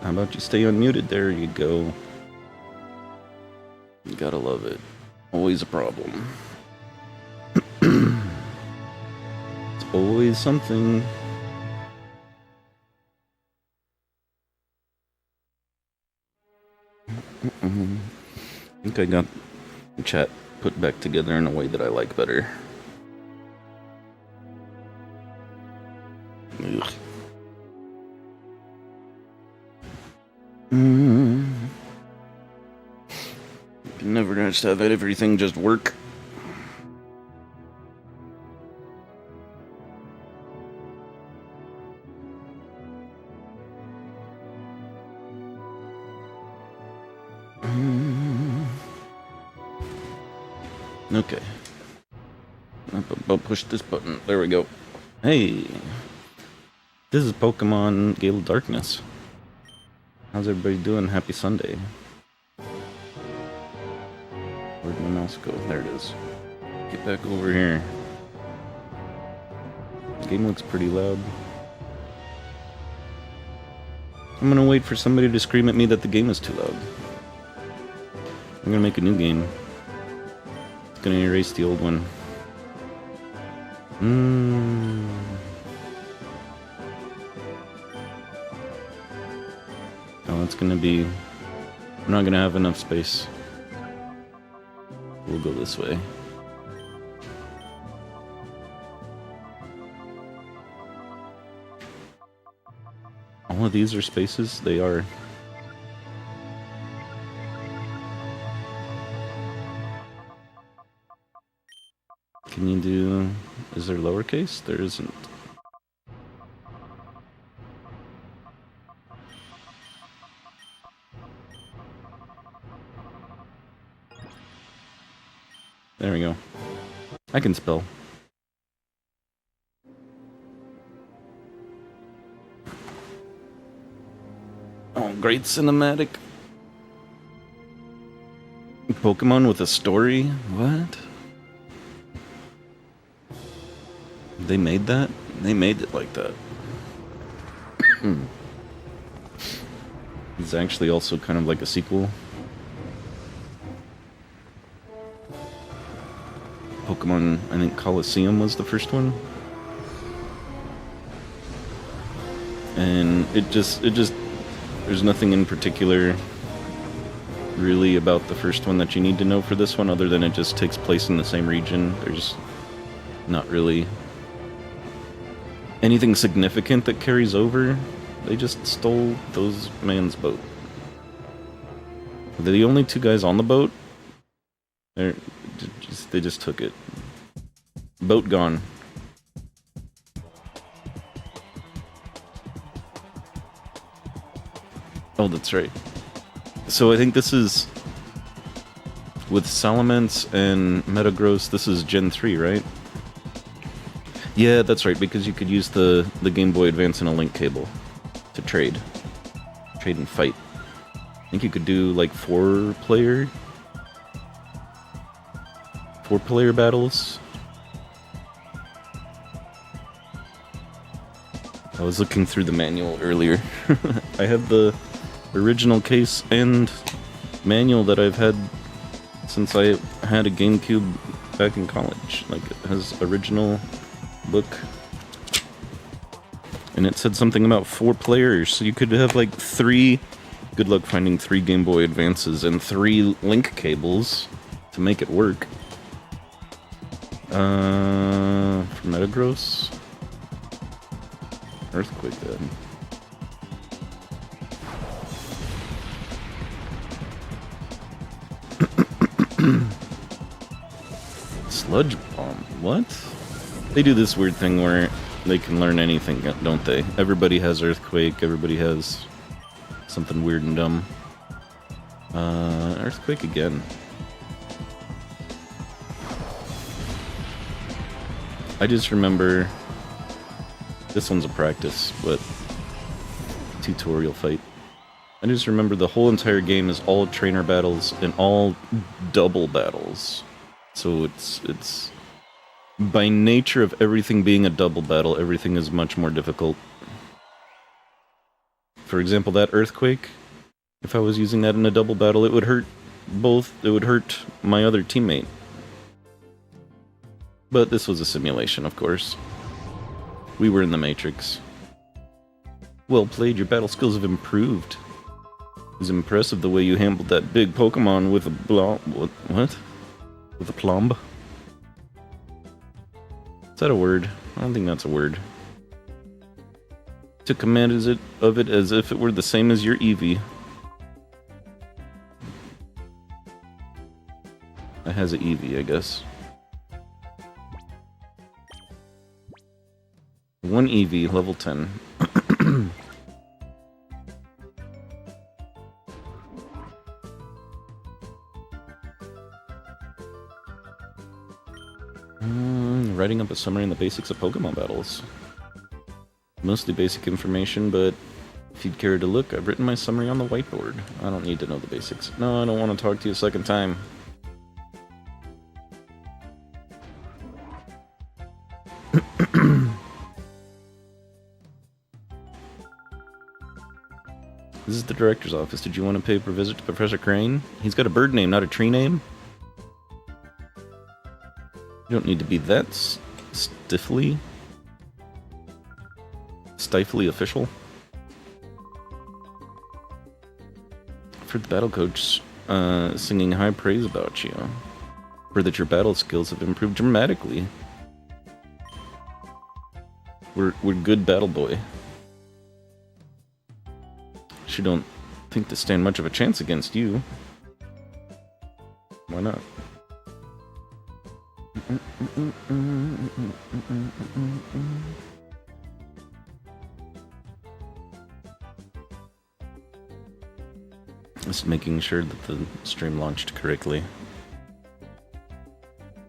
How about you stay unmuted? There you go. You gotta love it. Always a problem. It's always something. I think I got the chat put back together in a way that I like better. Ugh. Can never just have everything just work. Okay. I'll push this button. There we go. Hey. This is Pokemon Gale of Darkness. How's everybody doing? Happy Sunday. Where'd my mouse go? There it is. Get back over here. The game looks pretty loud. I'm gonna wait for somebody to scream at me that the game is too loud. I'm gonna make a new game. It's gonna erase the old one. Oh, it's gonna be... I'm not gonna have enough space. We'll go this way. All of these are spaces? They are. Can you do... Is there lowercase? There isn't. There we go. I can spell. Oh, great cinematic. Pokemon with a story? What? They made that? They made it like that. It's actually also kind of like a sequel. Pokemon, I think Colosseum was the first one. And it just, there's nothing in particular really about the first one that you need to know for this one, other than it just takes place in the same region. There's not really anything significant that carries over. They just stole those man's boat. They're the only two guys on the boat. They just took it. Boat gone. Oh, that's right. So I think this is... With Salamence and Metagross, this is Gen 3, right? Yeah, that's right, because you could use the Game Boy Advance and a link cable to trade. Trade and fight. I think you could do, like, 4-player battles. I was looking through the manual earlier. I have the original case and manual that I've had since I had a GameCube back in college. Like, it has original book. And it said something about 4 players. So you could have like 3... Good luck finding 3 Game Boy Advances and 3 link cables to make it work. For Metagross? Earthquake then. Sludge Bomb. What? They do this weird thing where they can learn anything, don't they? Everybody has Earthquake, everybody has something weird and dumb. Earthquake again. I just remember... This one's a practice, but... Tutorial fight. I just remember the whole entire game is all trainer battles and all double battles. So it's... By nature of everything being a double battle, everything is much more difficult. For example, that Earthquake, if I was using that in a double battle, it would hurt my other teammate. But this was a simulation, of course. We were in the Matrix. Well played, your battle skills have improved. It was impressive the way you handled that big Pokemon with a what? With a plomb? Is that a word? I don't think that's a word. Took command of it as if it were the same as your Eevee. It has an Eevee, I guess. 1 Eevee, level 10. Writing up a summary on the basics of Pokemon battles. Mostly basic information, but if you'd care to look, I've written my summary on the whiteboard. I don't need to know the basics. No, I don't want to talk to you a second time. This is the director's office. Did you want to pay a visit to Professor Crane? He's got a bird name, not a tree name. You don't need to be that stifly official. For the battle coach singing high praise about you. For that your battle skills have improved dramatically. We're good battle boy. She don't think to stand much of a chance against you. Why not? Just making sure that the stream launched correctly.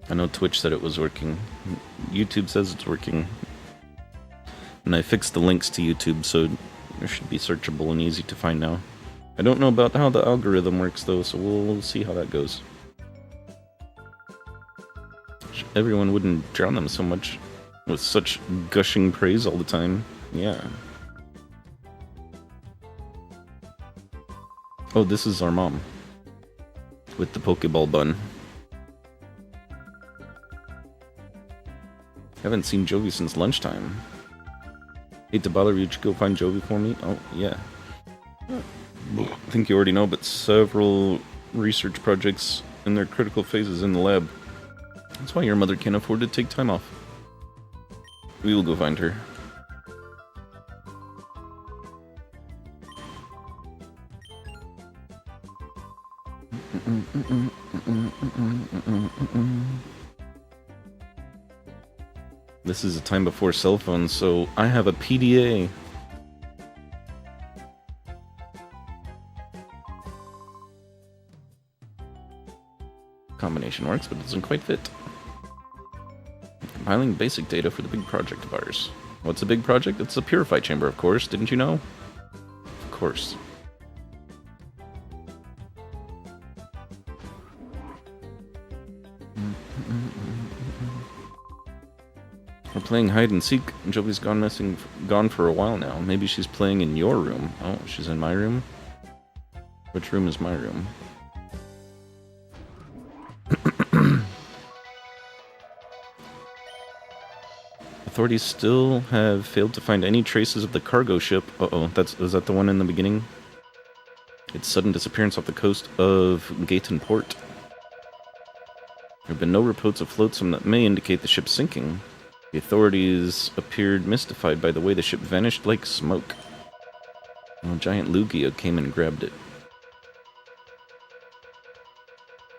I know Twitch said it was working. YouTube says it's working. And I fixed the links to YouTube, so it should be searchable and easy to find now. I don't know about how the algorithm works, though, so we'll see how that goes. Everyone wouldn't drown them so much with such gushing praise all the time. Yeah. Oh, this is our mom. With the Pokeball bun. Haven't seen Jovi since lunchtime. Hate to bother you, should go find Jovi for me? Oh, yeah. I think you already know, but several research projects in their critical phases in the lab. That's why your mother can't afford to take time off. We will go find her. This is a time before cell phones, so I have a PDA. Combination works, but it doesn't quite fit. Compiling basic data for the big project of ours. What's a big project? It's the Purify Chamber, of course. Didn't you know? Of course. We're playing hide and seek. Jovi's gone for a while now. Maybe she's playing in your room. Oh, she's in my room? Which room is my room? Authorities still have failed to find any traces of the cargo ship. Uh-oh, is that the one in the beginning? Its sudden disappearance off the coast of Gayton Port. There have been no reports of floats that may indicate the ship's sinking. The authorities appeared mystified by the way the ship vanished like smoke. A giant Lugia came and grabbed it.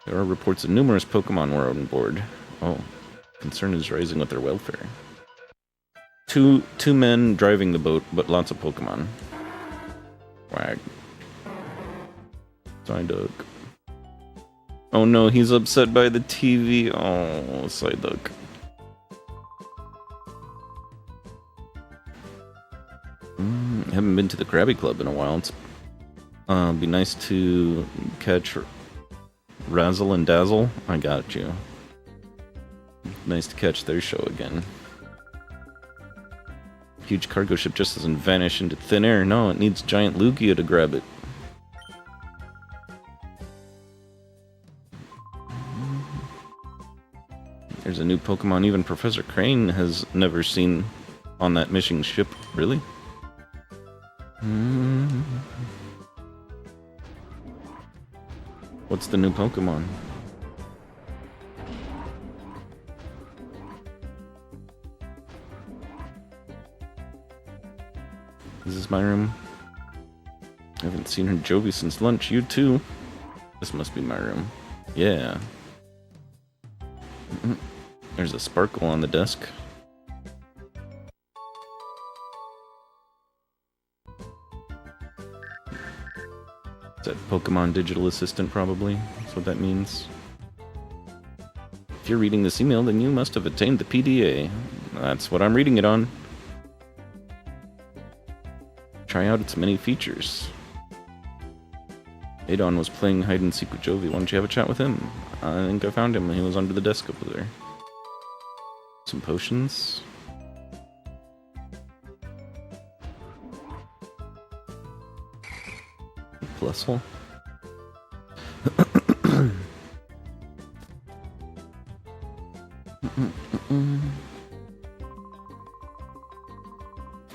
There are reports that numerous Pokemon were on board. Oh, concern is rising with their welfare. Two men driving the boat, but lots of Pokemon. Wag. Psyduck. Oh no, he's upset by the TV. Oh, Psyduck. Haven't been to the Krabby Club in a while. It's be nice to catch Razzle and Dazzle. I got you. Nice to catch their show again. Huge cargo ship just doesn't vanish into thin air. No, it needs giant Lugia to grab it. There's a new Pokemon even Professor Crane has never seen on that missing ship. Really? What's the new Pokemon? Is this my room? I haven't seen her Jovi since lunch. You too. This must be my room. Yeah. There's a sparkle on the desk. Is that Pokemon Digital Assistant, probably? That's what that means. If you're reading this email, then you must have attained the PDA. That's what I'm reading it on. Try out its many features. Adon was playing hide and seek with Jovi. Why don't you have a chat with him? I think I found him. He was under the desk over there. Some potions. Plusle.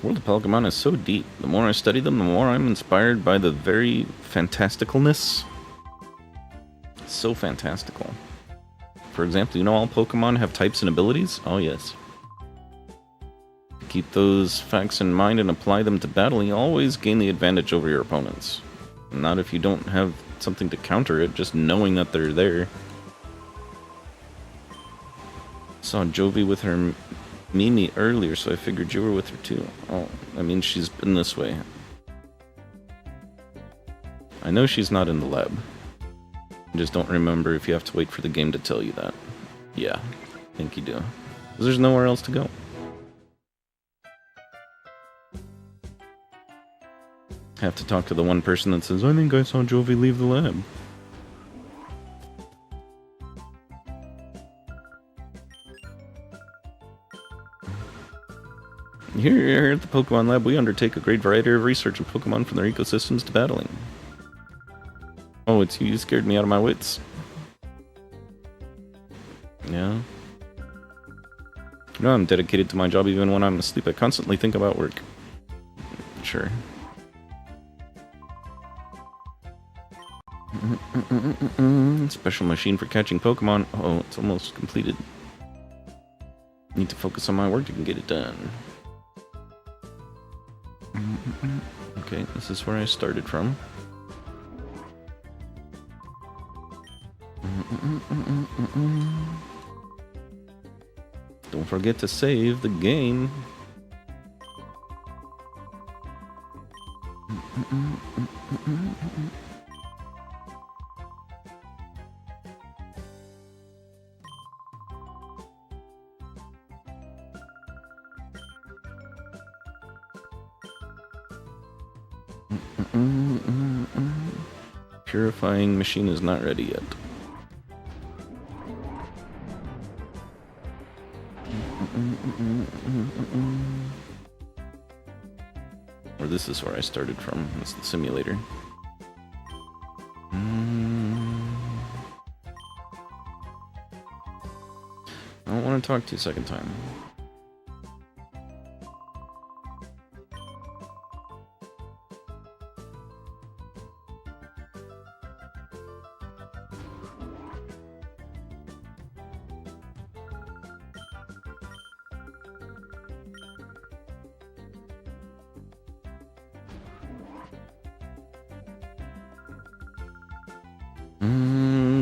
World of Pokemon is so deep. The more I study them, the more I'm inspired by the very fantasticalness. So fantastical. For example, you know all Pokemon have types and abilities? Oh yes. Keep those facts in mind and apply them to battle, you always gain the advantage over your opponents. Not if you don't have something to counter it, just knowing that they're there. Saw Jovi with her Mimi earlier, so I figured you were with her too. Oh, I mean, she's been this way. I know she's not in the lab. I just don't remember if you have to wait for the game to tell you that. Yeah, I think you do. 'Cause there's nowhere else to go. Have to talk to the one person that says, I think I saw Jovi leave the lab. Here at the Pokemon Lab, we undertake a great variety of research of Pokemon from their ecosystems to battling. Oh, it's you. You scared me out of my wits. Yeah. You know, I'm dedicated to my job even when I'm asleep. I constantly think about work. Sure. Special machine for catching Pokemon. Oh, it's almost completed. Need to focus on my work to get it done. Okay, this is where I started from. Don't forget to save the game. Purifying machine is not ready yet. Or this is where I started from. It's the simulator. I don't want to talk to you a second time.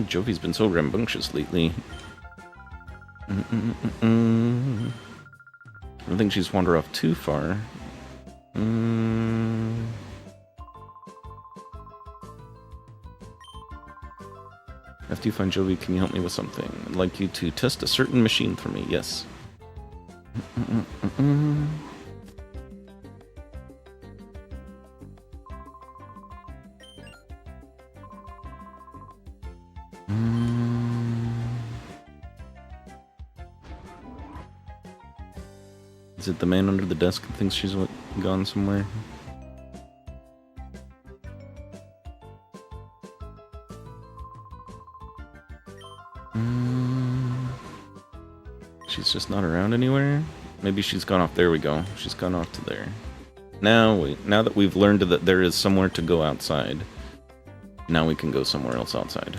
Jovi's been so rambunctious lately. I don't think she's wandered off too far. After you find Jovi, can you help me with something? I'd like you to test a certain machine for me, yes. Is it the man under the desk that thinks she's gone somewhere? She's just not around anywhere? Maybe she's gone off. There we go. She's gone off to there. Now that we've learned that there is somewhere to go outside, now we can go somewhere else outside.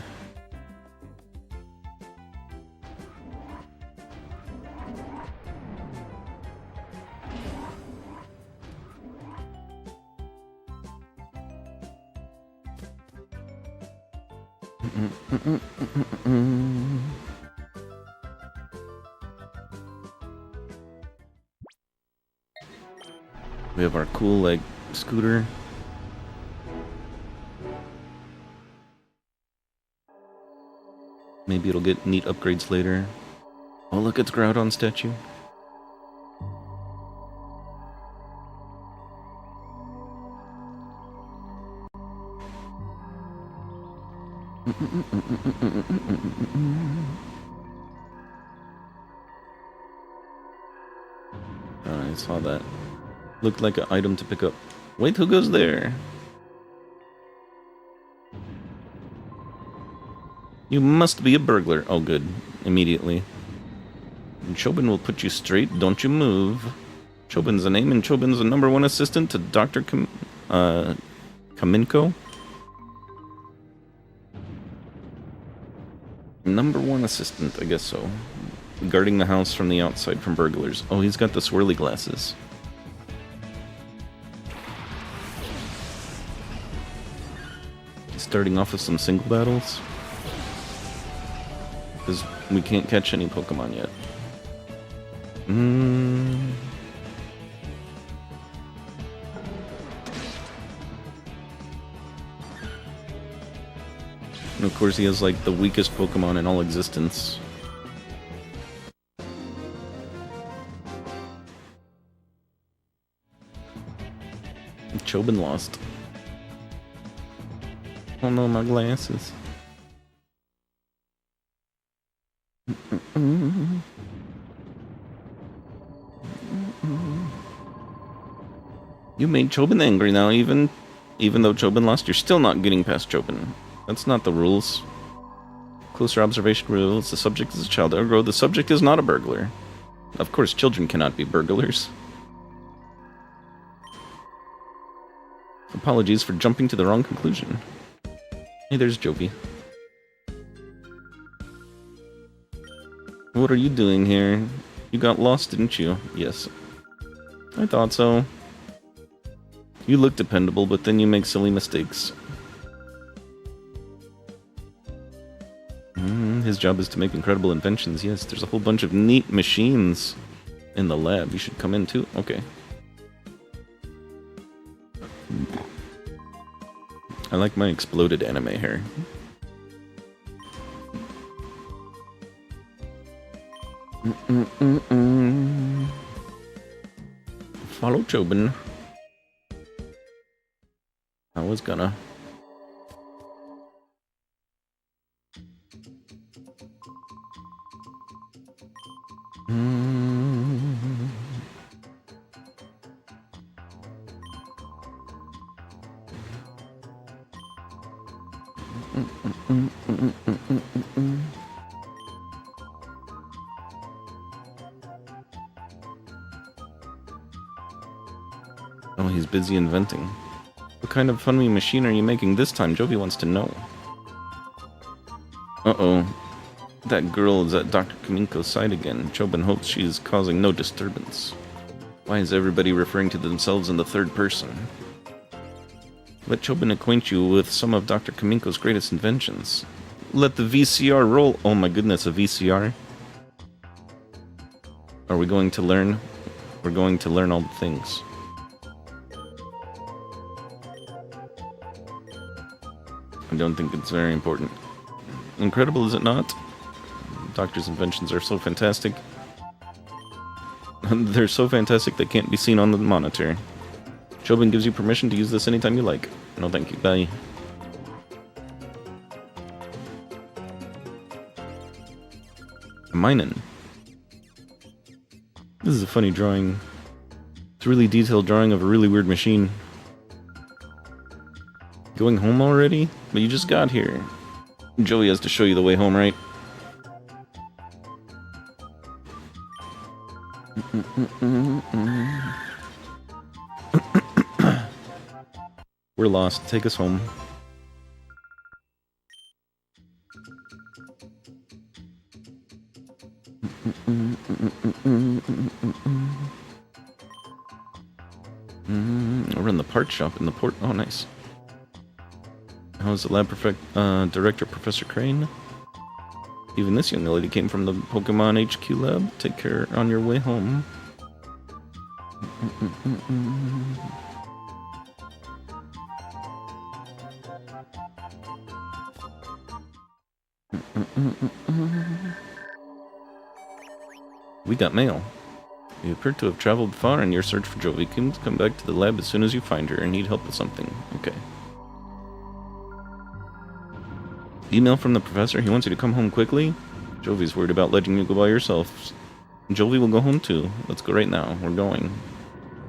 We have our cool, like, scooter. Maybe it'll get neat upgrades later. Oh, look, it's Groudon statue. I saw that. Looked like an item to pick up. Wait, who goes there? You must be a burglar. Oh, good. Immediately. Chobin will put you straight. Don't you move. Chobin's a name, and Chobin's the #1 assistant to Dr. Kaminko. #1 assistant, I guess so. Guarding the house from the outside from burglars. Oh, he's got the swirly glasses. He's starting off with some single battles. Because we can't catch any Pokemon yet. And of course he has like the weakest Pokemon in all existence. Chobin lost. Oh no, my glasses. You made Chobin angry now, even though Chobin lost, you're still not getting past Chobin. That's not the rules. Closer observation rules, the subject is a child. Ergo, the subject is not a burglar. Of course, children cannot be burglars. Apologies for jumping to the wrong conclusion. Hey, there's Jovi. What are you doing here? You got lost, didn't you? Yes. I thought so. You look dependable, but then you make silly mistakes. His job is to make incredible inventions. Yes, there's a whole bunch of neat machines in the lab. You should come in too. Okay. I like my exploded anime hair. Follow Chobin. I was gonna. Oh, he's busy inventing. What kind of funny machine are you making this time? Jovi wants to know. Uh-oh. That girl is at Dr. Kaminko's side again. Chobin hopes she is causing no disturbance. Why is everybody referring to themselves in the third person? Let Chobin acquaint you with some of Dr. Kaminko's greatest inventions. Let the VCR roll. Oh my goodness, a VCR? Are we going to learn? We're going to learn all the things. I don't think it's very important. Incredible, is it not? Doctor's inventions are so fantastic. They're so fantastic they can't be seen on the monitor. Chobin gives you permission to use this anytime you like. No thank you, bye. Minen. This is a funny drawing. It's a really detailed drawing of a really weird machine. Going home already? But you just got here. Joey has to show you the way home, right? We're lost. Take us home. We're in the part shop in the port. Oh, nice. How's the lab director, Professor Crane? Even this young lady came from the Pokemon HQ lab. Take care on your way home. We got mail. You appear to have traveled far in your search for Jovi. Come back to the lab as soon as you find her and need help with something. Okay. Email from the professor. He wants you to come home quickly. Jovi's worried about letting you go by yourself. Jovi will go home too. Let's go right now. We're going.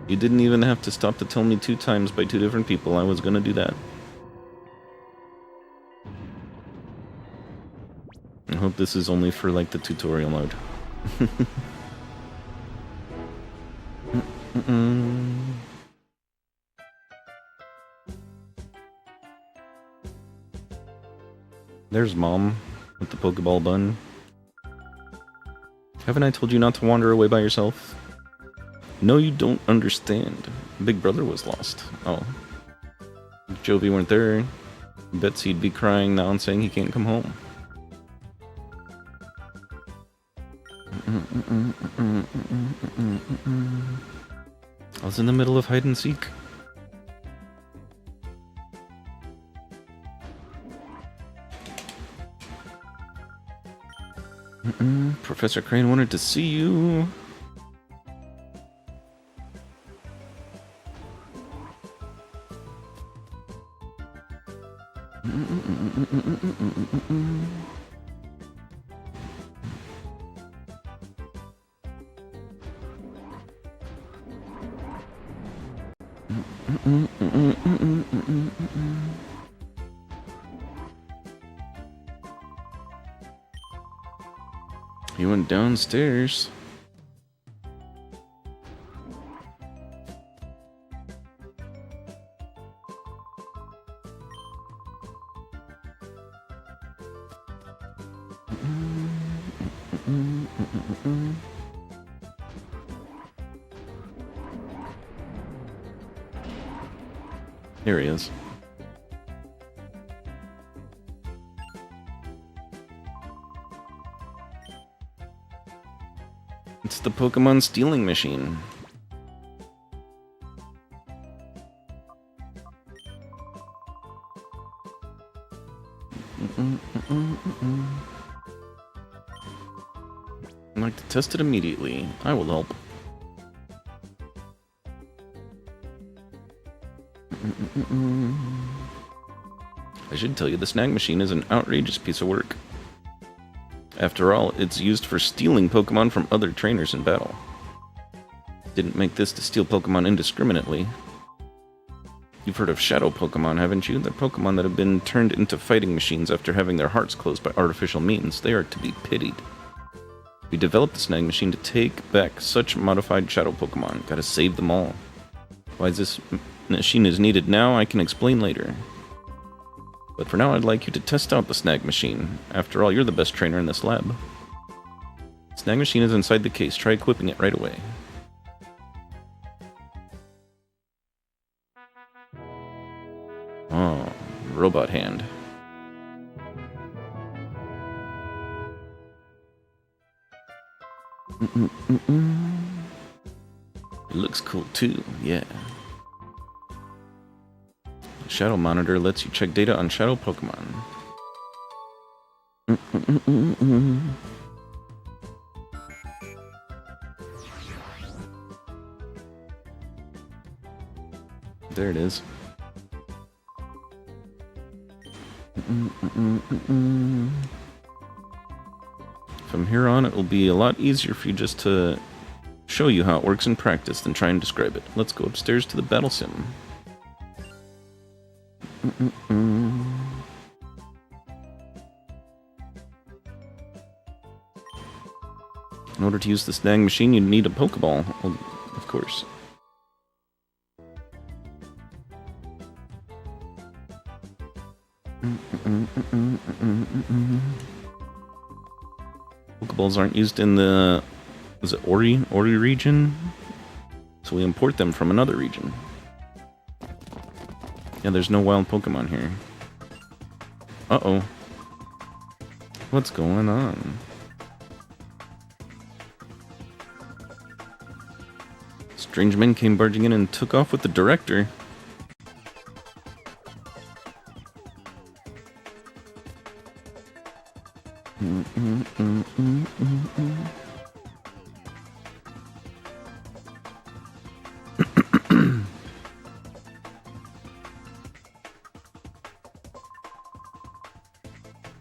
You didn't even have to stop to tell me 2 times by 2 different people. I was gonna do that. I hope this is only for, like, the tutorial mode. There's Mom with the Pokeball bun. Haven't I told you not to wander away by yourself? No, you don't understand. Big Brother was lost. Oh. If Jovi weren't there, bets he'd be crying now and saying he can't come home. I was in the middle of hide and seek. Professor Crane wanted to see you. He went downstairs. Here he is. It's the Pokemon stealing machine. I'd like to test it immediately. I will help. I should tell you, the snag machine is an outrageous piece of work. After all, it's used for stealing Pokemon from other trainers in battle. Didn't make this to steal Pokemon indiscriminately. You've heard of Shadow Pokemon, haven't you? They're Pokemon that have been turned into fighting machines after having their hearts closed by artificial means. They are to be pitied. We developed the snag machine to take back such modified Shadow Pokemon. Gotta save them all. Why this machine is needed now, I can explain later. But for now, I'd like you to test out the snag machine. After all, you're the best trainer in this lab. Snag machine is inside the case. Try equipping it right away. Oh, robot hand. It looks cool too, yeah. Shadow Monitor lets you check data on Shadow Pokemon. There it is. From here on, it will be a lot easier for you just to show you how it works in practice than try and describe it. Let's go upstairs to the battle sim. In order to use the snag machine, you need a Pokeball, well, of course. Pokeballs aren't used in the... was it Ori region? So we import them from another region. Yeah, there's no wild Pokemon here. Uh-oh. What's going on? Strange men came barging in and took off with the director.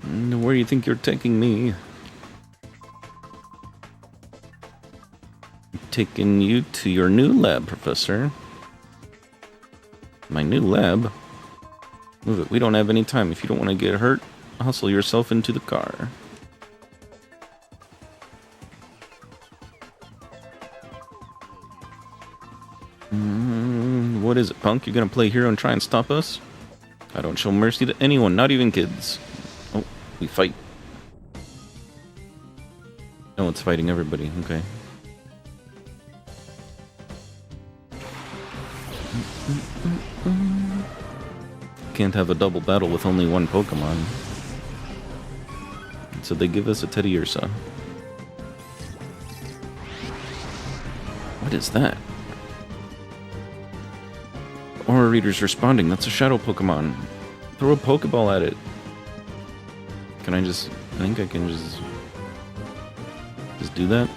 Where do you think you're taking me? I'm taking you to your new lab, Professor. My new lab? Move it. We don't have any time. If you don't want to get hurt, hustle yourself into the car. What is it, punk? You're gonna play hero and try and stop us? I don't show mercy to anyone, not even kids. Oh, we fight. No, it's fighting everybody. Okay. Can't have a double battle with only one Pokemon. So they give us a Teddiursa. What is that? Aura Reader's responding. That's a Shadow Pokemon. Throw a Pokeball at it. Can I just... I think I can just do that?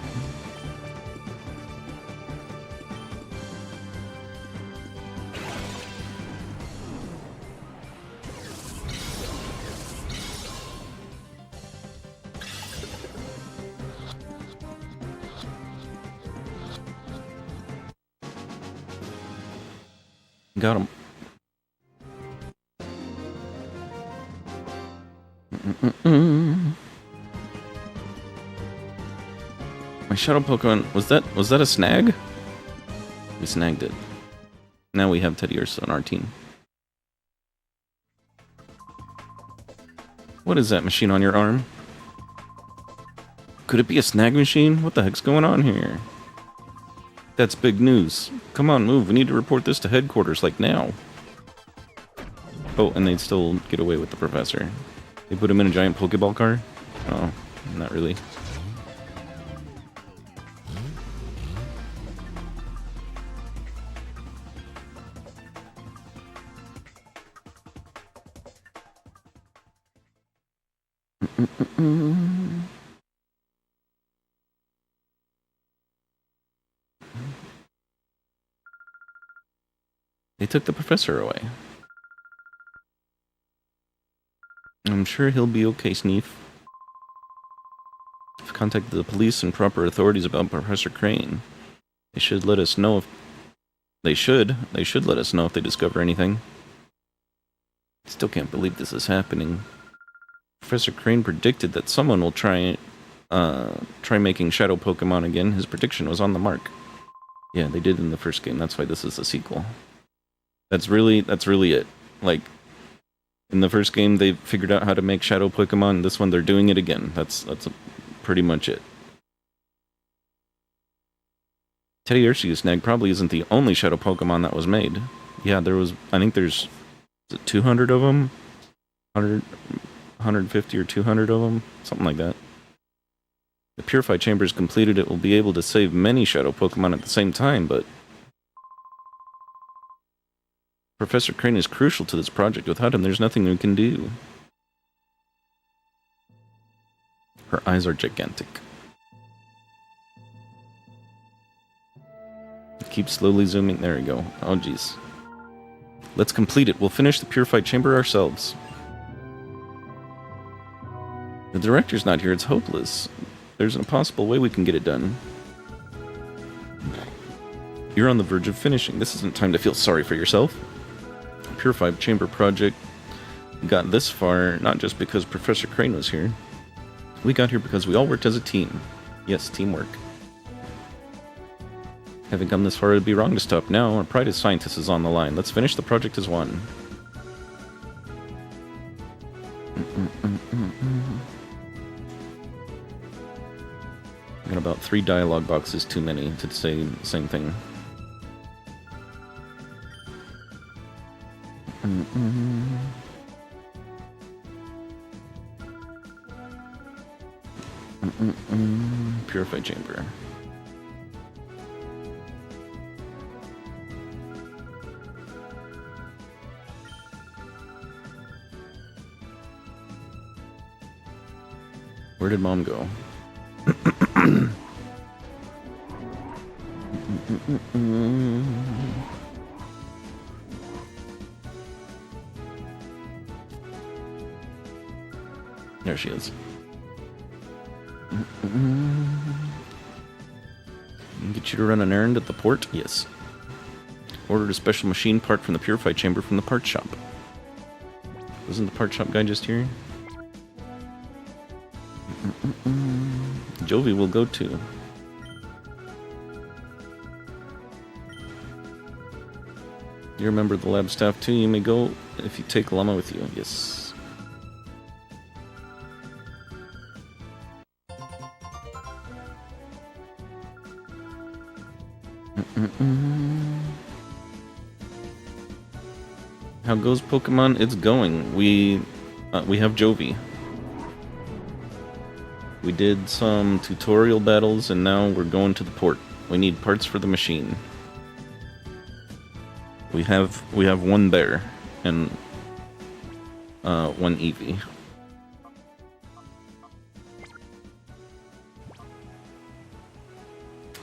Got him. My Shadow Pokemon, was that a snag? We snagged it. Now we have Teddiursa on our team. What is that machine on your arm? Could it be a snag machine? What the heck's going on here? That's big news. Come on, move. We need to report this to headquarters, like now. Oh, and they'd still get away with the professor. They put him in a giant Pokeball car? Oh, not really. They took the professor away. I'm sure he'll be okay, Sneef. I've contacted the police and proper authorities about Professor Crane. They should let us know if... They should let us know if they discover anything. Still can't believe this is happening. Professor Crane predicted that someone will try making Shadow Pokemon again. His prediction was on the mark. Yeah, they did in the first game. That's why this is a sequel. That's really it. Like, in the first game, they figured out how to make Shadow Pokemon. This one, they're doing it again. That's pretty much it. Teddiursa Snag probably isn't the only Shadow Pokemon that was made. Yeah, there was... I think there's... Is it 200 of them? 150 or 200 of them? Something like that. The Purify Chamber is completed. It will be able to save many Shadow Pokemon at the same time, but... Professor Crane is crucial to this project. Without him, there's nothing we can do. Her eyes are gigantic. Keep slowly zooming. There we go. Oh, jeez. Let's complete it. We'll finish the Purified Chamber ourselves. The director's not here. It's hopeless. There's an impossible way we can get it done. You're on the verge of finishing. This isn't time to feel sorry for yourself. Purified Chamber project got this far not just because Professor Crane was here. We got here because we all worked as a team. Yes, teamwork. Having come this far, it'd be wrong to stop now. Our pride as scientists is on the line. Let's finish the project as one. I got about 3 dialogue boxes too many to say the same thing. Purified Chamber. Where did Mom go? There she is. Get you to run an errand at the port? Yes. Ordered a special machine part from the Purify Chamber from the parts shop. Wasn't the parts shop guy just here? Jovi will go too. You remember the lab staff too? You may go if you take Llama with you. Yes. How goes Pokemon? It's going. We have Jovi. We did some tutorial battles, and now we're going to the port. We need parts for the machine. We have one bear and one Eevee.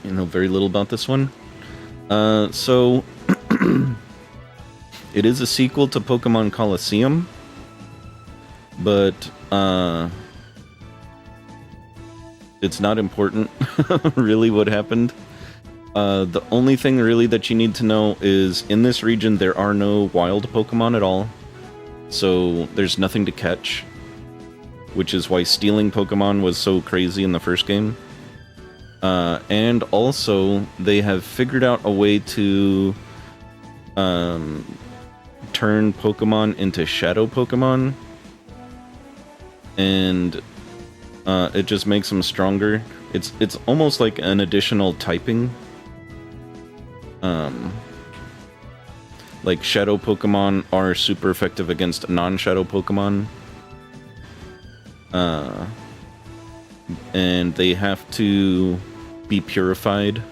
You know very little about this one. So it is a sequel to Pokemon Colosseum, but it's not important really what happened. The only thing really that you need to know is in this region there are no wild Pokemon at all, so there's nothing to catch, which is why stealing Pokemon was so crazy in the first game. And also they have figured out a way to turn Pokemon into shadow Pokemon, and it just makes them stronger. It's almost like an additional typing. Like shadow Pokemon are super effective against non-shadow Pokemon. And they have to be purified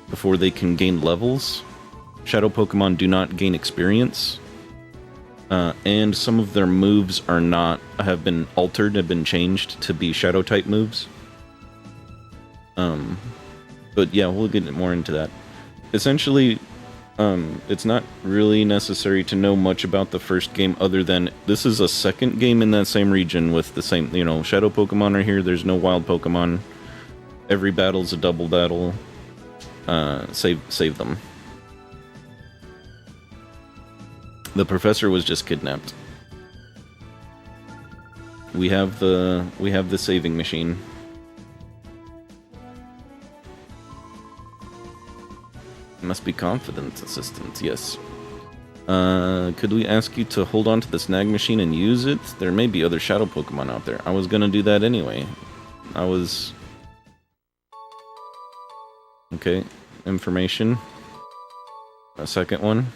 before they can gain levels. Shadow Pokemon do not gain experience. And some of their moves have been altered, have been changed to be shadow type moves. But yeah, we'll get more into that. Essentially, it's not really necessary to know much about the first game other than this is a second game in that same region with the same, shadow Pokemon are here, there's no wild Pokemon. Every battle's a double battle. Save them. The professor was just kidnapped. We have the saving machine. Must be confident, assistant, yes. Could we ask you to hold on to the snag machine and use it? There may be other shadow Pokemon out there. I was gonna do that anyway. Okay, information. A second one.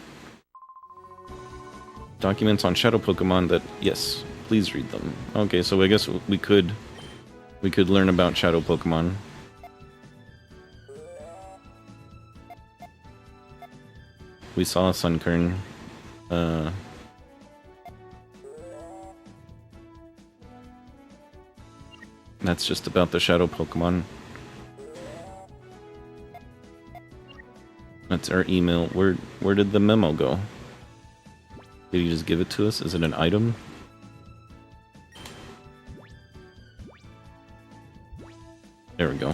Documents on shadow Pokemon that, yes, please read them. Okay, so I guess we could learn about shadow Pokemon. We saw a Sunkern. That's just about the shadow Pokemon. That's our email. Where did the memo go? Did you just give it to us? Is it an item? There we go.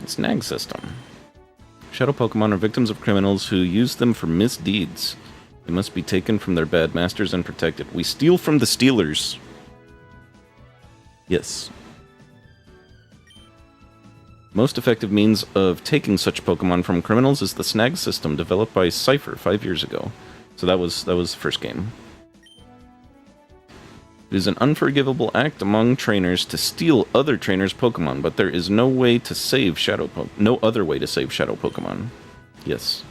Snag system. Shadow Pokemon are victims of criminals who use them for misdeeds. They must be taken from their bad masters and protected. We steal from the stealers. Yes. Most effective means of taking such Pokemon from criminals is the Snag system developed by Cypher 5 years ago. So that was the first game. It is an unforgivable act among trainers to steal other trainers' Pokemon, but there is no way to save no other way to save Shadow Pokemon. Yes.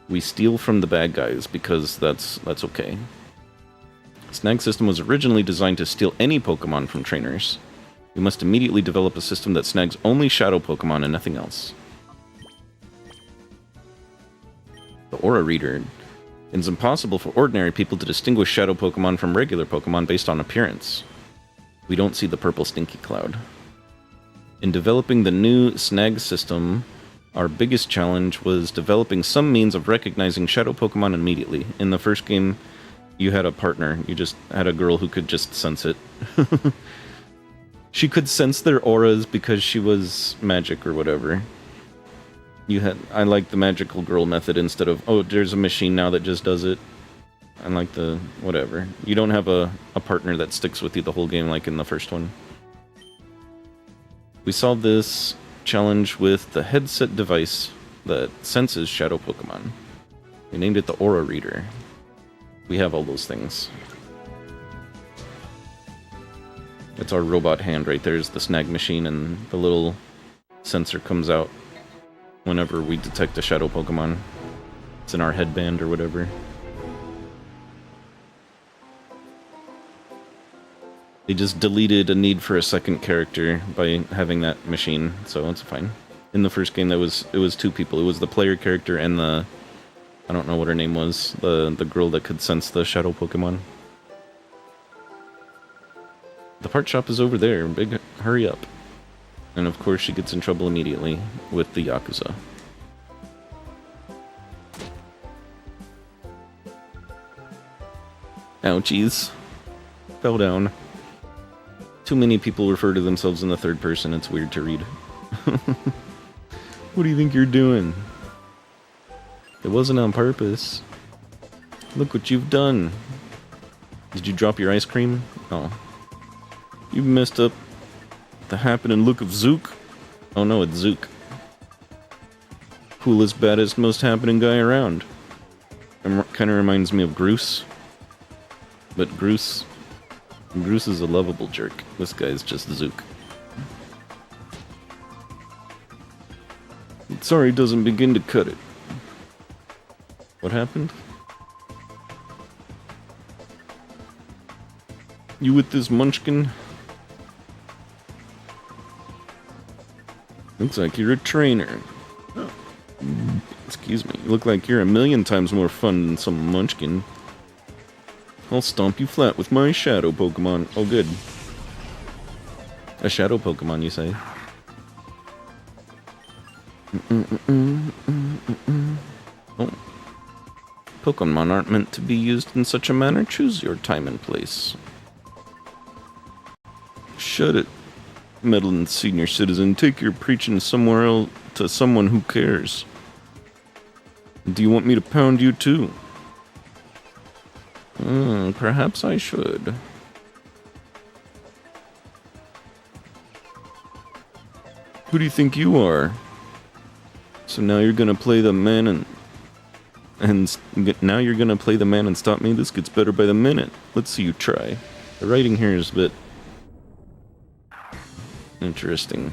We steal from the bad guys because that's okay. Snag system was originally designed to steal any Pokemon from trainers. We must immediately develop a system that snags only Shadow Pokemon and nothing else. The Aura Reader. It is impossible for ordinary people to distinguish Shadow Pokemon from regular Pokemon based on appearance. We don't see the purple stinky cloud. In developing the new Snag system, our biggest challenge was developing some means of recognizing Shadow Pokemon immediately. In the first game, you had a partner. You just had a girl who could just sense it. She could sense their auras because she was magic or whatever. I like the magical girl method instead of, oh, there's a machine now that just does it. I like the whatever. You don't have a partner that sticks with you the whole game like in the first one. We solved this challenge with the headset device that senses shadow Pokemon. We named it the Aura Reader. We have all those things. It's our robot hand right there is the snag machine, and the little sensor comes out whenever we detect a shadow Pokemon. It's in our headband or whatever. They just deleted a need for a second character by having that machine, so it's fine. In the first game, it was 2 people. It was the player character and the... I don't know what her name was. The girl that could sense the shadow Pokemon. The part shop is over there. Big hurry up. And of course she gets in trouble immediately with the Yakuza. Ouchies. Fell down. Too many people refer to themselves in the third person. It's weird to read. What do you think you're doing? It wasn't on purpose. Look what you've done. Did you drop your ice cream? Oh. You messed up the happening look of Zook. Oh no, it's Zook. Coolest, baddest, most happening guy around. Kind of reminds me of Groose. But Groose is a lovable jerk. This guy's just Zook. Sorry doesn't begin to cut it. What happened? You with this munchkin? Looks like you're a trainer. Oh. Excuse me. You look like you're a million times more fun than some munchkin. I'll stomp you flat with my shadow Pokemon. Oh, good. A shadow Pokemon, you say? Oh. Pokemon aren't meant to be used in such a manner. Choose your time and place. Shut it, meddling senior citizen. Take your preaching somewhere else to someone who cares. Do you want me to pound you too? Perhaps I should. Who do you think you are? So now you're gonna play the man and now you're gonna play the man and stop me? This gets better by the minute. Let's see you try. The writing here is a bit interesting.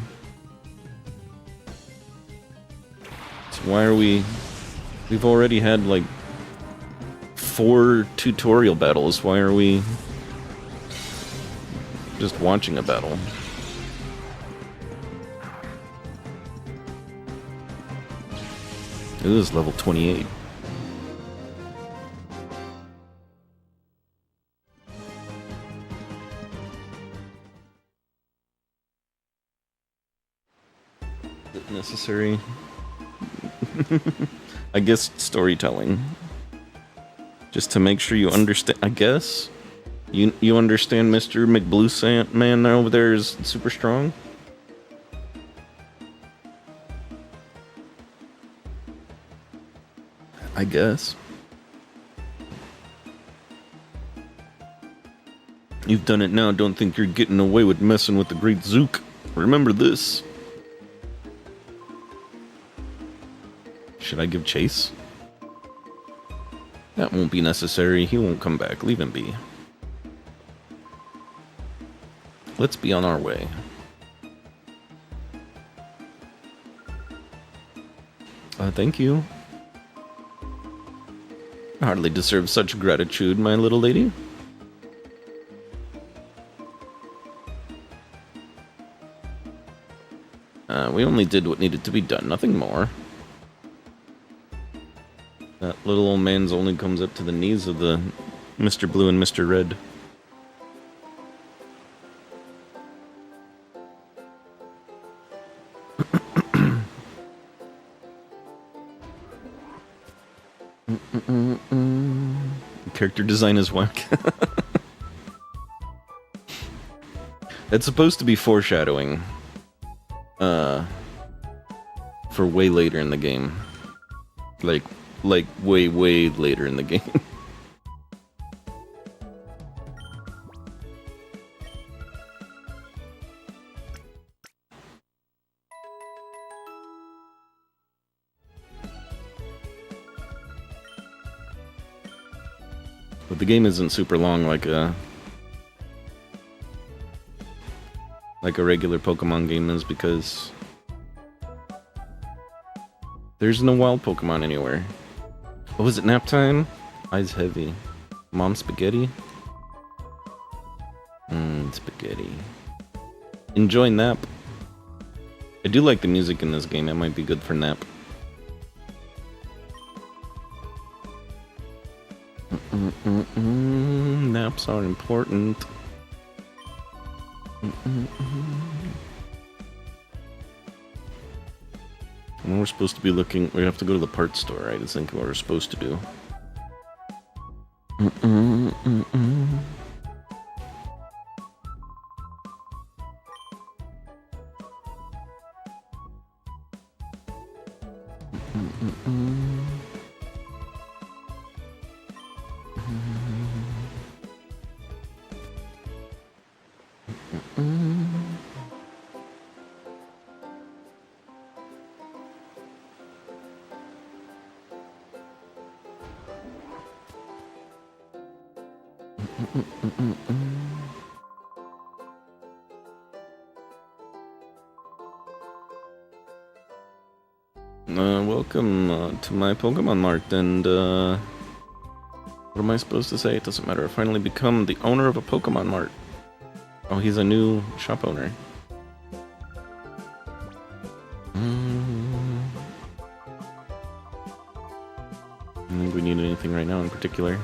So why are we've already had like 4 tutorial battles. Why are we just watching a battle? It is level 28. Is it necessary? I guess storytelling. Just to make sure you understand, I guess? You understand Mr. McBlue Man over there is super strong? I guess. You've done it now, don't think you're getting away with messing with the great Zook. Remember this. Should I give chase? That won't be necessary. He won't come back. Leave him be. Let's be on our way. Thank you. I hardly deserve such gratitude, my little lady. We only did what needed to be done, nothing more. That little old man's only comes up to the knees of the Mr. Blue and Mr. Red. character design is whack. It's supposed to be foreshadowing. For way later in the game. Like way later in the game. But the game isn't super long like a regular Pokemon game is, because there's no wild Pokemon anywhere. What was it, nap time? Eyes heavy. Mom spaghetti? Spaghetti. Enjoy nap. I do like the music in this game, it might be good for nap. Naps are important. And we're supposed to be looking. We have to go to the parts store, right? I think what we're supposed to do. Welcome to my Pokemon Mart, and what am I supposed to say? It doesn't matter. I finally become the owner of a Pokemon Mart. Oh, he's a new shop owner. I don't think we need anything right now in particular.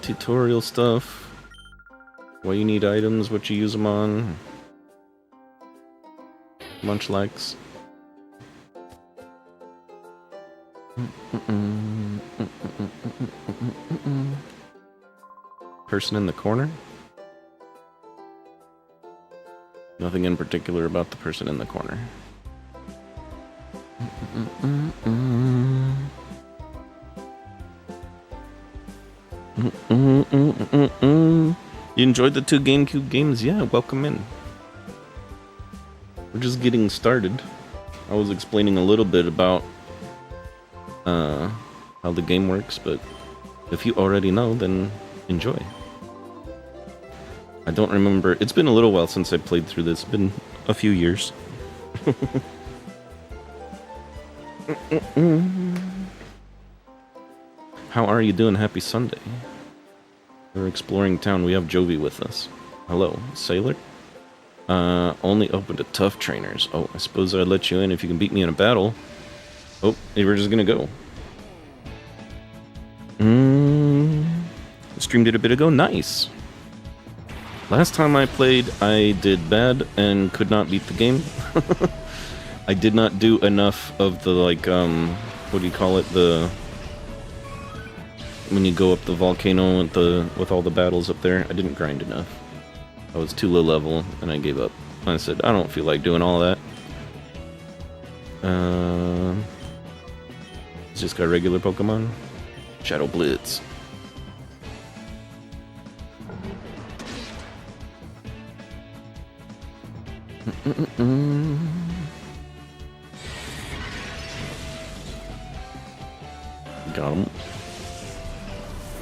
Tutorial stuff. Why you need items, what you use them on. Munchlax. Person in the corner? Nothing in particular about the person in the corner. You enjoyed the 2 GameCube games? Yeah, welcome in. We're just getting started. I was explaining a little bit about how the game works, but if you already know, then enjoy. I don't remember. It's been a little while since I played through this. It's been a few years. How are you doing? Happy Sunday. We're exploring town. We have Jovi with us. Hello, Sailor? Only open to tough trainers. Oh, I suppose I'd let you in if you can beat me in a battle. Oh, we're just gonna go. Streamed it a bit ago. Nice. Last time I played, I did bad and could not beat the game. I did not do enough of the, like, what do you call it? When you go up the volcano with all the battles up there. I didn't grind enough. I was too low level, and I gave up. I said, I don't feel like doing all that. It's just got regular Pokemon. Shadow Blitz. Got him.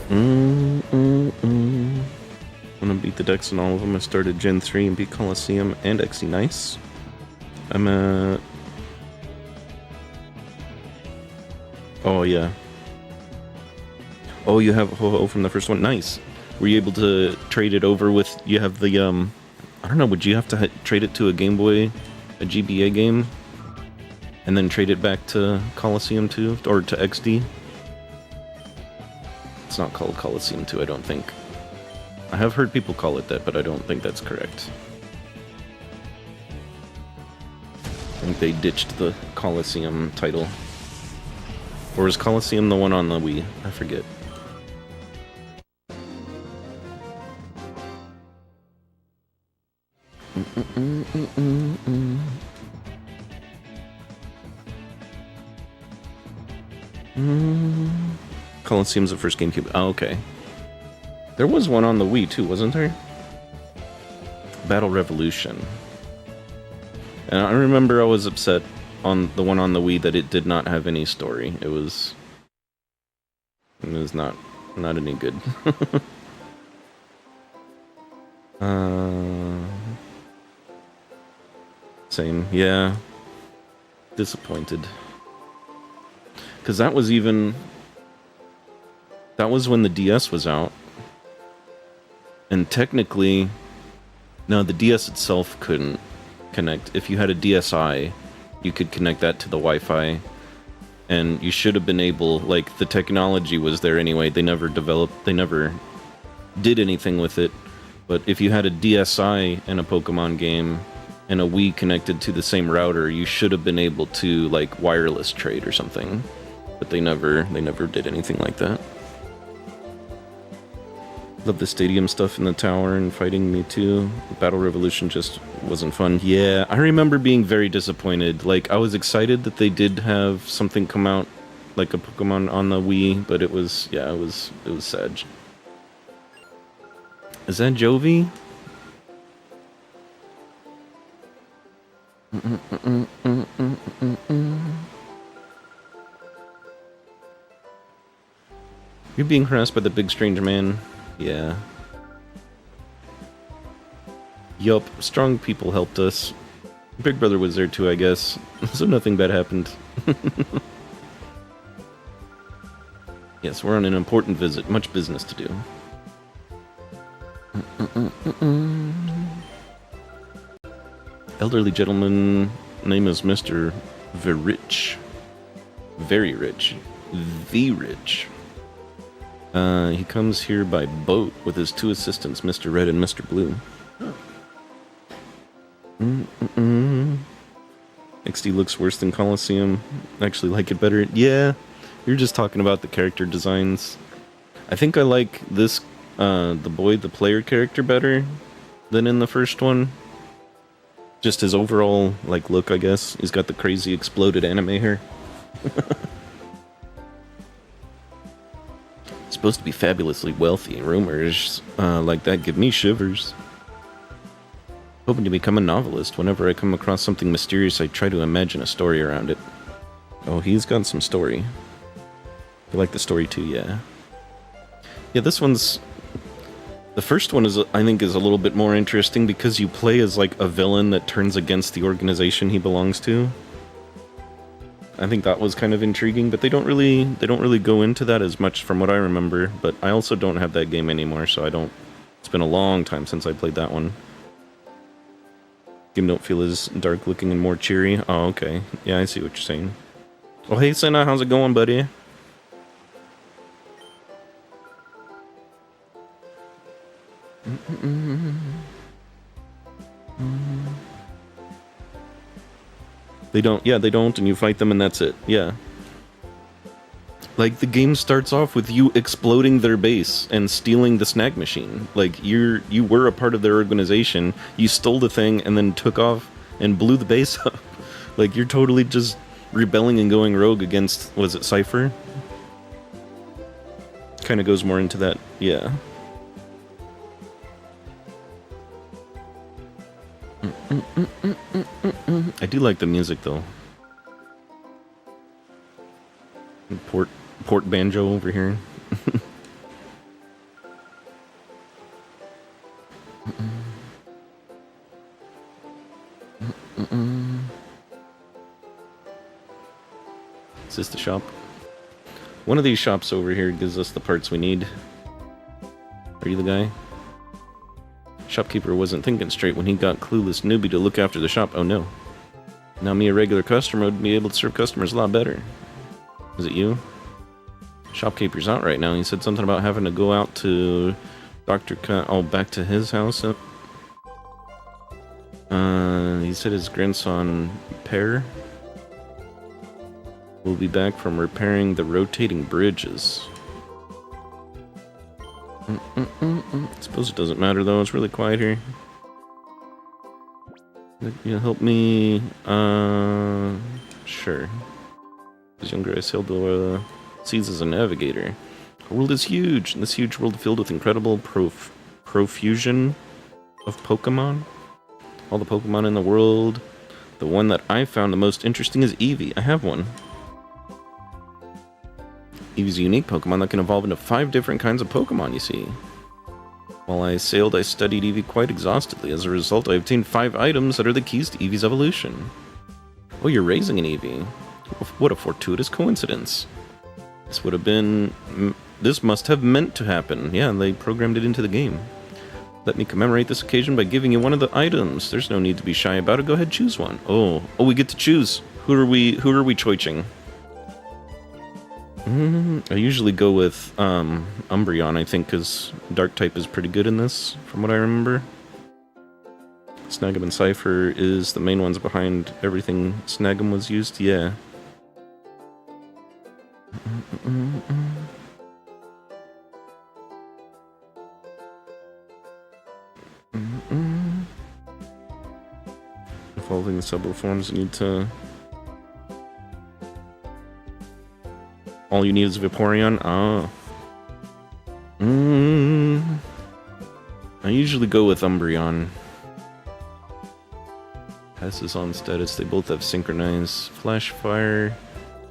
I'm gonna beat the decks in all of them. I started Gen 3 and beat Coliseum and XE Nice. I'm oh yeah. Oh, you have Ho-Oh from the first one. Nice. Were you able to trade it over with? You have the I don't know. Would you have to trade it to a Game Boy, a GBA game, and then trade it back to Coliseum 2 or to XD? It's not called Coliseum 2, I don't think. I have heard people call it that, but I don't think that's correct. I think they ditched the Colosseum title. Or is Colosseum the one on the Wii? I forget. Colosseum's the first GameCube. Oh, okay. There was one on the Wii too, wasn't there? Battle Revolution. And I remember I was upset on the one on the Wii that it did not have any story. It was not any good. Same, yeah. Disappointed. Because that was when the DS was out. And technically, no, the DS itself couldn't connect. If you had a DSi, you could connect that to the Wi-Fi. And you should have been able, like, the technology was there anyway. They never did anything with it. But if you had a DSi in a Pokemon game and a Wii connected to the same router, you should have been able to, like, wireless trade or something. But they never did anything like that. Love the stadium stuff in the tower and fighting me too. Battle Revolution just wasn't fun. Yeah, I remember being very disappointed. Like, I was excited that they did have something come out, like a Pokemon on the Wii, but it was sad. Is that Jovi? You're being harassed by the big strange man. Yeah. Yup, strong people helped us. Big Brother was there too, I guess. So nothing bad happened. Yes, we're on an important visit. Much business to do. Elderly gentleman, name is Mr. Verich. Very rich. The rich. He comes here by boat with his two assistants, Mr. Red and Mr. Blue. XD looks worse than Colosseum. Actually like it better. Yeah, you're just talking about the character designs. I think I like this, the player character better than in the first one. Just his overall, like, look, I guess. He's got the crazy exploded anime hair. Supposed to be fabulously wealthy. Rumors like that give me shivers. Hoping to become a novelist. Whenever I come across something mysterious, I try to imagine a story around it. Oh, he's got some story. You like the story too, yeah. Yeah, this one's... The first one is, I think, is a little bit more interesting because you play as, like, a villain that turns against the organization he belongs to. I think that was kind of intriguing, but they don't really go into that as much from what I remember. But I also don't have that game anymore, so I don't... It's been a long time since I played that one. Game don't feel as dark looking and more cheery. Oh, okay. Yeah, I see what you're saying. Oh, hey, Senna, how's it going, buddy? They don't, and you fight them and that's it. Yeah. Like, the game starts off with you exploding their base and stealing the snack machine. Like, you were a part of their organization, you stole the thing and then took off and blew the base up. Like, you're totally just rebelling and going rogue against, was it Cypher? Kind of goes more into that, yeah. I do like the music though. Port banjo over here. Is this the shop? One of these shops over here gives us the parts we need. Are you the guy? Shopkeeper wasn't thinking straight when he got clueless newbie to look after the shop. Oh no. Now me, a regular customer, would be able to serve customers a lot better. Is it you? Shopkeeper's out right now. He said something about having to go out to Dr. Cut, oh, back to his house. He said his grandson, Per, will be back from repairing the rotating bridges. Suppose it doesn't matter though, it's really quiet here. You help me? Sure. As younger, I sailed the seas as a navigator. Our world is huge, and this huge world filled with incredible profusion of Pokemon. All the Pokemon in the world. The one that I found the most interesting is Eevee. I have one. Eevee's a unique Pokemon that can evolve into 5 different kinds of Pokemon, you see. While I sailed, I studied Eevee quite exhaustively. As a result, I obtained 5 items that are the keys to Eevee's evolution. Oh, you're raising an Eevee. What a fortuitous coincidence. This must have meant to happen. Yeah, they programmed it into the game. Let me commemorate this occasion by giving you one of the items. There's no need to be shy about it. Go ahead, choose one. Oh, we get to choose. Who are we choiching? I usually go with Umbreon, I think, because Dark type is pretty good in this, from what I remember. Snag'em and Cypher is the main ones behind everything Snag'em was used, yeah. Evolving the subtle forms, you need to... All you need is Vaporeon? Ah. I usually go with Umbreon. Passes on status, they both have Synchronize, Flash Fire,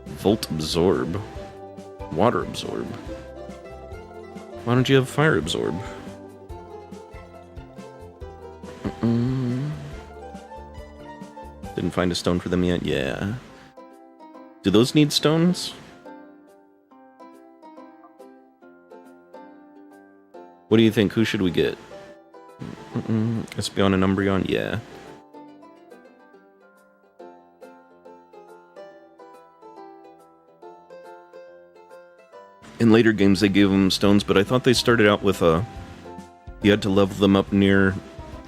Volt Absorb, Water Absorb. Why don't you have Fire Absorb? Didn't find a stone for them yet? Yeah. Do those need stones? What do you think? Who should we get? Espeon and Umbreon? Yeah. In later games they gave them stones, but I thought they started out with you had to level them up near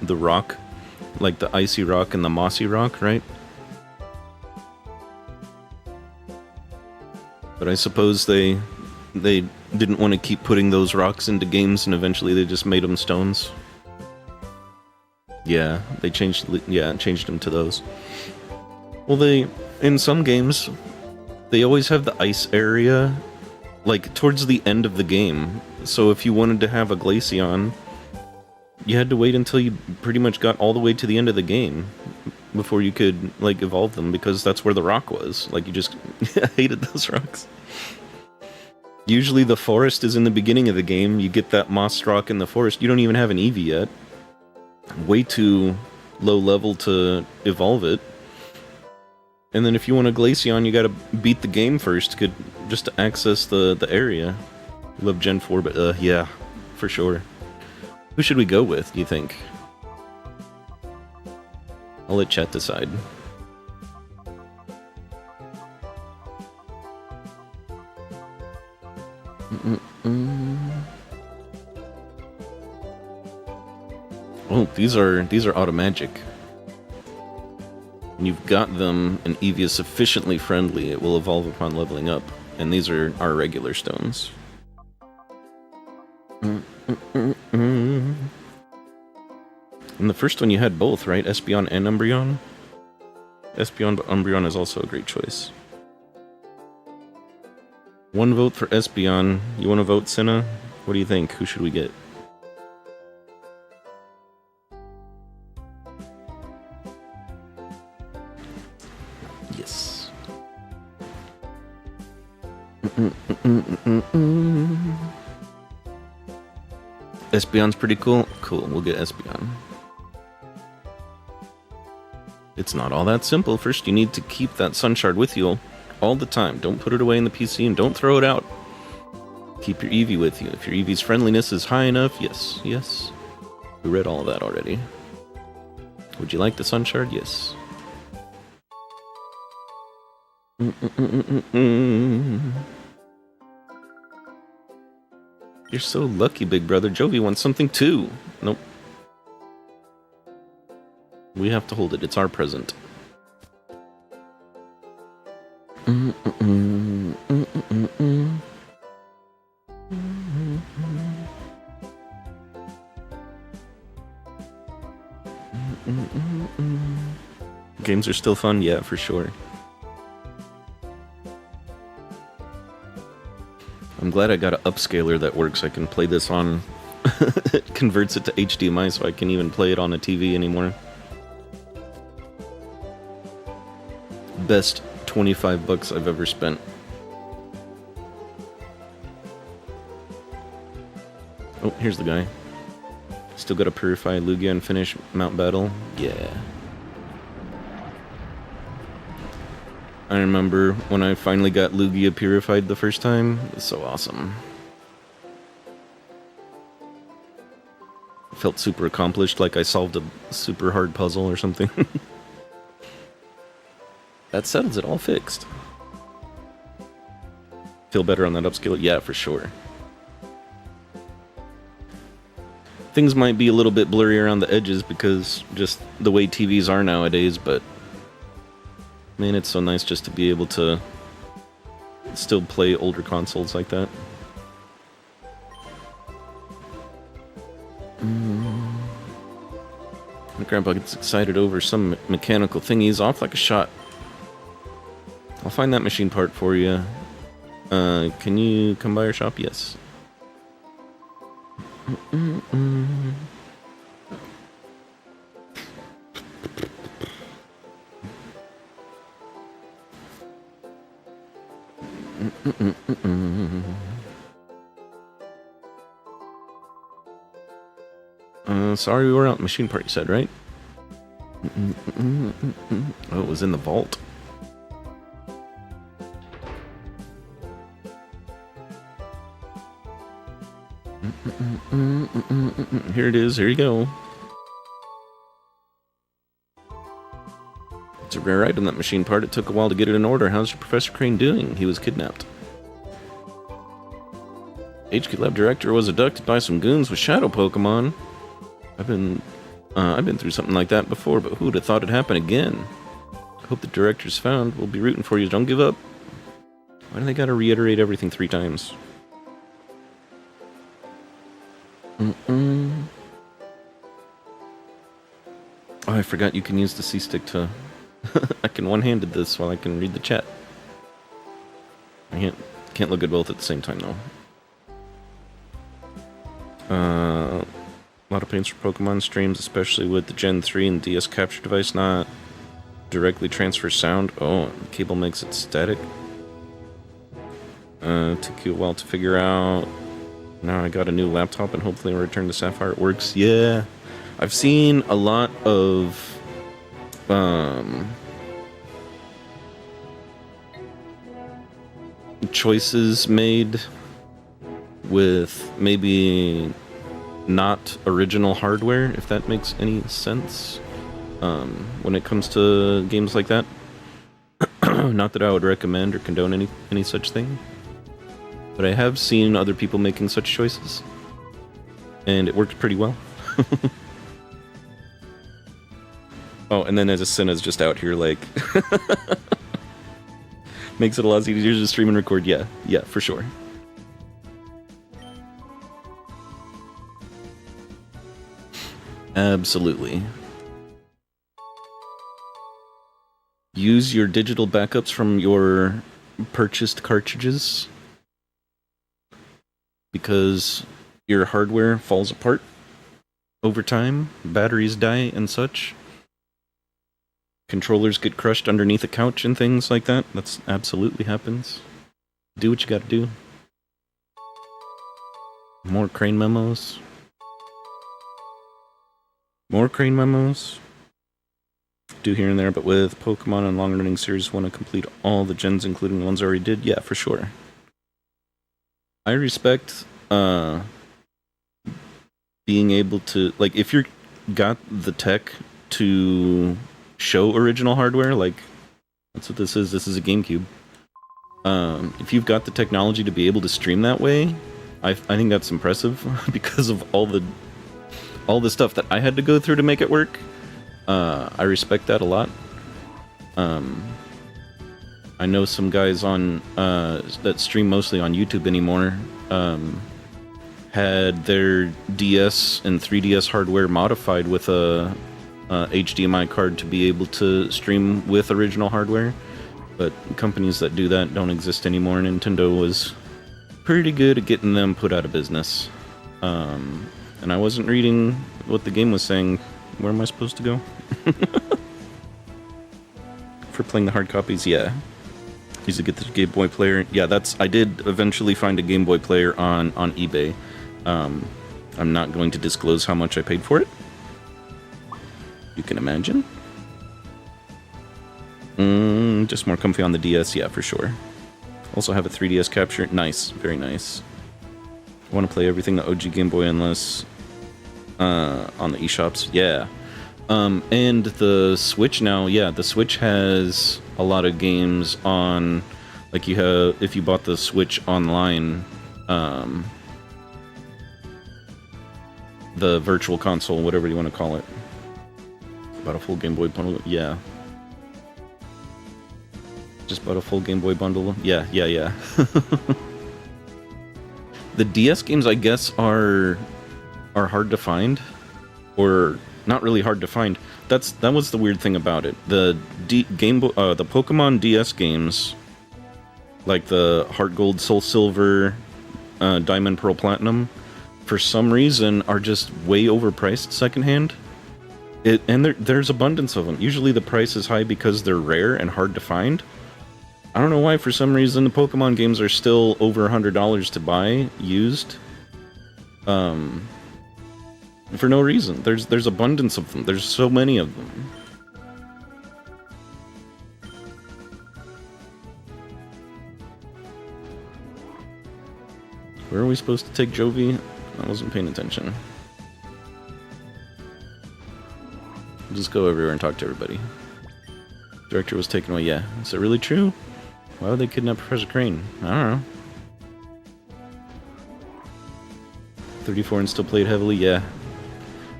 the rock. Like the icy rock and the mossy rock, right? But I suppose they didn't want to keep putting those rocks into games, and eventually they just made them stones. Yeah, they changed them to those. Well, in some games, they always have the ice area, like, towards the end of the game. So if you wanted to have a Glaceon, you had to wait until you pretty much got all the way to the end of the game before you could, like, evolve them, because that's where the rock was. Like, you just hated those rocks. Usually the forest is in the beginning of the game. You get that moss rock in the forest. You don't even have an Eevee yet. Way too low level to evolve it. And then if you want a Glaceon, you gotta beat the game first just to access the area. Love Gen 4, but yeah, for sure. Who should we go with, do you think? I'll let chat decide. Oh, these are Automagic. When you've got them and Eevee is sufficiently friendly, it will evolve upon leveling up. And these are our regular stones. In the first one you had both, right? Espeon and Umbreon? Espeon, but Umbreon is also a great choice. 1 vote for Espeon. You want to vote, Senna? What do you think? Who should we get? Yes. Espeon's pretty cool. Cool, we'll get Espeon. It's not all that simple. First, you need to keep that Sun Shard with you all the time. Don't put it away in the PC and don't throw it out. Keep your Eevee with you. If your Eevee's friendliness is high enough, yes. We read all of that already. Would you like the Sun Shard? Yes. You're so lucky, big brother. Jovi wants something too. Nope. We have to hold it. It's our present. Games are still fun? Yeah, for sure. I'm glad I got an upscaler that works. I can play this on... It converts it to HDMI so I can even play it on a TV anymore. Best $25 I've ever spent. Oh, here's the guy. Still gotta purify Lugia and finish Mount Battle. Yeah. I remember when I finally got Lugia purified the first time. It was so awesome. I felt super accomplished, like I solved a super hard puzzle or something. That settles it, all fixed. Feel better on that upscale? Yeah, for sure. Things might be a little bit blurry around the edges because just the way TVs are nowadays, but man, it's so nice just to be able to still play older consoles like that. My grandpa gets excited over some mechanical thingies off like a shot. I'll find that machine part for you. Can you come by our shop? Yes. Sorry we were out. Machine part, you said, right? Oh, it was in the vault. Here it is. Here you go. It's a rare item, that machine part. It took a while to get it in order. How's your Professor Crane doing? He was kidnapped. HQ Lab Director was abducted by some goons with shadow Pokemon. I've been through something like that before, but who'd have thought it'd happen again? Hope the director's found. We'll be rooting for you. Don't give up. Why do they gotta reiterate everything 3 times? Oh, I forgot you can use the C-stick to... I can one-handed this while I can read the chat. I can't look at both at the same time, though. A lot of pains for Pokemon streams, especially with the Gen 3 and DS capture device not directly transfer sound. Oh, the cable makes it static. Took you a while to figure out. Now I got a new laptop and hopefully I'll return to Sapphire. It works. Yeah. I've seen a lot of choices made with maybe not original hardware, if that makes any sense, when it comes to games like that. Not that I would recommend or condone any such thing, but I have seen other people making such choices, and it worked pretty well. Oh, and then Azucena's just out here, like... makes it a lot easier to stream and record. Yeah, for sure. Absolutely. Use your digital backups from your purchased cartridges, because your hardware falls apart over time, batteries die and such. Controllers get crushed underneath a couch and things like that. That's absolutely happens. Do what you gotta do. More Crane memos. More Crane memos. Do here and there, but with Pokemon and long-running series, want to complete all the gens, including the ones I already did? Yeah, for sure. I respect being able to, like, if you're got the tech to show original hardware, like, that's what this is. This is a GameCube. If you've got the technology to be able to stream that way, I think that's impressive because of all the stuff that I had to go through to make it work. I respect that a lot. I know some guys on that stream mostly on YouTube anymore had their DS and 3DS hardware modified with a HDMI card to be able to stream with original hardware. But companies that do that don't exist anymore. Nintendo was pretty good at getting them put out of business. And I wasn't reading what the game was saying. Where am I supposed to go? For playing the hard copies, yeah. Use to get the Game Boy player. Yeah, I did eventually find a Game Boy player on eBay. I'm not going to disclose how much I paid for it. You can imagine. Just more comfy on the DS, yeah, for sure. Also have a 3DS capture. Nice, very nice. I want to play everything the OG Game Boy unless on the eShops, yeah. And the Switch now, yeah, the Switch has a lot of games on, like you have, if you bought the Switch online, the Virtual Console, whatever you want to call it. About a full Game Boy bundle, yeah. Just bought a full Game Boy bundle, yeah. The DS games, I guess, are hard to find, or not really hard to find. That was the weird thing about it. The the Pokemon DS games, like the Heart Gold, Soul Silver, Diamond, Pearl, Platinum, for some reason are just way overpriced secondhand. And there's abundance of them. Usually the price is high because they're rare and hard to find. I don't know why, for some reason, the Pokemon games are still over $100 to buy, used. For no reason. There's abundance of them. There's so many of them. Where are we supposed to take Jovi? I wasn't paying attention. Just go everywhere and talk to everybody. Director was taken away, yeah. Is it really true? Why would they kidnap Professor Crane? I don't know. 34 and still played heavily? Yeah.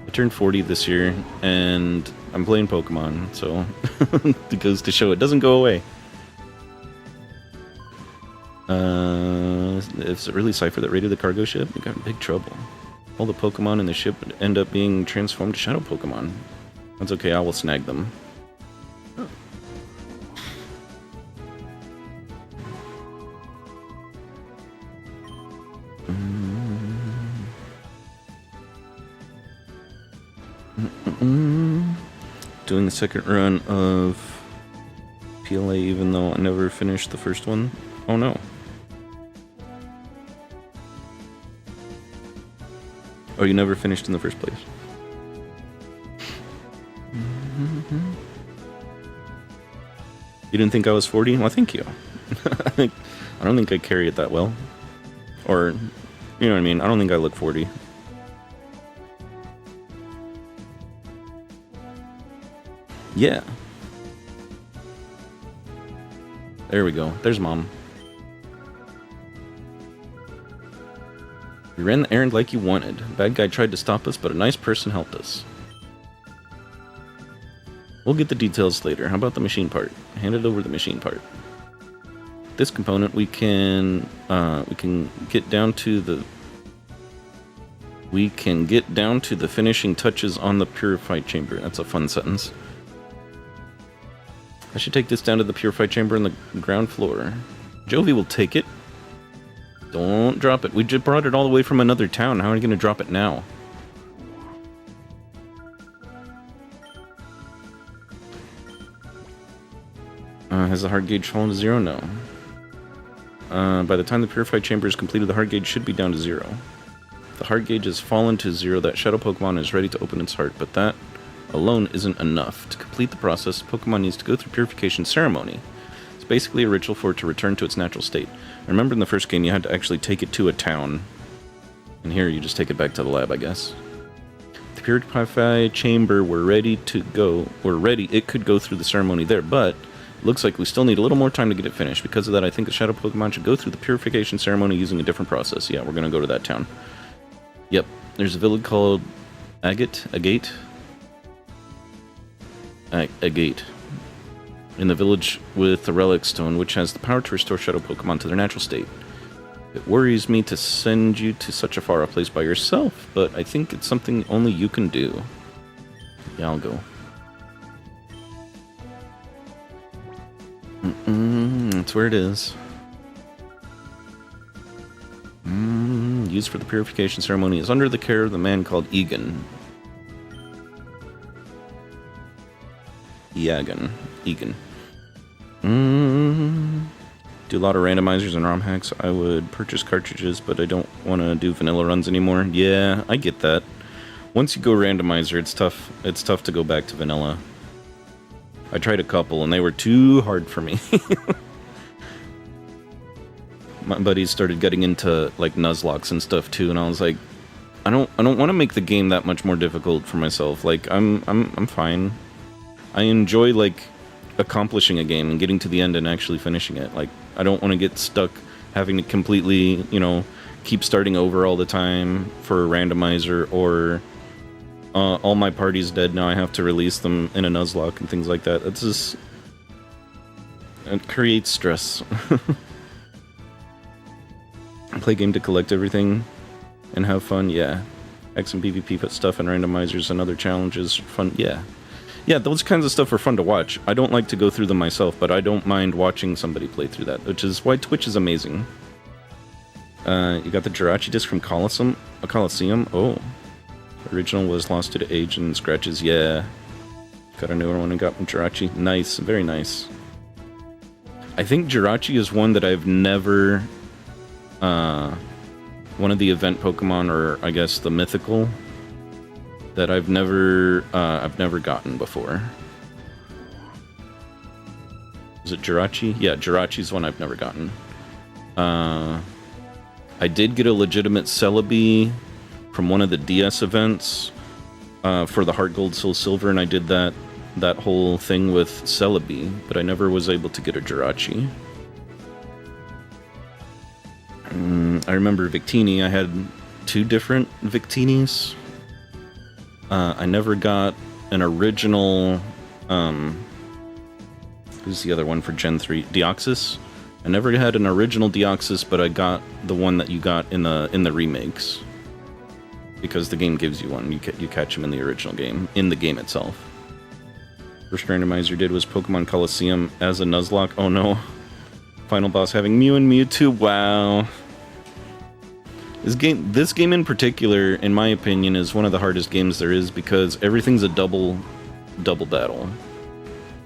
I turned 40 this year, and I'm playing Pokemon, so it goes to show it doesn't go away. Is it really Cypher that raided the cargo ship? We got in big trouble. All the Pokemon in the ship would end up being transformed to Shadow Pokemon. That's okay, I will snag them. Doing the second run of PLA even though I never finished the first one. Oh no. Oh, you never finished in the first place. You didn't think I was 40? Well, thank you. I don't think I carry it that well. Or, you know what I mean? I don't think I look 40. Yeah. There we go. There's Mom. We ran the errand like you wanted. A bad guy tried to stop us, but a nice person helped us. We'll get the details later. How about the machine part? Hand it over the machine part. This component we can get down to the finishing touches on the purified chamber. That's a fun sentence. I should take this down to the purified chamber on the ground floor. Jovi will take it. Don't drop it. We just brought it all the way from another town. How are you going to drop it now? Has the heart gauge fallen to 0? No. By the time the purified chamber is completed, the heart gauge should be down to 0. The heart gauge has fallen to 0. That Shadow Pokemon is ready to open its heart, but that alone isn't enough. To complete the process, Pokemon needs to go through purification ceremony. It's basically a ritual for it to return to its natural state. Remember in the first game you had to actually take it to a town. And here you just take it back to the lab, I guess. The purified chamber, we're ready to go. We're ready. It could go through the ceremony there, but Looks like we still need a little more time to get it finished. Because of that, I think the Shadow Pokemon should go through the purification ceremony using a different process. Yeah, we're going to go to that town. Yep, there's a village called Agate. In the village with the Relic Stone, which has the power to restore Shadow Pokemon to their natural state. It worries me to send you to such a far-off place by yourself, but I think it's something only you can do. Yeah, I'll go. That's where it is. Used for the purification ceremony is under the care of the man called Egan. Egan. Do a lot of randomizers and ROM hacks. I would purchase cartridges, but I don't want to do vanilla runs anymore. Yeah, I get that. Once you go randomizer, it's tough. It's tough to go back to vanilla. I tried a couple, and they were too hard for me. My buddies started getting into like Nuzlocke and stuff too, and I was like, I don't want to make the game that much more difficult for myself. Like, I'm fine. I enjoy like accomplishing a game and getting to the end and actually finishing it. Like, I don't want to get stuck having to completely, keep starting over all the time for a randomizer, or all my party's dead, now I have to release them in a Nuzlocke and things like that. That's just... it creates stress. Play game to collect everything and have fun, yeah. X and PvP stuff and randomizers and other challenges, fun, yeah. Yeah, those kinds of stuff are fun to watch. I don't like to go through them myself, but I don't mind watching somebody play through that, which is why Twitch is amazing. You got the Jirachi disc from Coliseum? Oh. Original was lost due to age and scratches, yeah. Got a newer one and got from Jirachi. Nice, very nice. I think Jirachi is one that I've never... one of the event Pokemon, or I guess the mythical, that I've never gotten before. Is it Jirachi? Yeah, Jirachi's one I've never gotten. I did get a legitimate Celebi from one of the DS events for the Heart Gold Soul Silver, and I did that whole thing with Celebi, but I never was able to get a Jirachi. I remember Victini. I had 2 different Victinis. I never got an original... who's the other one for Gen 3? Deoxys? I never had an original Deoxys, but I got the one that you got in the remakes. Because the game gives you one. You catch them in the original game. In the game itself. First randomizer did was Pokemon Coliseum as a Nuzlocke. Oh no. Final boss having Mew and Mewtwo. Wow. This game in particular, in my opinion, is one of the hardest games there is, because everything's a double battle.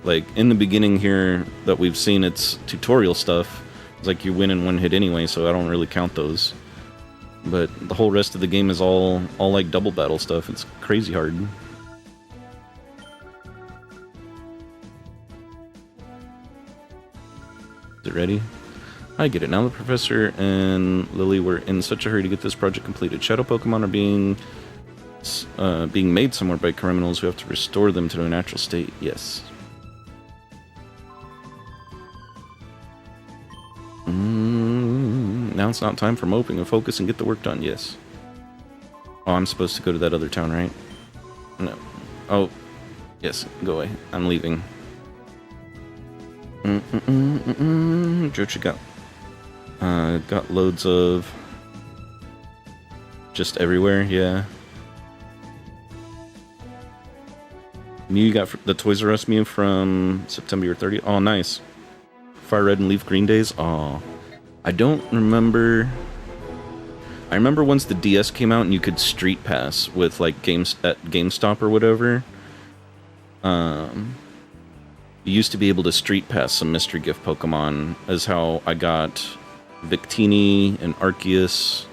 Like, in the beginning here that we've seen, it's tutorial stuff. It's like you win in one hit anyway, so I don't really count those. But the whole rest of the game is all like double battle stuff. It's crazy hard. Is it ready? I get it. Now the Professor and Lily were in such a hurry to get this project completed. Shadow Pokemon are being made somewhere by criminals who have to restore them to their natural state. Yes. Now it's not time for moping and focus and get the work done. Yes. Oh, I'm supposed to go to that other town, right? No. Oh, yes. Go away. I'm leaving. Jochi got loads of just everywhere. Yeah. Mew got the Toys R Us Mew from September 30th. Oh, nice. Fire Red and Leaf Green days. Oh, I don't remember. I remember once the DS came out and you could street pass with like games at GameStop or whatever. You used to be able to street pass some mystery gift Pokemon, as how I got Victini and Arceus.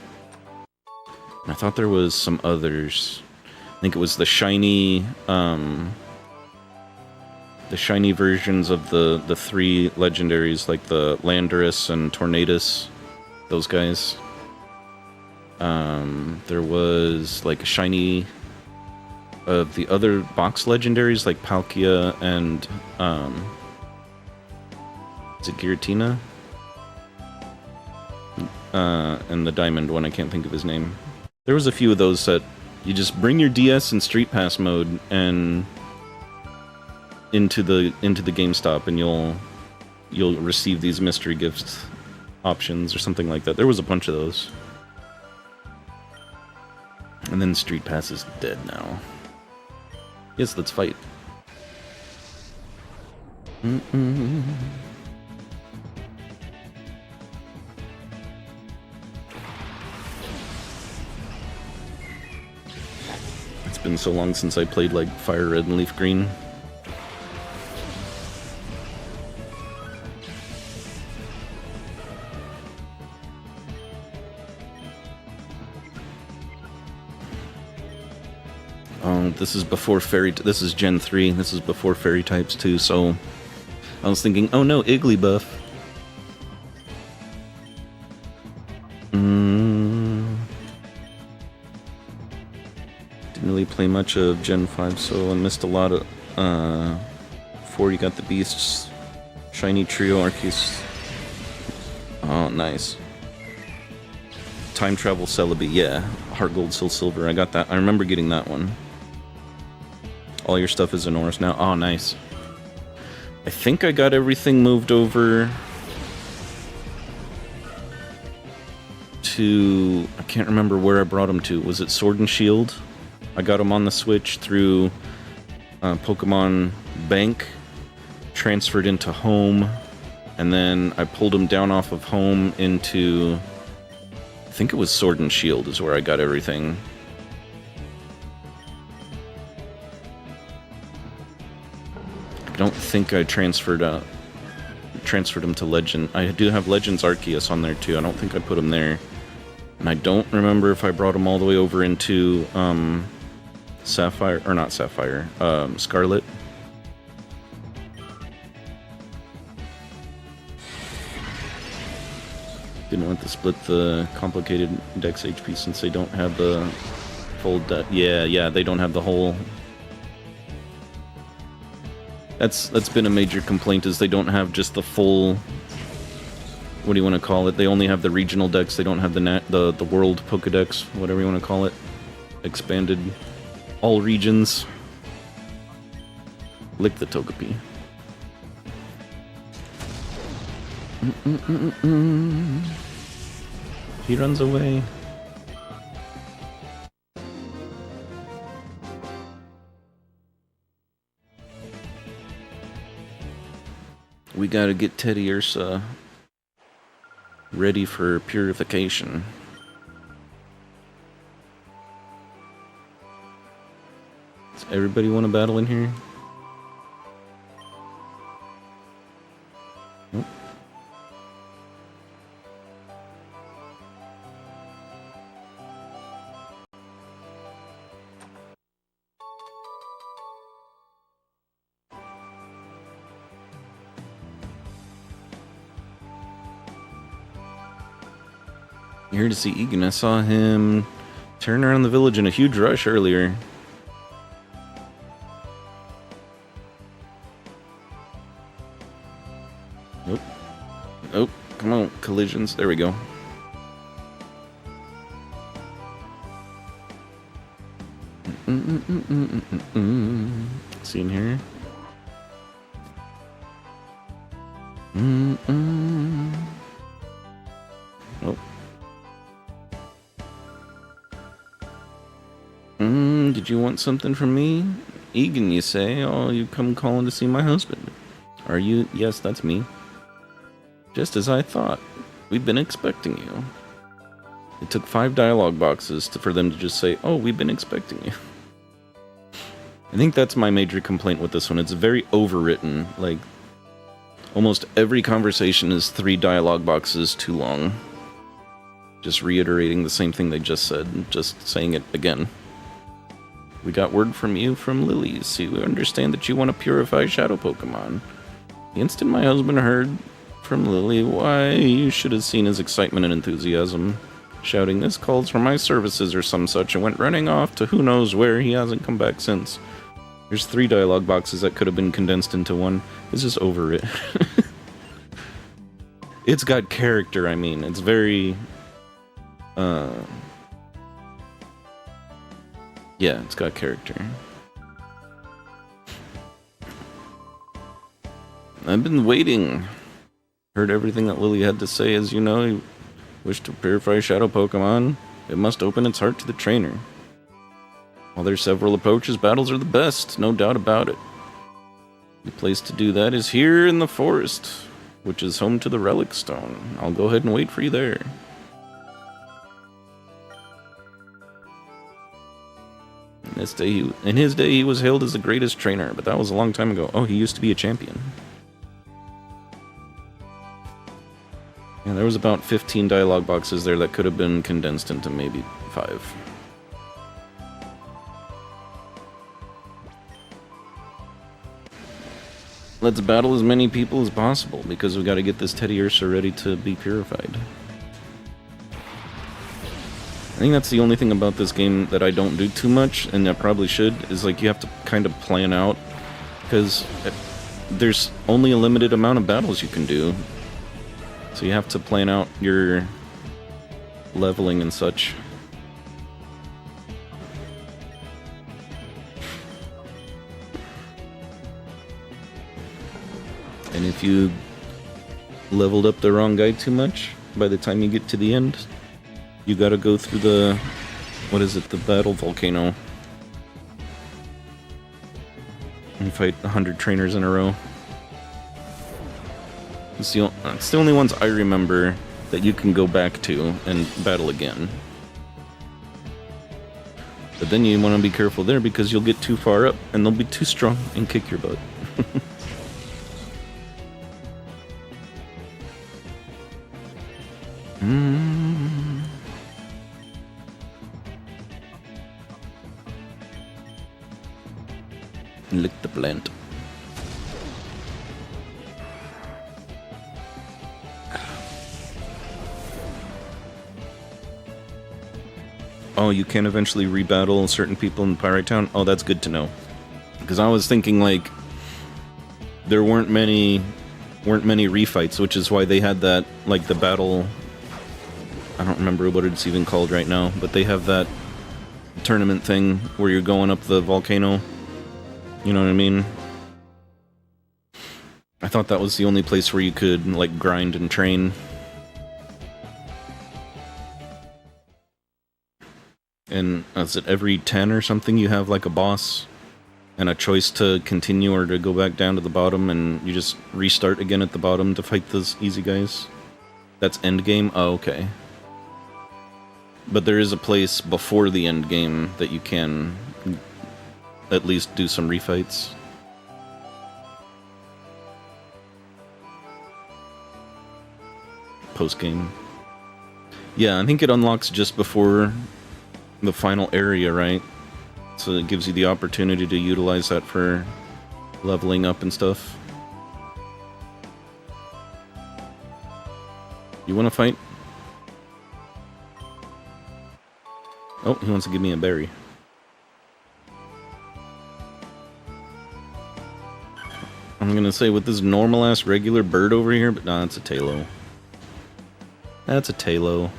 And I thought there was some others. I think it was the shiny versions of the 3 legendaries, like the Landorus and Tornadus, those guys. There was like a shiny of the other box legendaries, like Palkia and Is it Giratina? And the diamond one, I can't think of his name. There was a few of those that you just bring your DS in Street Pass mode and into the GameStop, and you'll receive these mystery gift options or something like that. There was a bunch of those. And then Street Pass is dead now. Yes, let's fight. It's been so long since I played like Fire Red and Leaf Green. Oh, this is before Fairy. This is Gen 3. This is before Fairy types too. So I was thinking, oh no, Igglybuff. Didn't really play much of Gen 5, so I missed a lot of. Before you got the beasts, Shiny Trio, Arceus. Oh, nice. Time Travel Celebi, yeah. Heart Gold, Soul Silver, I got that. I remember getting that one. All your stuff is in Oris now. Oh, nice. I think I got everything moved over to... I can't remember where I brought them to. Was it Sword and Shield? I got them on the Switch through Pokemon Bank, transferred into Home, and then I pulled them down off of Home into... I think it was Sword and Shield is where I got everything. I don't think I transferred them to Legend. I do have Legends Arceus on there too. I don't think I put them there. And I don't remember if I brought them all the way over into Sapphire, or not Sapphire, Scarlet. Didn't want to split the complicated Dex HP since they don't have the full yeah, they don't have the whole... That's been a major complaint, is they don't have just the full... What do you want to call it? They only have the regional Dex, they don't have the world Pokedex, whatever you want to call it. Expanded all regions. Lick the Togepi. He runs away. We gotta get Teddiursa ready for purification. Does everybody want to battle in here? Nope. Here to see Egan. I saw him turn around the village in a huge rush earlier. Nope. Nope. Come on, collisions. There we go. See in here. Nope. Did you want something from me? Egan, you say? Oh, you come calling to see my husband. Are you? Yes, that's me. Just as I thought. We've been expecting you. It took 5 dialogue boxes for them to just say, oh, we've been expecting you. I think that's my major complaint with this one. It's very overwritten. Like, almost every conversation is 3 dialogue boxes too long. Just reiterating the same thing they just said, just saying it again. We got word from you from Lily. See, we understand that you want to purify Shadow Pokemon. The instant my husband heard from Lily, why, you should have seen his excitement and enthusiasm. Shouting, this calls for my services or some such, and went running off to who knows where. He hasn't come back since. There's 3 dialogue boxes that could have been condensed into one. It's just over it. It's got character, I mean. It's very... yeah, it's got character. I've been waiting. Heard everything that Lily had to say. As you know, you wish to purify Shadow Pokemon, it must open its heart to the trainer. While there's several approaches, battles are the best, no doubt about it. The place to do that is here in the forest, which is home to the Relic Stone. I'll go ahead and wait for you there. In his day, he was hailed as the greatest trainer, but that was a long time ago. Oh, he used to be a champion. Yeah, there was about 15 dialogue boxes there that could have been condensed into maybe 5. Let's battle as many people as possible, because we got to get this Teddiursa ready to be purified. I think that's the only thing about this game that I don't do too much, and I probably should, is like you have to kind of plan out, because there's only a limited amount of battles you can do. So you have to plan out your leveling and such. And if you leveled up the wrong guy too much, by the time you get to the end, you gotta go through the... what is it? The battle volcano. And fight 100 trainers in a row. It's the only ones I remember that you can go back to and battle again. But then you want to be careful there because you'll get too far up and they'll be too strong and kick your butt. Lick the plant. Oh, you can eventually rebattle certain people in Pyrite Town? Oh, that's good to know. Because I was thinking, like, there weren't many refights, which is why they had that, like, the battle... I don't remember what it's even called right now, but they have that tournament thing where you're going up the volcano. You know what I mean? I thought that was the only place where you could, like, grind and train. And is it every 10 or something you have, like, a boss and a choice to continue or to go back down to the bottom, and you just restart again at the bottom to fight those easy guys? That's endgame? Oh, okay. But there is a place before the endgame that you can at least do some refights. Post-game. Yeah, I think it unlocks just before the final area, right? So it gives you the opportunity to utilize that for leveling up and stuff. You want to fight? Oh, he wants to give me a berry. I'm gonna say with this normal-ass regular bird over here, but nah, it's a Tailo. That's a Tailo.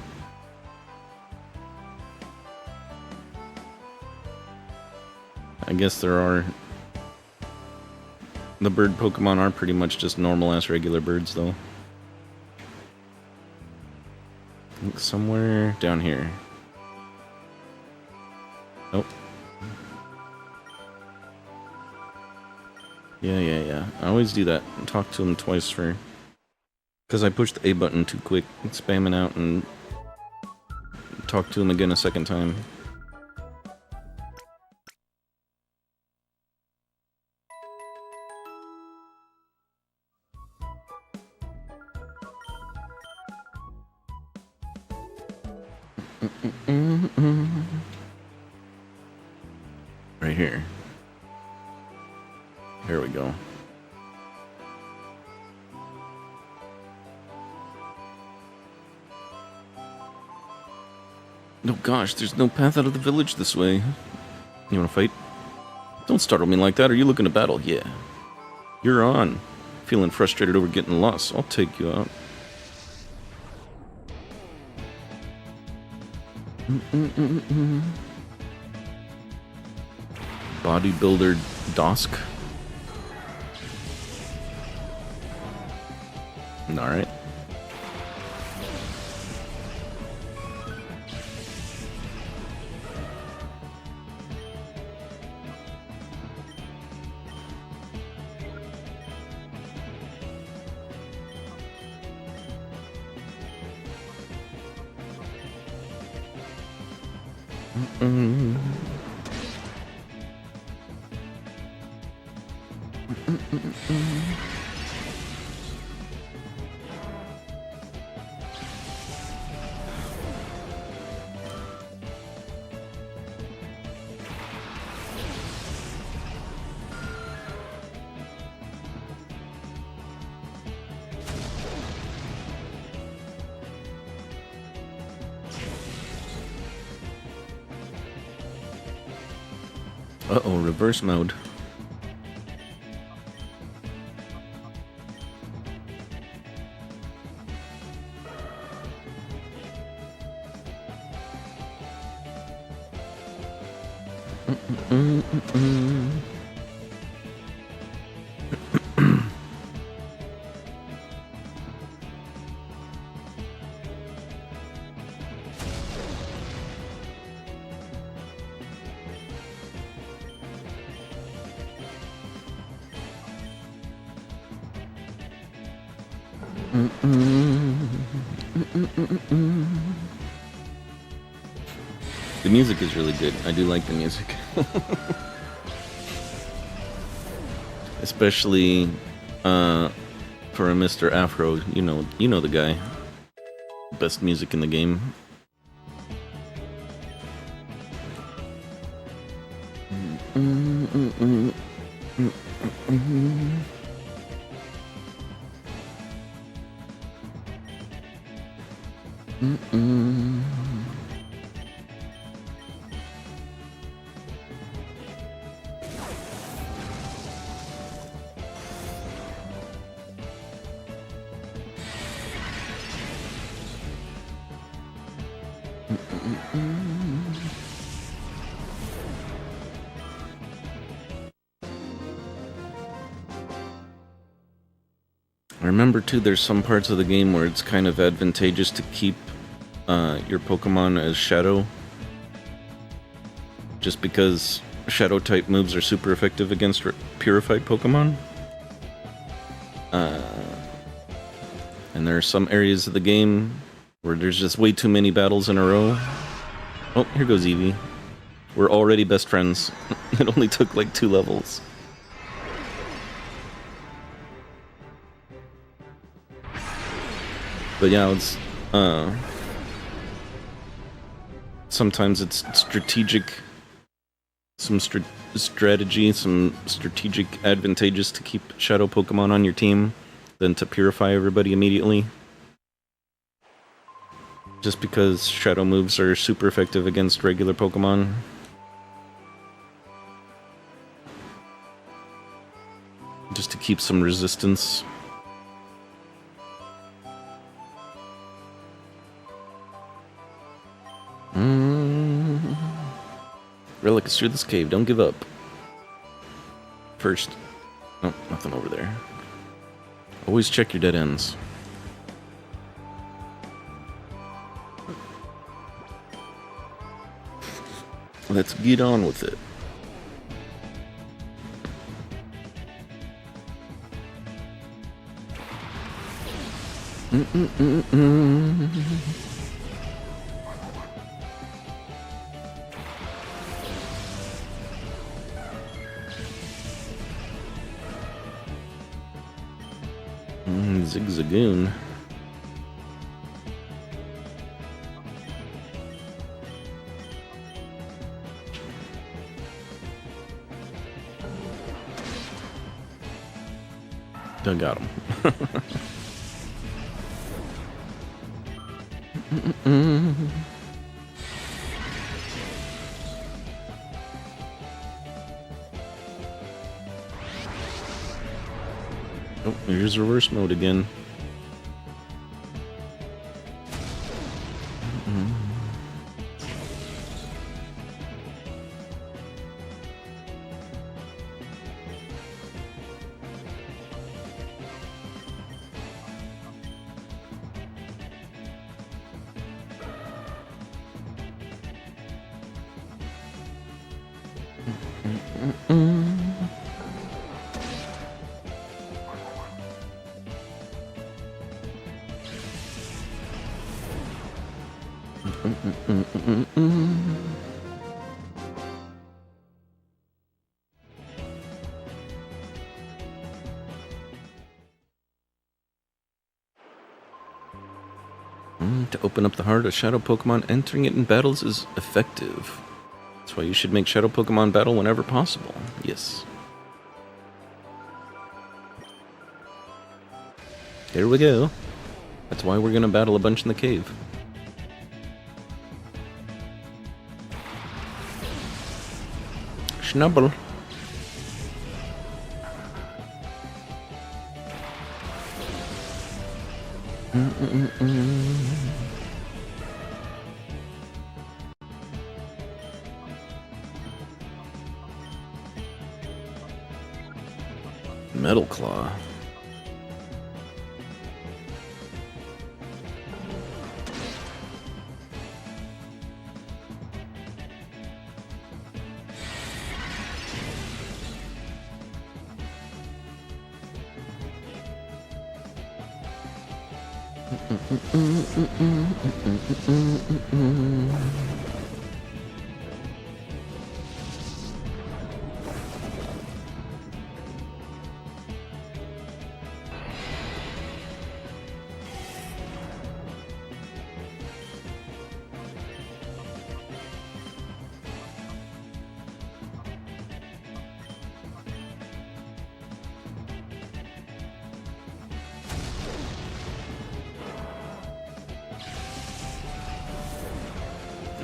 I guess there are... the bird Pokemon are pretty much just normal-ass regular birds, though. I think somewhere down here. Nope. Yeah. I always do that. Talk to him twice for... because I pushed the A button too quick. Spamming out and... talk to him again a second time. Right here. Here we go. Oh gosh, there's no path out of the village this way. You wanna fight? Don't startle me like that. Are you looking to battle? Yeah. You're on. Feeling frustrated over getting lost. I'll take you out. Bodybuilder Dosk. Alright. Uh-oh, reverse mode. The music is really good. I do like the music. Especially for a Mr. Afro, you know the guy. Best music in the game. I remember too, there's some parts of the game where it's kind of advantageous to keep your Pokemon as Shadow. Just because Shadow type moves are super effective against Purified Pokemon. And there are some areas of the game where there's just way too many battles in a row. Oh, here goes Eevee. We're already best friends. It only took like 2 levels. But yeah, it's sometimes it's strategic, some strategy, some strategic advantageous to keep Shadow Pokemon on your team than to purify everybody immediately. Just because Shadow moves are super effective against regular Pokemon. Just to keep some resistance. Relic is through this cave, don't give up. First. Oh, nothing over there. Always check your dead ends. Let's get on with it. Zigzagoon. Done got him. Oh, here's reverse mode again. To open up the heart of Shadow Pokemon, entering it in battles is effective. That's why you should make Shadow Pokemon battle whenever possible. Yes. Here we go. That's why we're gonna battle a bunch in the cave. Schnubble. Metal Claw.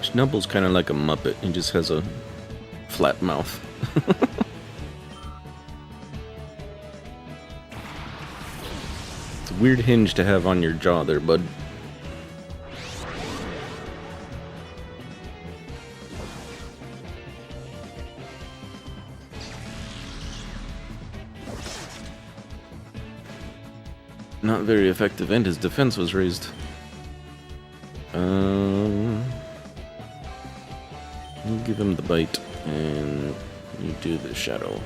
Snubble's kind of like a Muppet. He just has a flat mouth. It's a weird hinge to have on your jaw there, bud. Not very effective, and his defense was raised. You give him the bite, and you do the shadow.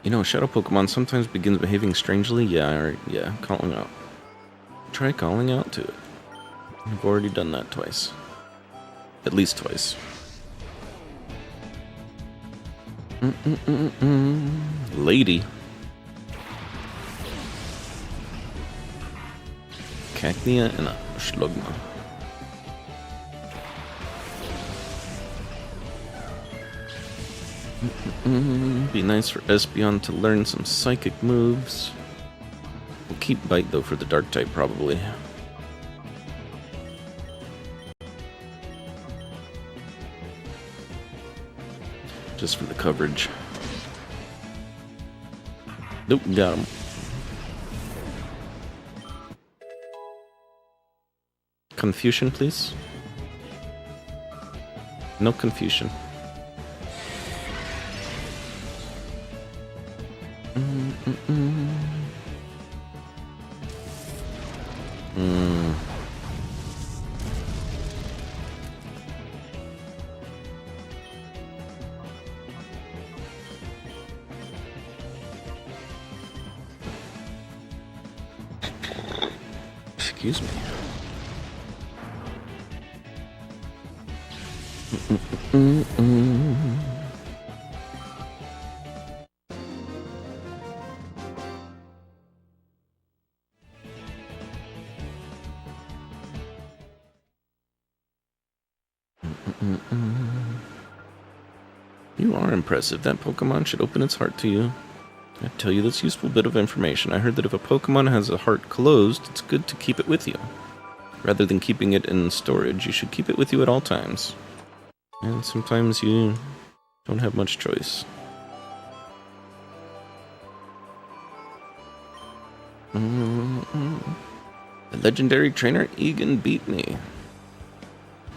You know, Shadow Pokemon sometimes begins behaving strangely. Yeah, calling out. Try calling out to it. I've already done that twice. At least twice. Lady. Cacnea and a Slugma. Be nice for Espeon to learn some psychic moves. We'll keep Bite though for the dark type probably. Just for the coverage. Nope, got him. Confusion, please. No confusion. Excuse me. You are impressive. That Pokemon should open its heart to you. I tell you this useful bit of information. I heard that if a Pokemon has a heart closed, it's good to keep it with you. Rather than keeping it in storage, you should keep it with you at all times. And sometimes you don't have much choice. The legendary trainer Egan beat me.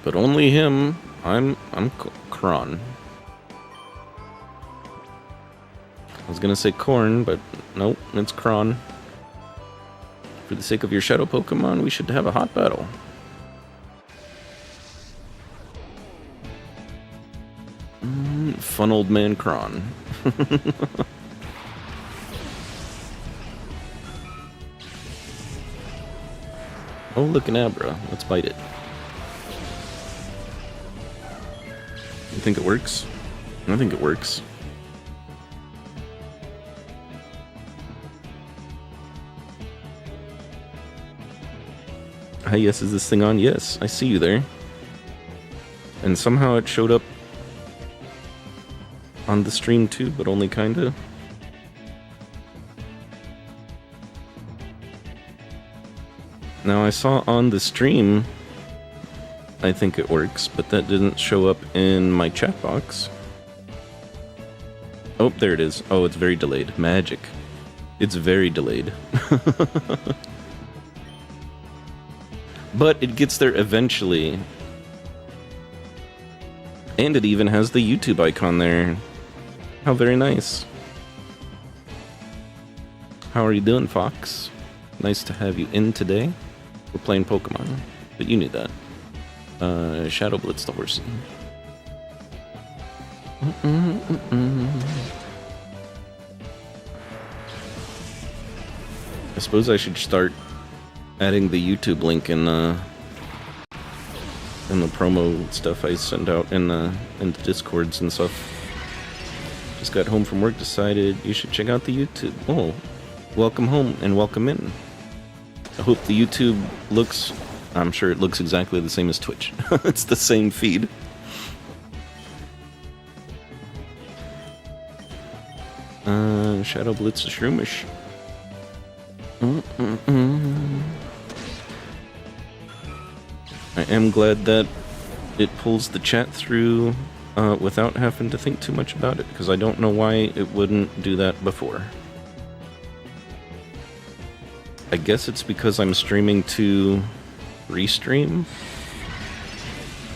But only him. I'm Kron. I was gonna say Corn, but nope, it's Kron. For the sake of your shadow Pokemon, we should have a hot battle. Fun old man Kron. Oh, look, an Abra. Let's bite it. You think it works? I think it works. Hi, yes, is this thing on? Yes, I see you there. And somehow it showed up on the stream too, but only kinda. Now I saw on the stream, I think it works, but that didn't show up in my chat box. Oh, there it is. Oh, it's very delayed. Magic. It's very delayed. But it gets there eventually. And it even has the YouTube icon there. How very nice. How are you doing, Fox? Nice to have you in today. We're playing Pokemon, but you knew that. Shadow Blitz the horsey. I suppose I should start adding the YouTube link in the promo stuff I send out in the Discords and stuff. Just got home from work, decided you should check out the YouTube. Oh, welcome home and welcome in. I hope the YouTube looks, I'm sure it looks exactly the same as Twitch. It's the same feed. Shadow Blitz the Shroomish. I am glad that it pulls the chat through without having to think too much about it, because I don't know why it wouldn't do that before. I guess it's because I'm streaming to Restream.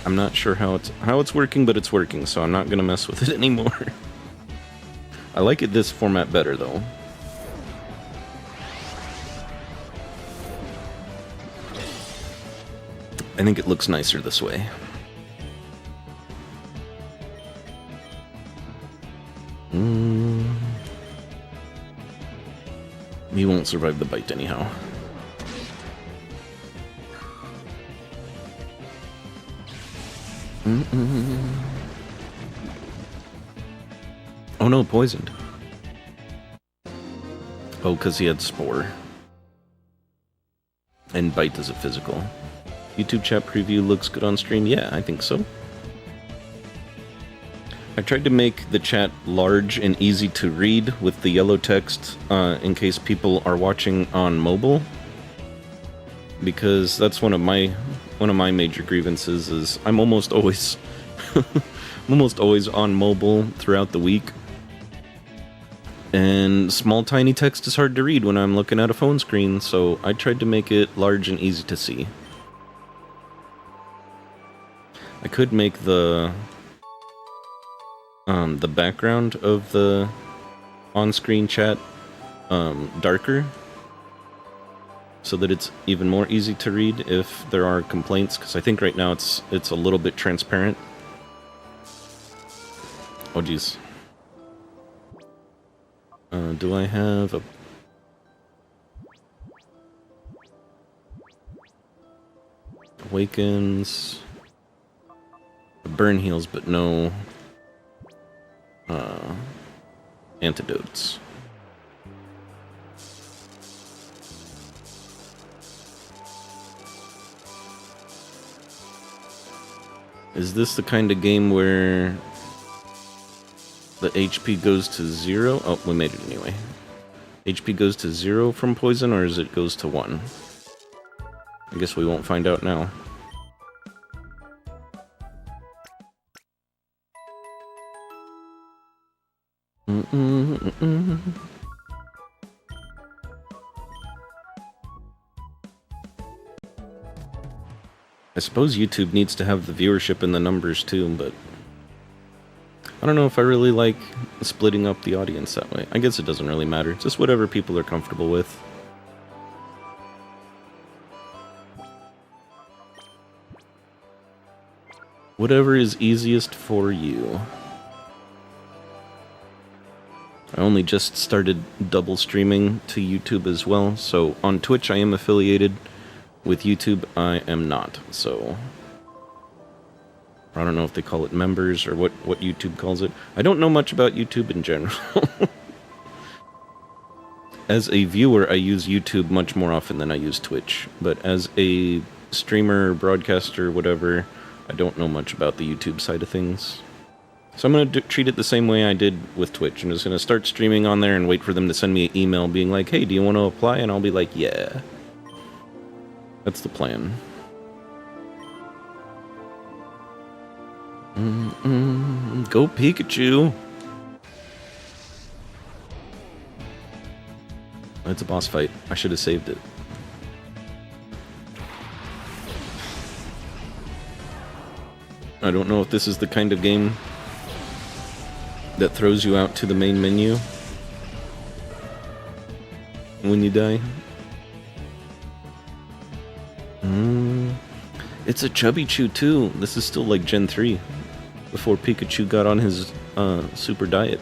I'm not sure how it's working, but it's working, so I'm not gonna mess with it anymore. I like it this format better, though. I think it looks nicer this way. He won't survive the bite anyhow. Oh no, poisoned. Oh, because he had Spore. And Bite is a physical. YouTube chat preview looks good on stream? Yeah, I think so. I tried to make the chat large and easy to read with the yellow text in case people are watching on mobile, because that's one of my major grievances is I'm almost always on mobile throughout the week, and small tiny text is hard to read when I'm looking at a phone screen, so I tried to make it large and easy to see. I could make the background of the on-screen chat darker, so that it's even more easy to read if there are complaints, because I think right now it's a little bit transparent. Oh geez. Do I have a... Awakens... Burn heals, but no antidotes. Is this the kind of game where the HP goes to 0? Oh, we made it anyway. HP goes to 0 from poison, or is it goes to 1? I guess we won't find out now. I suppose YouTube needs to have the viewership and the numbers too, but I don't know if I really like splitting up the audience that way. I guess it doesn't really matter. Just whatever people are comfortable with. Whatever is easiest for you. I only just started double streaming to YouTube as well, so on Twitch I am affiliated. With YouTube, I am not, so I don't know if they call it members or what YouTube calls it. I don't know much about YouTube in general. As a viewer, I use YouTube much more often than I use Twitch, but as a streamer, broadcaster, whatever, I don't know much about the YouTube side of things. So I'm going to treat it the same way I did with Twitch. I'm just going to start streaming on there and wait for them to send me an email being like, hey, do you want to apply? And I'll be like, yeah. That's the plan. Go Pikachu! It's a boss fight. I should have saved it. I don't know if this is the kind of game that throws you out to the main menu when you die. It's a Chubby Chew too. This is still like Gen 3, before Pikachu got on his super diet.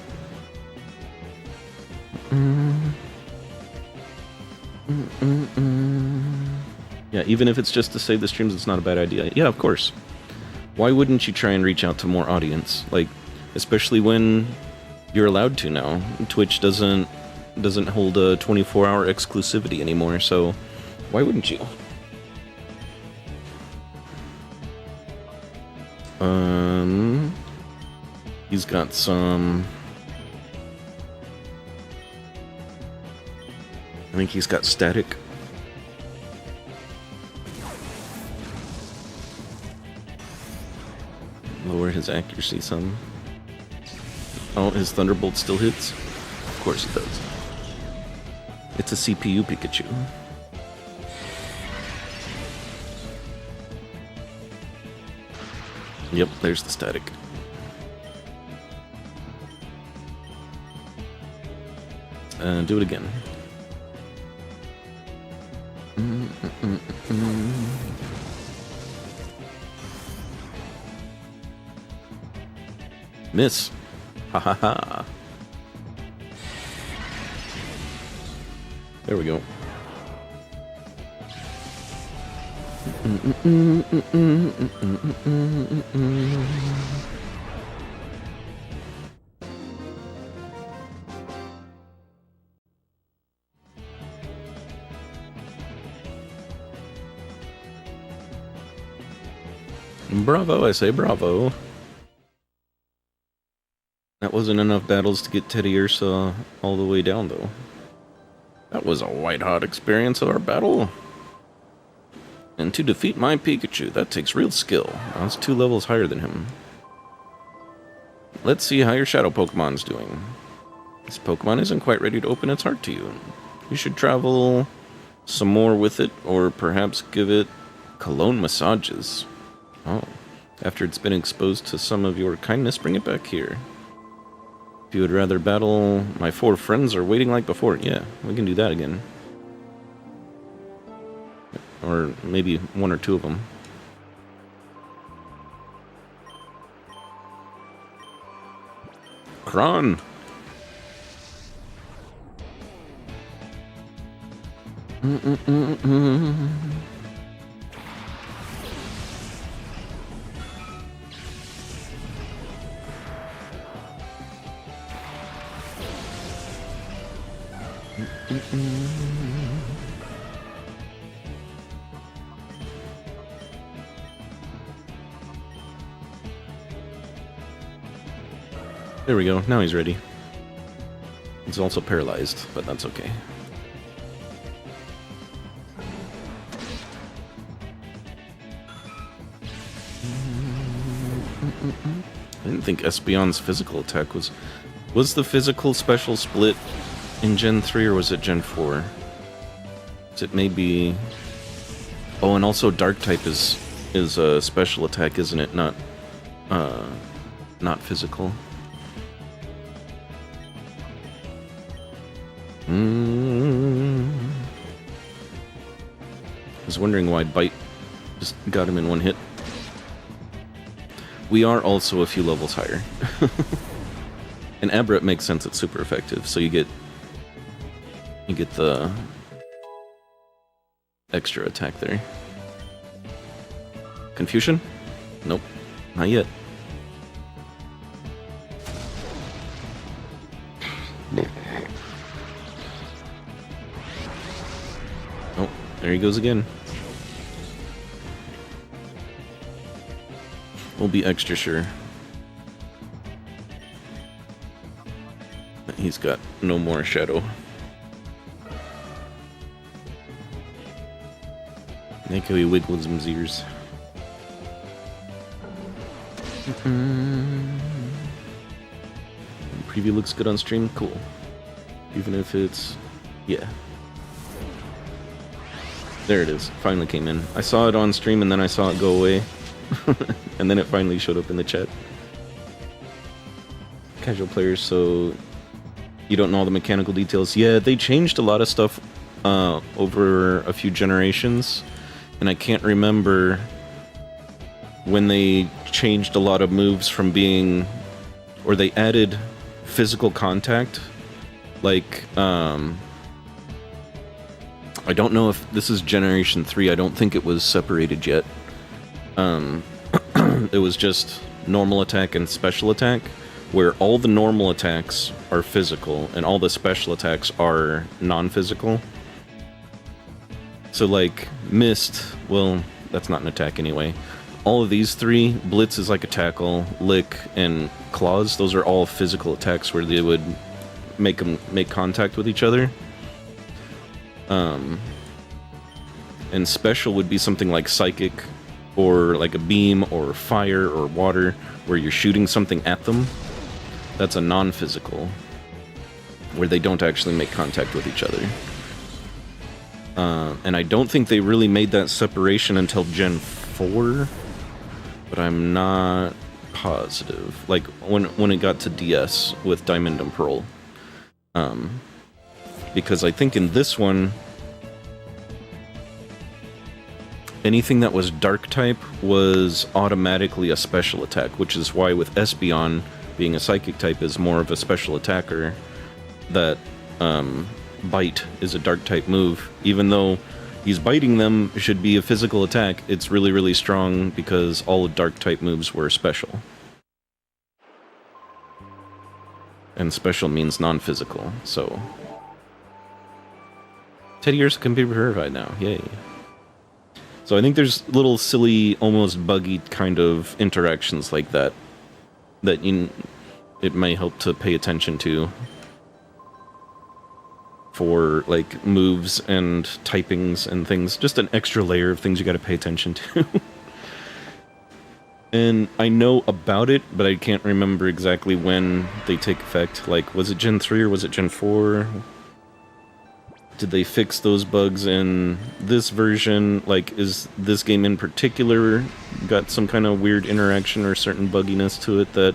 Yeah, even if it's just to save the streams, it's not a bad idea. Yeah, of course. Why wouldn't you try and reach out to more audience? Like, especially when you're allowed to now. Twitch doesn't hold a 24-hour exclusivity anymore, so why wouldn't you? He's got some... I think he's got static. Lower his accuracy some. Oh, his Thunderbolt still hits? Of course it does. It's a CPU Pikachu. Yep, there's the static. Do it again. Miss. Ha ha ha. There we go. Bravo, I say bravo. That wasn't enough battles to get Teddiursa all the way down, though. That was a white-hot experience of our battle. And to defeat my Pikachu, that takes real skill. I was 2 levels higher than him. Let's see how your Shadow Pokemon's doing. This Pokemon isn't quite ready to open its heart to you. You should travel some more with it, or perhaps give it cologne massages. Oh, after it's been exposed to some of your kindness, bring it back here. If you would rather battle, my 4 friends are waiting like before. Yeah, we can do that again. Or maybe 1 or 2 of them. Kron! There we go. Now he's ready. He's also paralyzed, but that's okay. I didn't think Espeon's physical attack was... Was the physical special split in Gen 3 or was it Gen 4? It may be... Oh, and also Dark type is a special attack, isn't it? Not physical. I was wondering why Bite just got him in one hit. We are also a few levels higher. And Abra makes sense, it's super effective, so you get the extra attack there. Confusion? Nope, not yet. Oh, there he goes again. We'll be extra sure that he's got no more shadow. Make how he wiggles his ears. Preview looks good on stream? Cool. Even if it's... yeah. There it is. Finally came in. I saw it on stream and then I saw it go away. And then it finally showed up in the chat. Casual players, so... You don't know all the mechanical details. Yeah, they changed a lot of stuff over a few generations. And I can't remember when they changed a lot of moves from being... Or they added physical contact. Like, I don't know if this is Generation 3. I don't think it was separated yet. It was just normal attack and special attack, where all the normal attacks are physical and all the special attacks are non-physical. So like Mist, well, that's not an attack anyway. All of these three, Blitz is like a tackle, Lick, and Claws, those are all physical attacks where they would make contact with each other. And special would be something like Psychic, or like a beam, or fire, or water, where you're shooting something at them. That's a non-physical, where they don't actually make contact with each other. And I don't think they really made that separation until Gen 4, but I'm not positive. Like, when it got to DS with Diamond and Pearl. Because I think in this one, anything that was Dark type was automatically a special attack, which is why with Espeon being a Psychic type is more of a special attacker, that Bite is a Dark type move. Even though he's biting them should be a physical attack, it's really, really strong because all of Dark type moves were special. And special means non-physical, so... Teddiursa can be verified now, yay. So I think there's little silly, almost buggy kind of interactions like that it may help to pay attention to for like moves and typings and things. Just an extra layer of things you got to pay attention to. And I know about it, but I can't remember exactly when they take effect. Like, was it Gen 3 or was it Gen 4? Did they fix those bugs in this version? Like, is this game in particular got some kind of weird interaction or certain bugginess to it that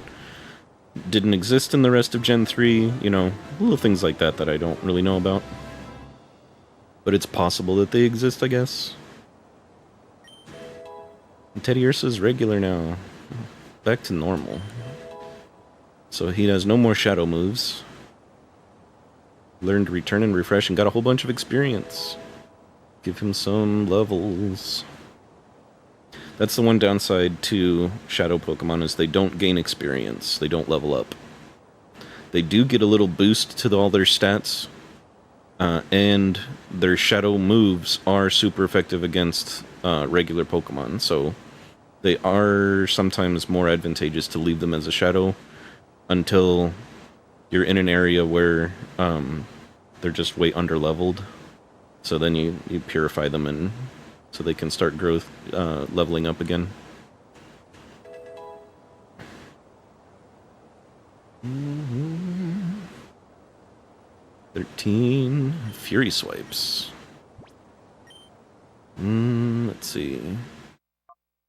didn't exist in the rest of Gen 3? You know, little things like that that I don't really know about. But it's possible that they exist, I guess. And Teddiursa's regular now. Back to normal. So he has no more shadow moves. Learned to return and refresh and got a whole bunch of experience. Give him some levels. That's the one downside to Shadow Pokemon, is they don't gain experience. They don't level up. They do get a little boost to all their stats. And their Shadow moves are super effective against regular Pokemon. So they are sometimes more advantageous to leave them as a Shadow. until you're in an area where they're just way underleveled. So then you purify them, and so they can start leveling up again. 13 Fury Swipes. Let's see.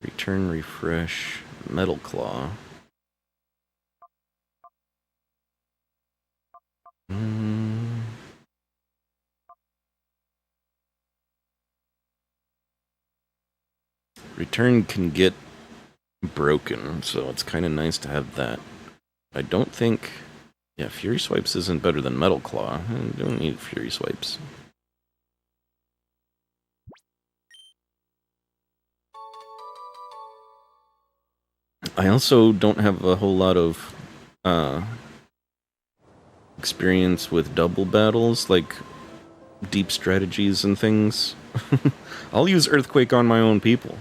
Return, refresh, Metal Claw. Return can get broken, so it's kind of nice to have that. I don't think... Yeah, Fury Swipes isn't better than Metal Claw. I don't need Fury Swipes. I also don't have a whole lot of experience with double battles, like deep strategies and things. I'll use Earthquake on my own people.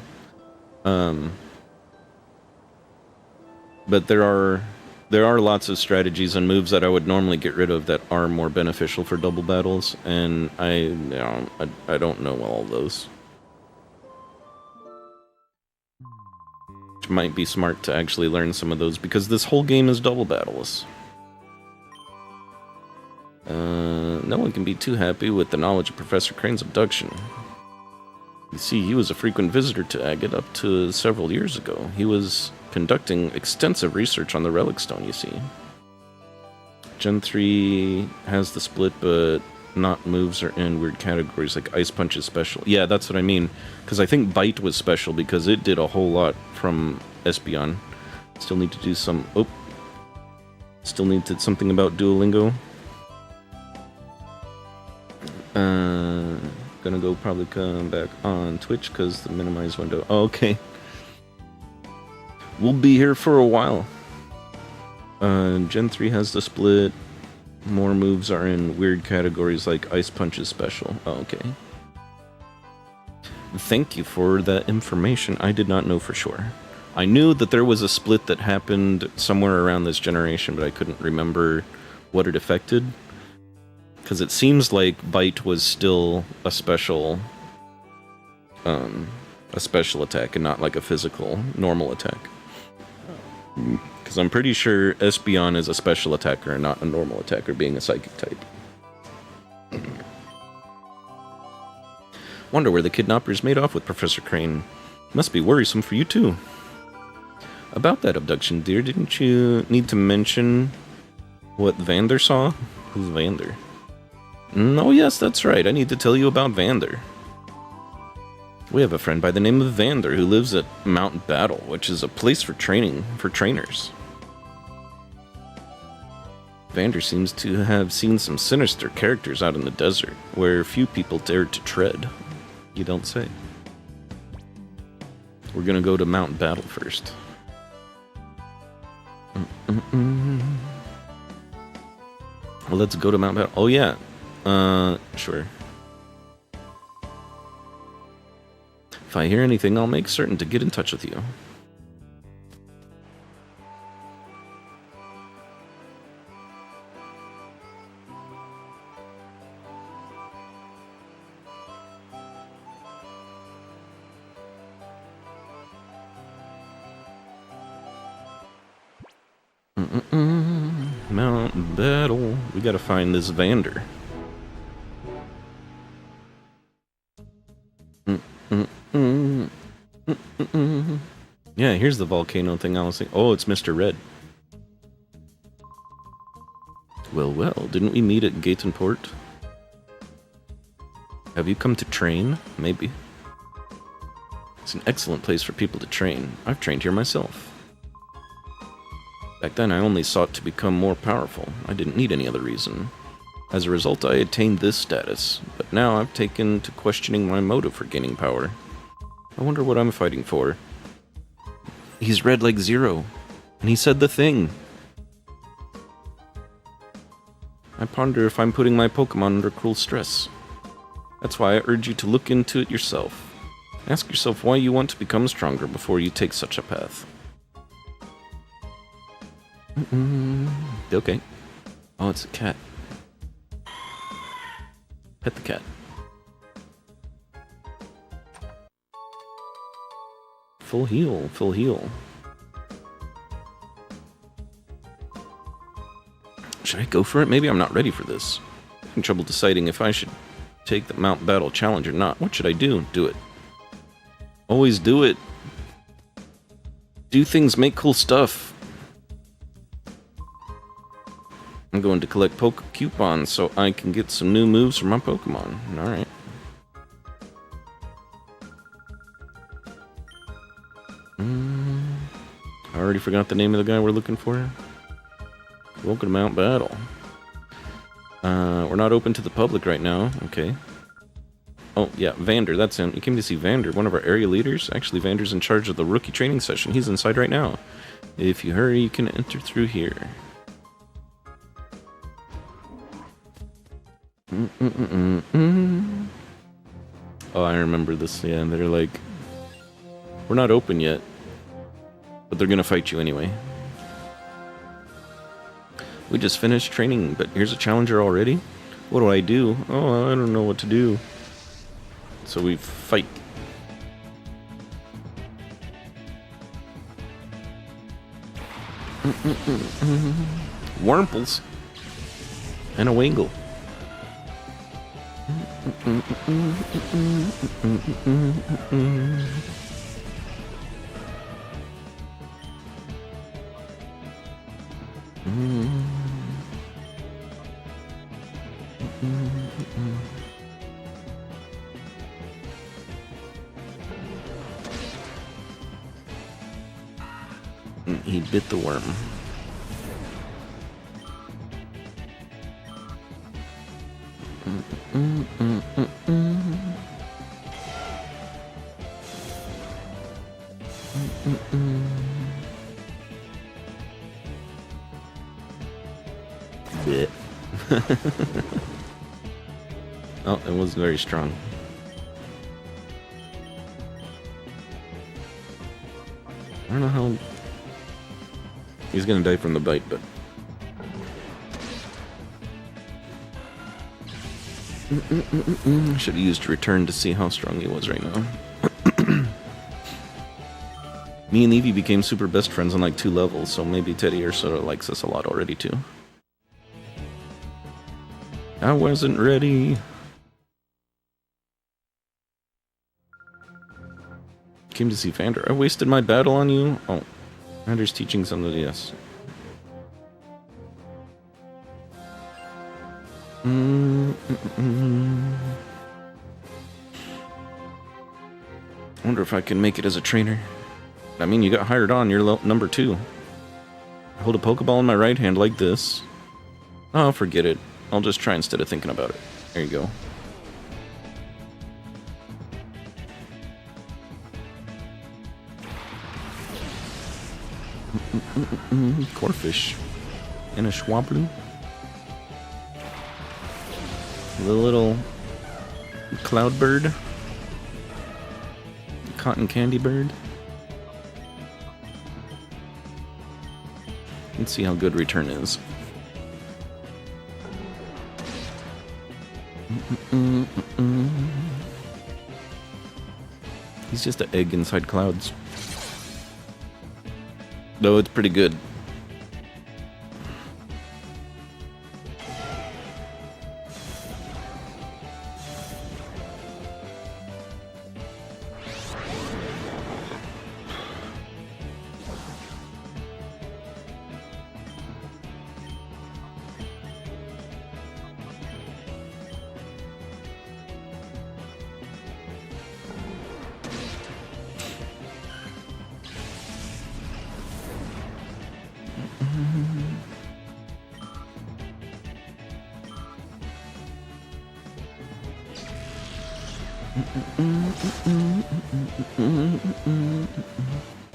But there are lots of strategies and moves that I would normally get rid of that are more beneficial for double battles, and I don't know all of those. Which might be smart to actually learn some of those, because this whole game is double battles. No one can be too happy with the knowledge of Professor Crane's abduction. You see, he was a frequent visitor to Agate up to several years ago. He was conducting extensive research on the Relic Stone, you see. Gen 3 has the split, but not moves are in weird categories, like Ice Punch is special. Yeah, that's what I mean, because I think Bite was special, because it did a whole lot from Espeon. Still need to do some... Oh. Still need to something about Duolingo. Gonna go probably come back on Twitch, because the minimize window... Oh, okay. We'll be here for a while. Gen 3 has the split. More moves are in weird categories like Ice Punch is special. Oh, okay. Thank you for that information. I did not know for sure. I knew that there was a split that happened somewhere around this generation, but I couldn't remember what it affected. Because it seems like Bite was still a special attack and not like a physical, normal attack. Because I'm pretty sure Espeon is a special attacker and not a normal attacker, being a psychic type. Wonder where the kidnappers made off with Professor Crane. Must be worrisome for you too. About that abduction, dear, didn't you need to mention what Vander saw? Who's Vander? Oh yes, that's right. I need to tell you about Vander. We have a friend by the name of Vander who lives at Mount Battle, which is a place for training for trainers. Vander seems to have seen some sinister characters out in the desert, where few people dared to tread. You don't say. We're gonna go to Mount Battle first. Well, let's go to Mount Battle. Oh yeah. Sure. If I hear anything, I'll make certain to get in touch with you. Mountain Battle. We gotta find this Vander. Yeah, here's the volcano thing I was thinking. Oh, it's Mr. Red. Well, well, didn't we meet at Gaeton Port? Have you come to train? Maybe. It's an excellent place for people to train. I've trained here myself. Back then, I only sought to become more powerful. I didn't need any other reason. As a result, I attained this status, but now I've taken to questioning my motive for gaining power. I wonder what I'm fighting for. He's red like Zero, and he said the thing. I ponder if I'm putting my Pokemon under cruel stress. That's why I urge you to look into it yourself. Ask yourself why you want to become stronger before you take such a path. Okay. Oh, it's a cat. Pet the cat. Full heal, full heal. Should I go for it? Maybe I'm not ready for this. I'm having trouble deciding if I should take the Mount Battle challenge or not. What should I do? Do it. Always do it. Do things, make cool stuff. I'm going to collect Poke Coupons so I can get some new moves for my Pokemon. Alright. I already forgot the name of the guy we're looking for. Welcome to Mount Battle. We're not open to the public right now. Okay. Oh, yeah, Vander, that's him. You came to see Vander, one of our area leaders. Actually, Vander's in charge of the rookie training session. He's inside right now. If you hurry, you can enter through here. Oh, I remember this. Yeah, they're like, we're not open yet, but they're gonna fight you anyway. We just finished training, but here's a challenger already? What do I do? Oh, I don't know what to do. So we fight. Wurmples. And a Wingle. He bit the worm. Bit. Oh, it wasn't very strong. I don't know how... He's gonna die from the bite, but... Should have used return to see how strong he was right now. Me and Eevee became super best friends on like 2 levels, so maybe Teddy Ursa likes us a lot already too. I wasn't ready. Came to see Vander. I wasted my battle on you? Oh. Vander's teaching somebody else. I wonder if I can make it as a trainer. I mean, you got hired on. You're number 2. I hold a Pokeball in my right hand like this. Oh, forget it. I'll just try instead of thinking about it. There you go. Corphish. And a Schwablu. The little cloud bird. Cotton candy bird. Let's see how good return is. He's just an egg inside clouds. Though it's pretty good.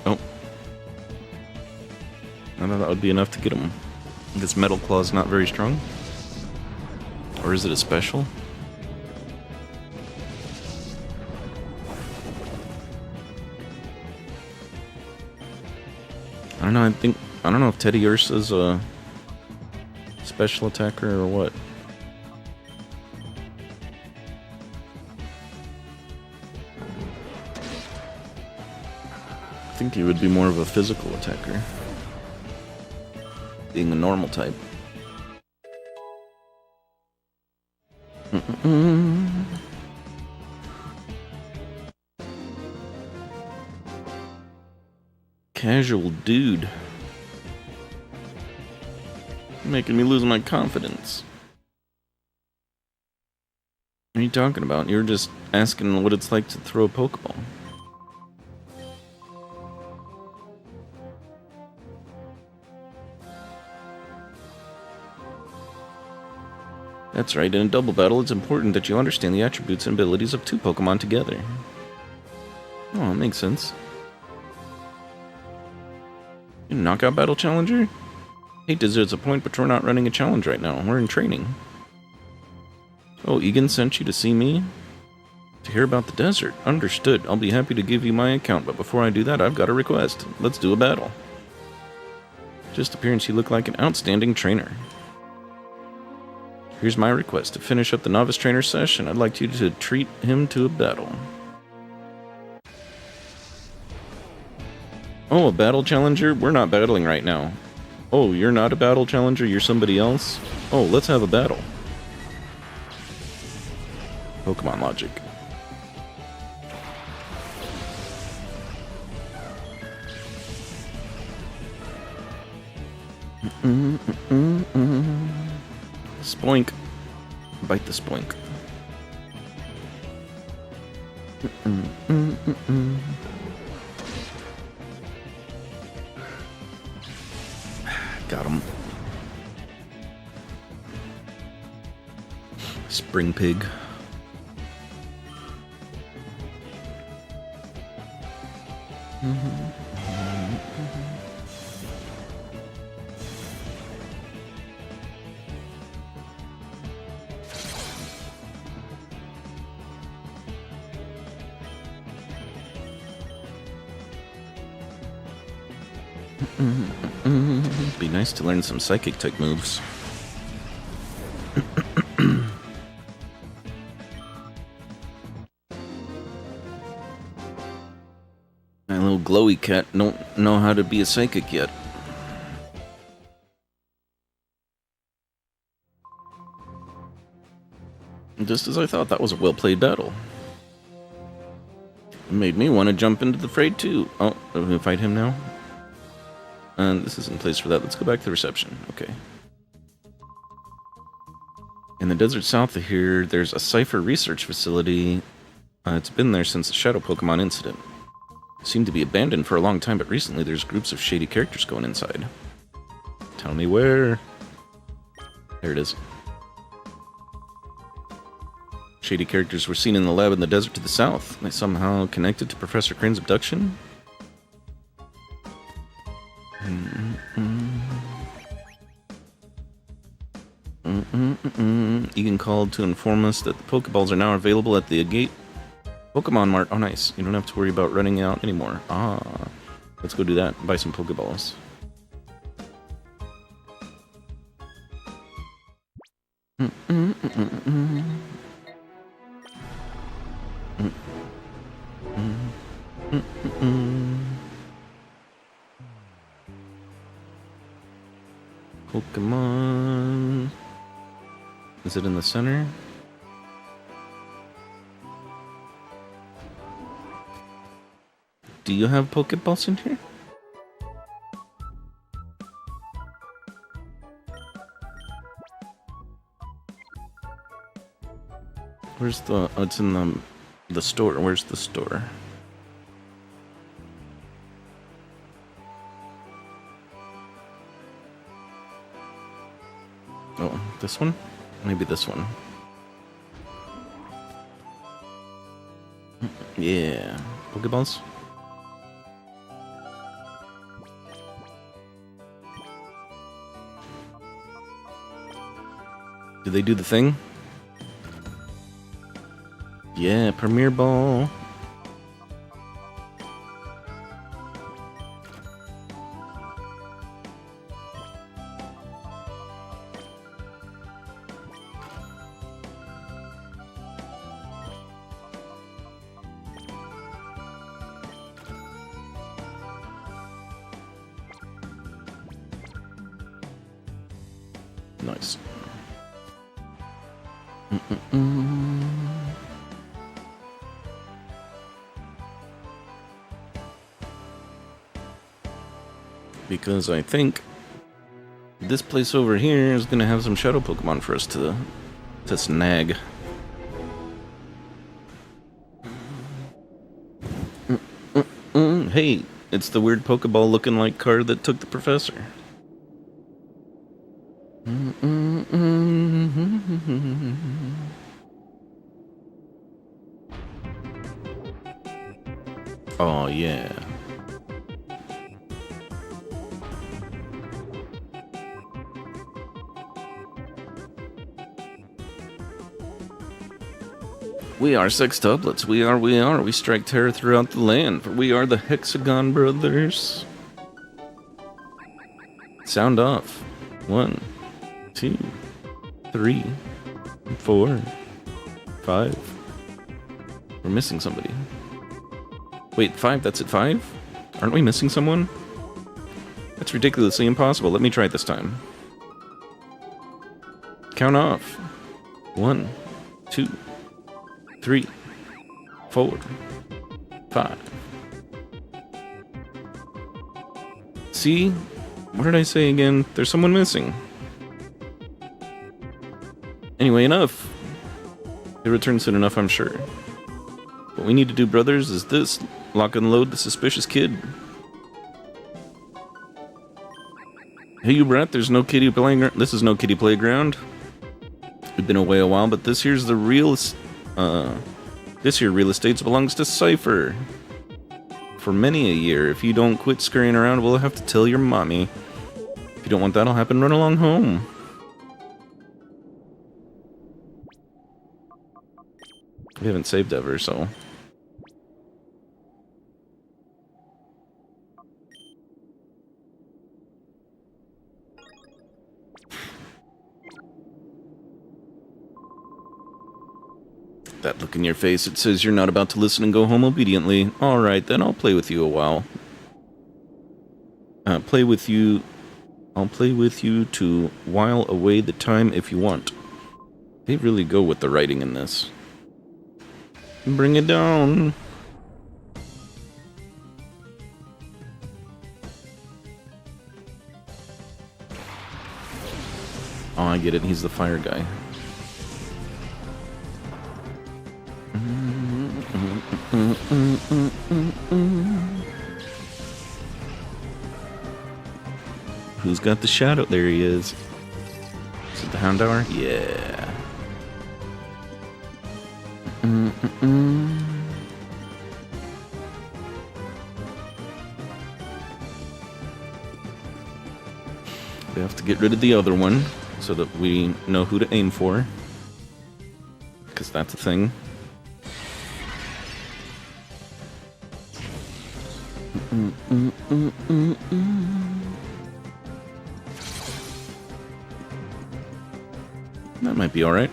Oh. I thought that would be enough to get him. This Metal Claw's not very strong? Or is it a special? I don't know, I think I don't know if Teddy Ursa's a special attacker or what. I think he would be more of a physical attacker, being a normal type. Casual dude. Making me lose my confidence. What are you talking about? You're just asking what it's like to throw a Pokeball. That's right, in a double battle, it's important that you understand the attributes and abilities of two Pokemon together. Oh, that makes sense. You knockout battle challenger? Hate to disappoint, but we're not running a challenge right now. We're in training. Oh, Egan sent you to see me? To hear about the desert. Understood. I'll be happy to give you my account, but before I do that, I've got a request. Let's do a battle. Just appearance, you look like an outstanding trainer. Here's my request. To finish up the novice trainer session, I'd like you to treat him to a battle. Oh, a battle challenger? We're not battling right now. Oh, you're not a battle challenger? You're somebody else? Oh, let's have a battle. Pokemon logic. Spoink. Bite the spoink. Got him. Spring pig. Be nice to learn some psychic type moves. My little glowy cat don't know how to be a psychic yet. Just as I thought, that was a well-played battle. It made me want to jump into the fray too. Oh, are we gonna fight him now? And this isn't place for that. Let's go back to the reception. Okay. In the desert south of here, there's a Cypher research facility. It's been there since the Shadow Pokemon incident. It seemed to be abandoned for a long time, but recently there's groups of shady characters going inside. Tell me where. There it is. Shady characters were seen in the lab in the desert to the south. They somehow connected to Professor Crane's abduction? Egan called to inform us that the Pokeballs are now available at the gate. Pokemon Mart. Oh, nice. You don't have to worry about running out anymore. Ah. Let's go do that. Buy some Pokeballs. Pokemon. Is it in the center? Do you have Pokeballs in here? Where's the... Oh, it's in the store. Where's the store? Oh, this one? Maybe this one. Yeah. Pokeballs? Do they do the thing? Yeah, Premier Ball. Nice. Because I think this place over here is gonna have some shadow Pokemon for us to snag. Hey, it's the weird Pokeball looking like card that took the professor. Oh yeah. We are sextuplets. We are. We strike terror throughout the land, for we are the Hexagon Brothers. Sound off. 1, 2, 3, 4, 5. We're missing somebody. Wait, 5? That's at 5? Aren't we missing someone? That's ridiculously impossible. Let me try it this time. Count off. 1, 2, 3, 4, 5. See? What did I say again? There's someone missing. Anyway, enough. He'll return soon enough, I'm sure. What we need to do, brothers, is this. Lock and load the suspicious kid. Hey, you brat, there's no kitty playground. This is no kitty playground. We've been away a while, but this here's the real... this here real estate belongs to Cypher. For many a year. If you don't quit scurrying around, we'll have to tell your mommy. If you don't want that'll happen, run along home. We haven't saved ever, so... That look in your face, it says you're not about to listen and go home obediently. Alright, then I'll play with you a while. I'll play with you to while away the time if you want. They really go with the writing in this. Bring it down. Oh, I get it. He's the fire guy. Who's got the shadow? There he is. Is it the Houndour? Yeah. We have to get rid of the other one so that we know who to aim for. Because that's a thing. That might be alright.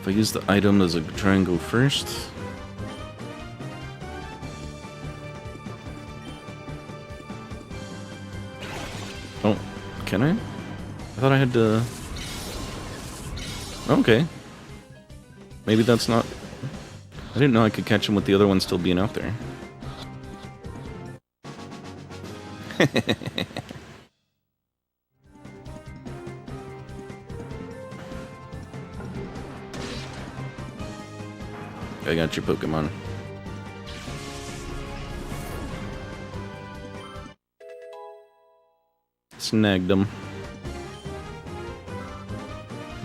If I use the item, does it try and go first? Oh, can I? I thought I had to... Okay. Maybe that's not... I didn't know I could catch him with the other one still being out there. I got your Pokemon. Snagged them.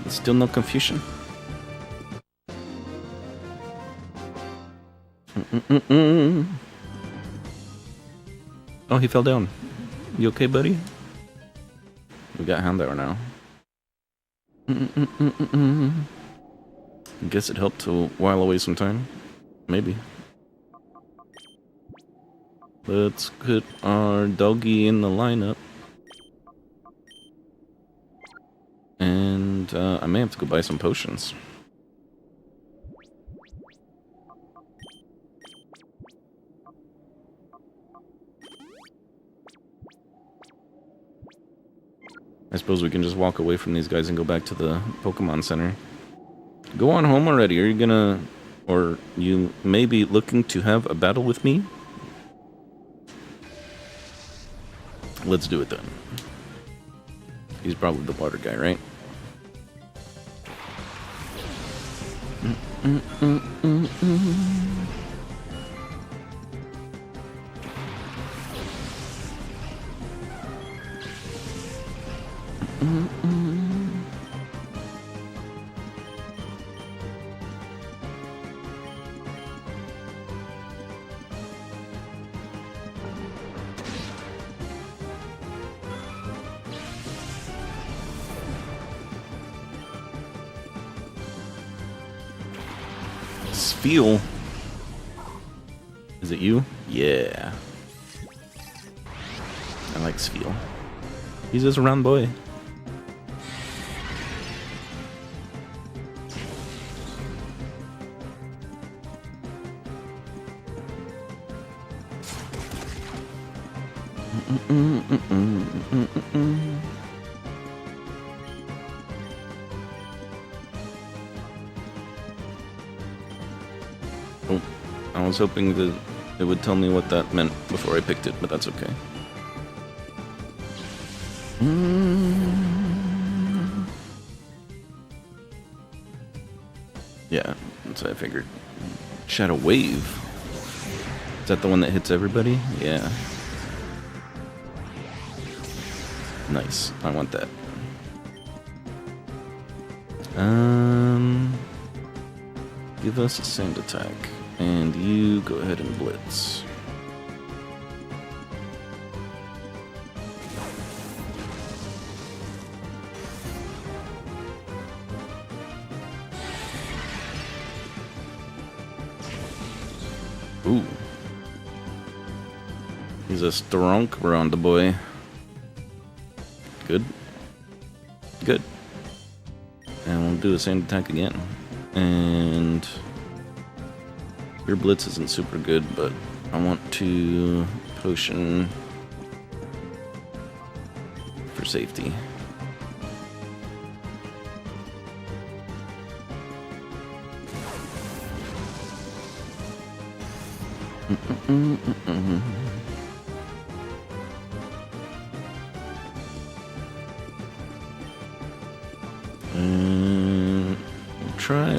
Still no confusion. Oh, he fell down. You okay, buddy? We got Houndour now. Guess it helped to while away some time. Maybe. Let's put our doggy in the lineup. And I may have to go buy some potions. suppose we can just walk away from these guys and go back to the Pokemon Center. Go on home already. Are you gonna... Or you may be looking to have a battle with me? Let's do it then. He's probably the water guy, right? Spheal. Is it you? Yeah. I like Spheal. He's just a round boy. Oh, I was hoping that it would tell me what that meant before I picked it, but that's okay. Yeah, that's what I figured. Shadow Wave. Is that the one that hits everybody? Yeah. Nice. I want that. Give us a sand attack. And you go ahead and blitz. Ooh. He's a strong round boy. Good. Good. And we'll do the same attack again. And your blitz isn't super good, but I want to potion for safety.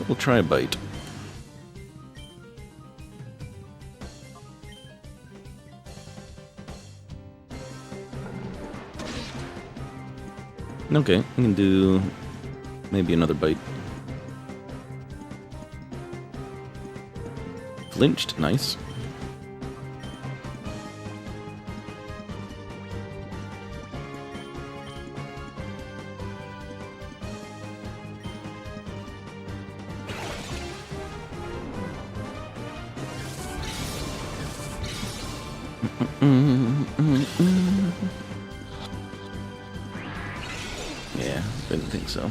We'll try a bite. Okay, we can do maybe another bite. Flinched, nice. Yeah, didn't think so.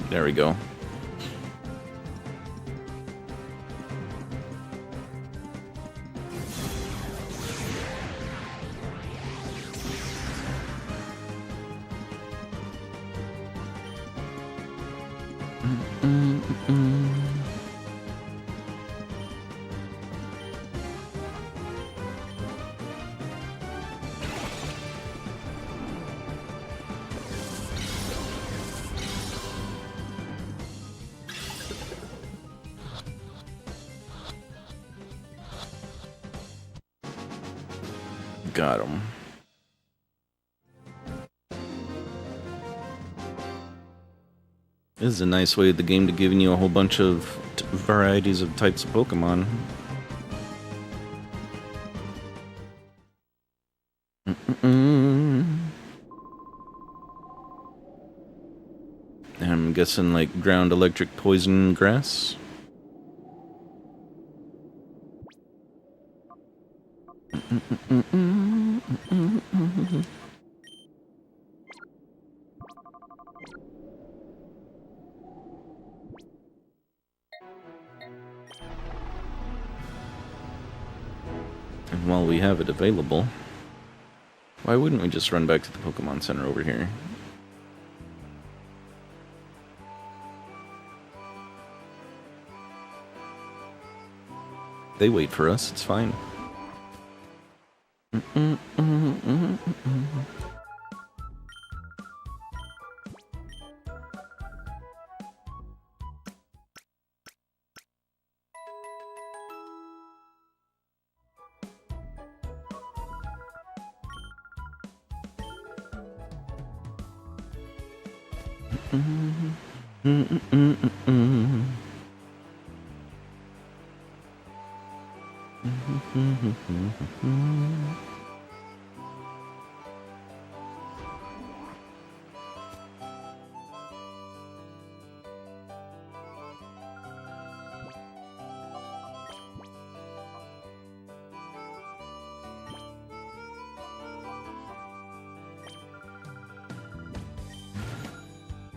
There we go. Got him. This is a nice way of the game to giving you a whole bunch of varieties of types of Pokemon. And I'm guessing like ground, electric, poison, grass. while we have it available. Why wouldn't we just run back to the Pokemon Center over here? They wait for us, it's fine.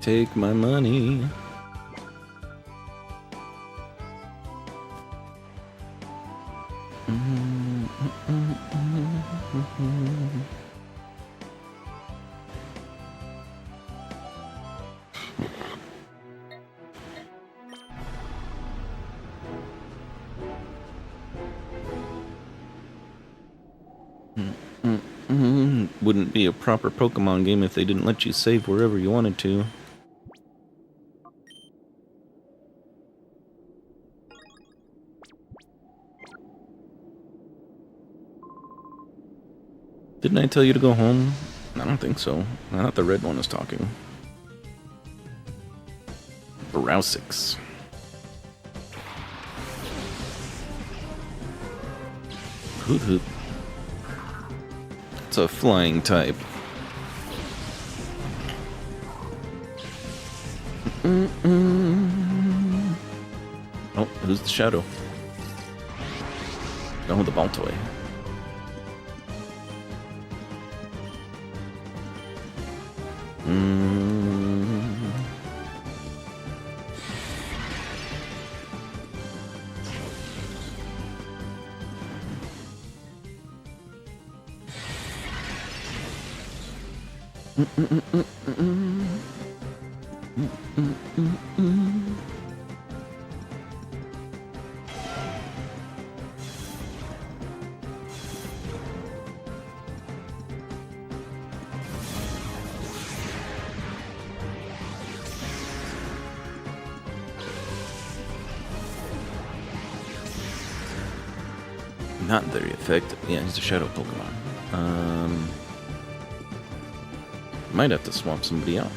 Take my money. Wouldn't be a proper Pokemon game if they didn't let you save wherever you wanted to. Didn't I tell you to go home? I don't think so. I thought the red one was talking. Rousix. Hoot hoot. It's a flying type. Oh, who's the shadow? Oh, the Baltoy. Not very effective. Yeah, he's a shadow Pokemon. Might have to swap somebody out.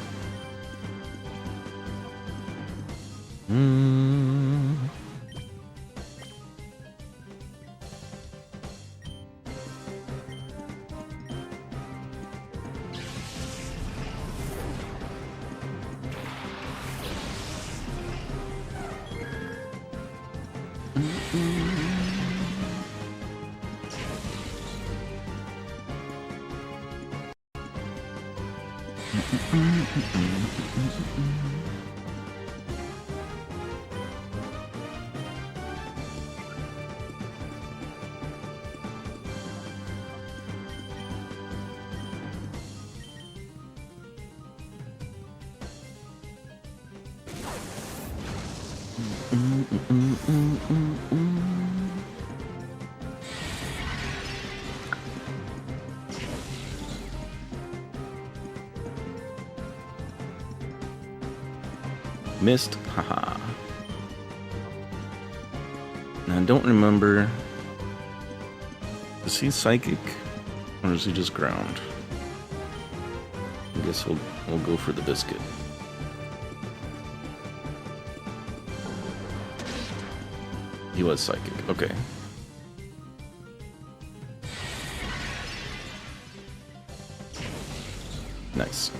Missed. Haha. Now, I don't remember. Is he psychic? Or is he just ground? I guess we'll go for the biscuit. He was psychic. Okay. Nice.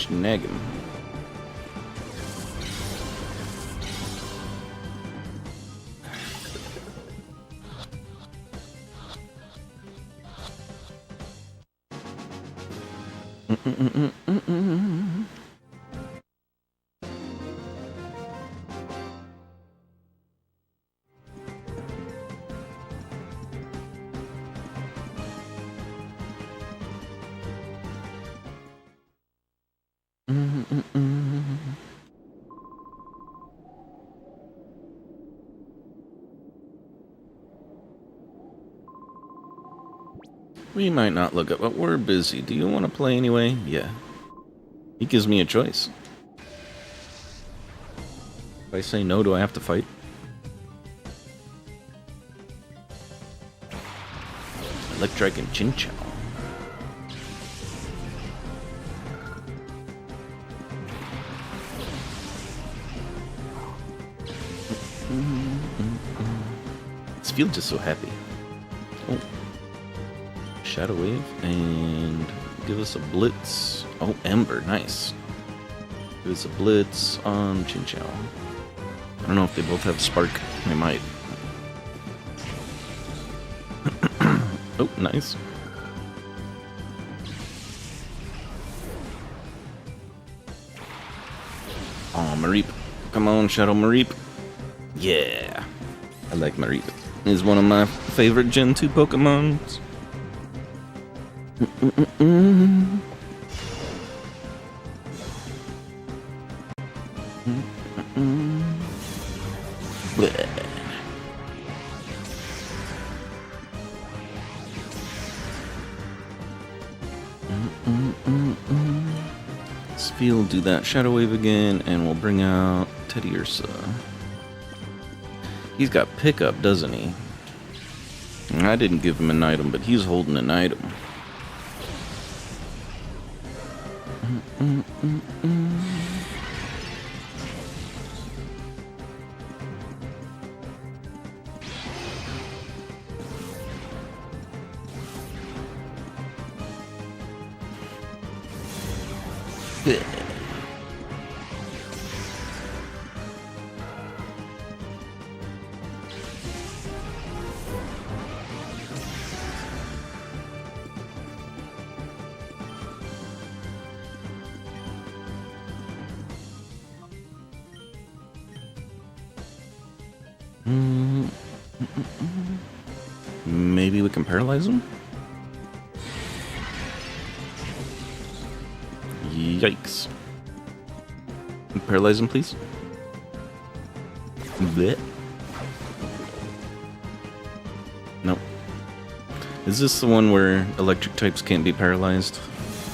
Snag him. We might not look up, but we're busy. Do you want to play anyway? Yeah. He gives me a choice. If I say no, do I have to fight? Electric and Chinchou. This field just so happy. Oh. Shadow Wave and give us a blitz. Oh, Ember, nice. Give us a blitz on Chinchou. I don't know if they both have Spark. They might. Oh, nice. Oh, Mareep. Come on, Shadow Mareep. Yeah. I like Mareep. He's one of my favorite Gen 2 Pokemons. This field, do that Shadow Wave again, and we'll bring out Teddiursa. He's got pickup, doesn't he? I didn't give him an item, but he's holding an item. Maybe we can paralyze him? Yikes. Paralyze him, please. Blech. Nope. Is this the one where electric types can't be paralyzed?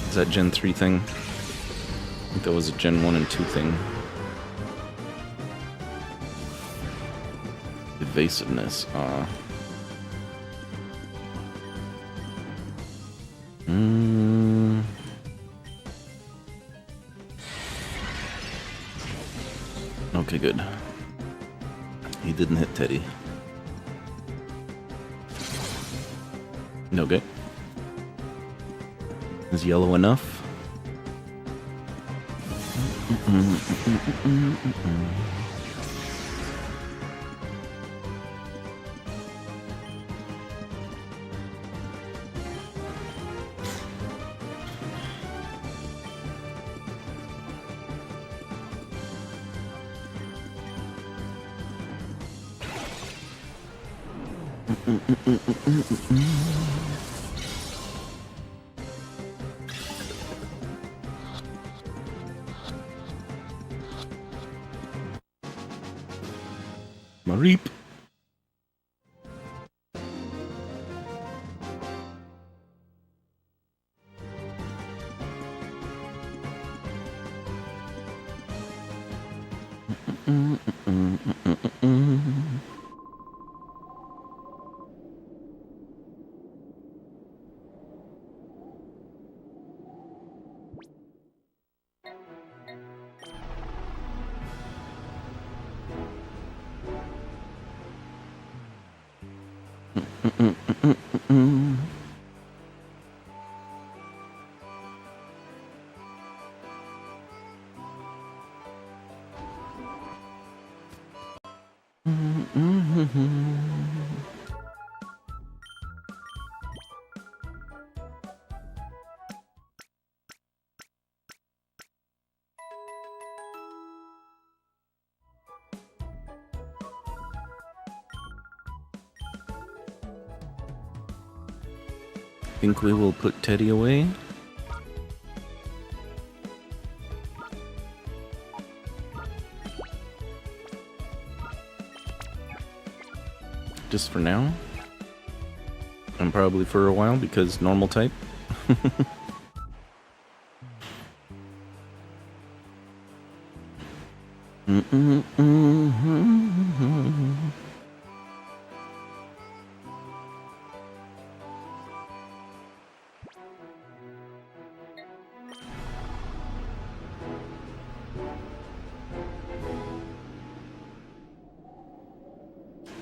Is that Gen 3 thing? I think that was a Gen 1 and 2 thing. Evasiveness, Okay, good. He didn't hit Teddy. Okay. Is yellow enough? Mareep. Think we will put Teddy away. Just for now. And probably for a while because normal type.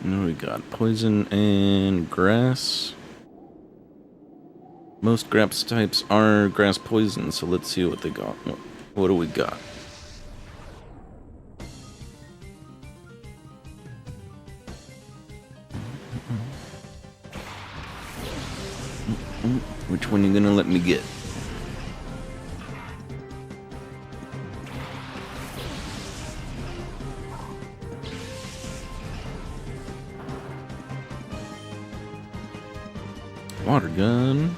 We got poison and grass. Most grass types are grass poison, so let's see what they got. What do we got? Which one you gonna let me get? Water gun.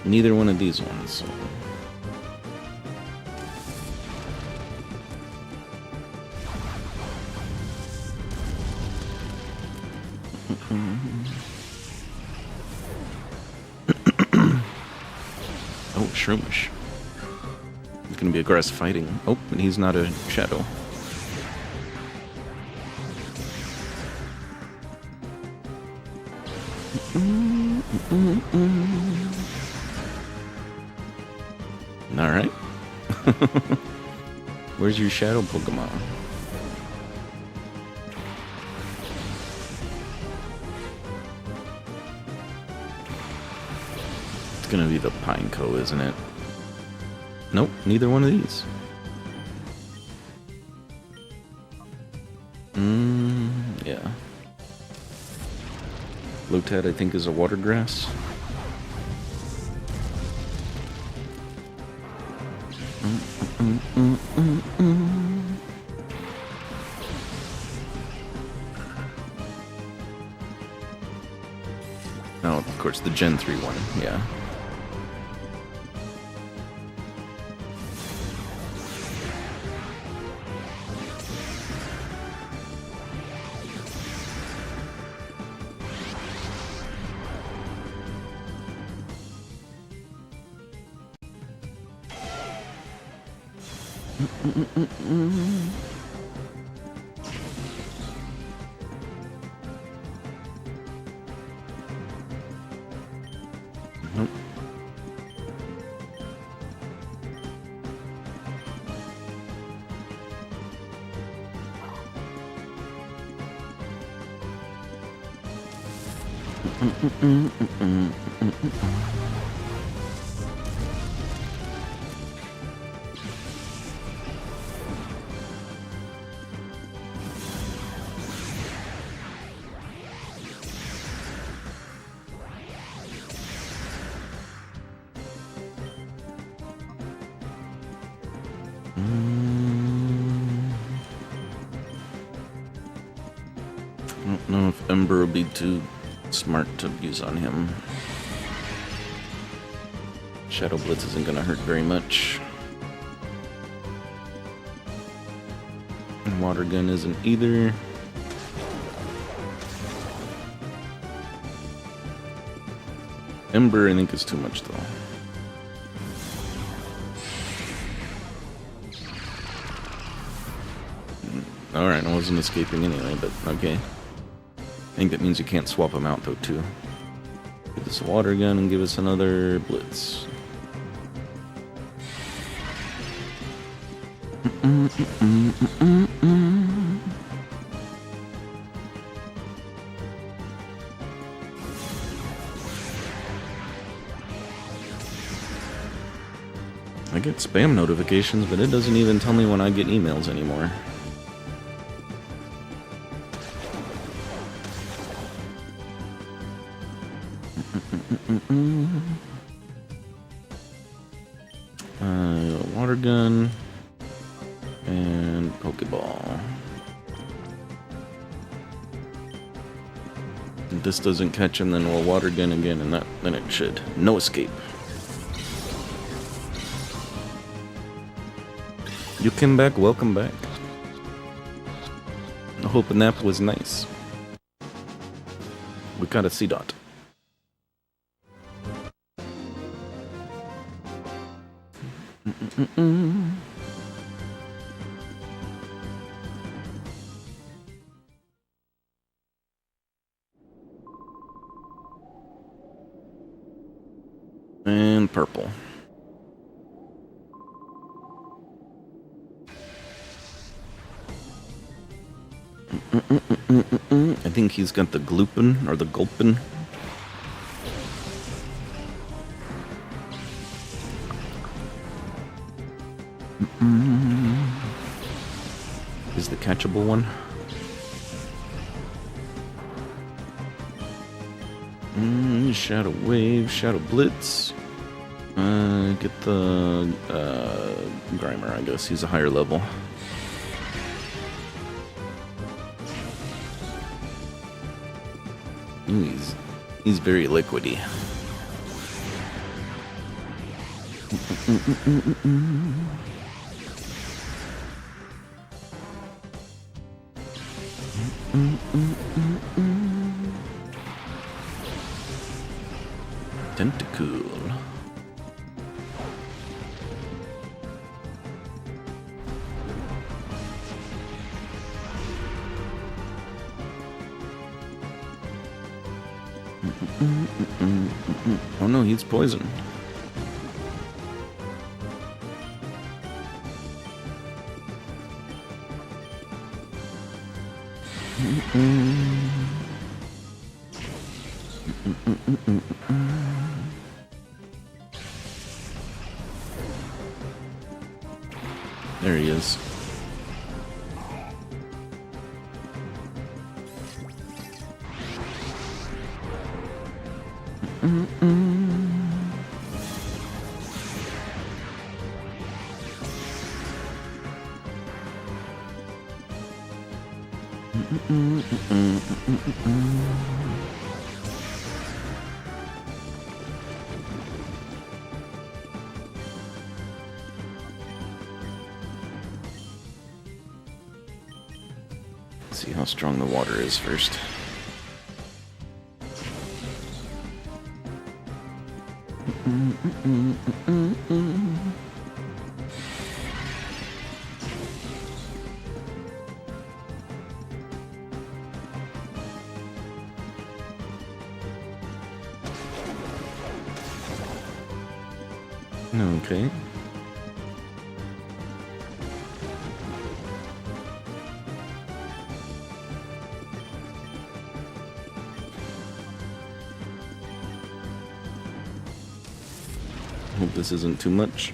Neither one of these ones. So. Oh, Shroomish. It's gonna be aggressive fighting. Oh, and he's not a shadow. Alright. Where's your shadow Pokemon? It's gonna be the Pineco, isn't it? Nope, neither one of these. Yeah. Lotad, I think, is a water grass. Oh, of course, the Gen 3 one, yeah. Nope. I don't know if Ember will be too smart to use on him. Shadow Blitz isn't gonna hurt very much. And Water Gun isn't either. Ember, I think, is too much, though. Alright, I wasn't escaping anyway, but okay. I think that means you can't swap them out, though, too. Give us a Water Gun and give us another Blitz. I get spam notifications, but it doesn't even tell me when I get emails anymore. Water gun and Pokeball. If this doesn't catch him, then we'll water gun again, and then it should. No escape. You came back, welcome back. I hope a nap was nice. We got a C-Dot. And purple. I think he's got the Gloopin or the Gulpin. Is the catchable one? Shadow Wave, Shadow Blitz. Get the Grimer, I guess. He's a higher level. Ooh, he's very liquidy. Tentacool. Oh no, he's poison. There he is. Let's see how strong the water is first. Okay. Hope this isn't too much.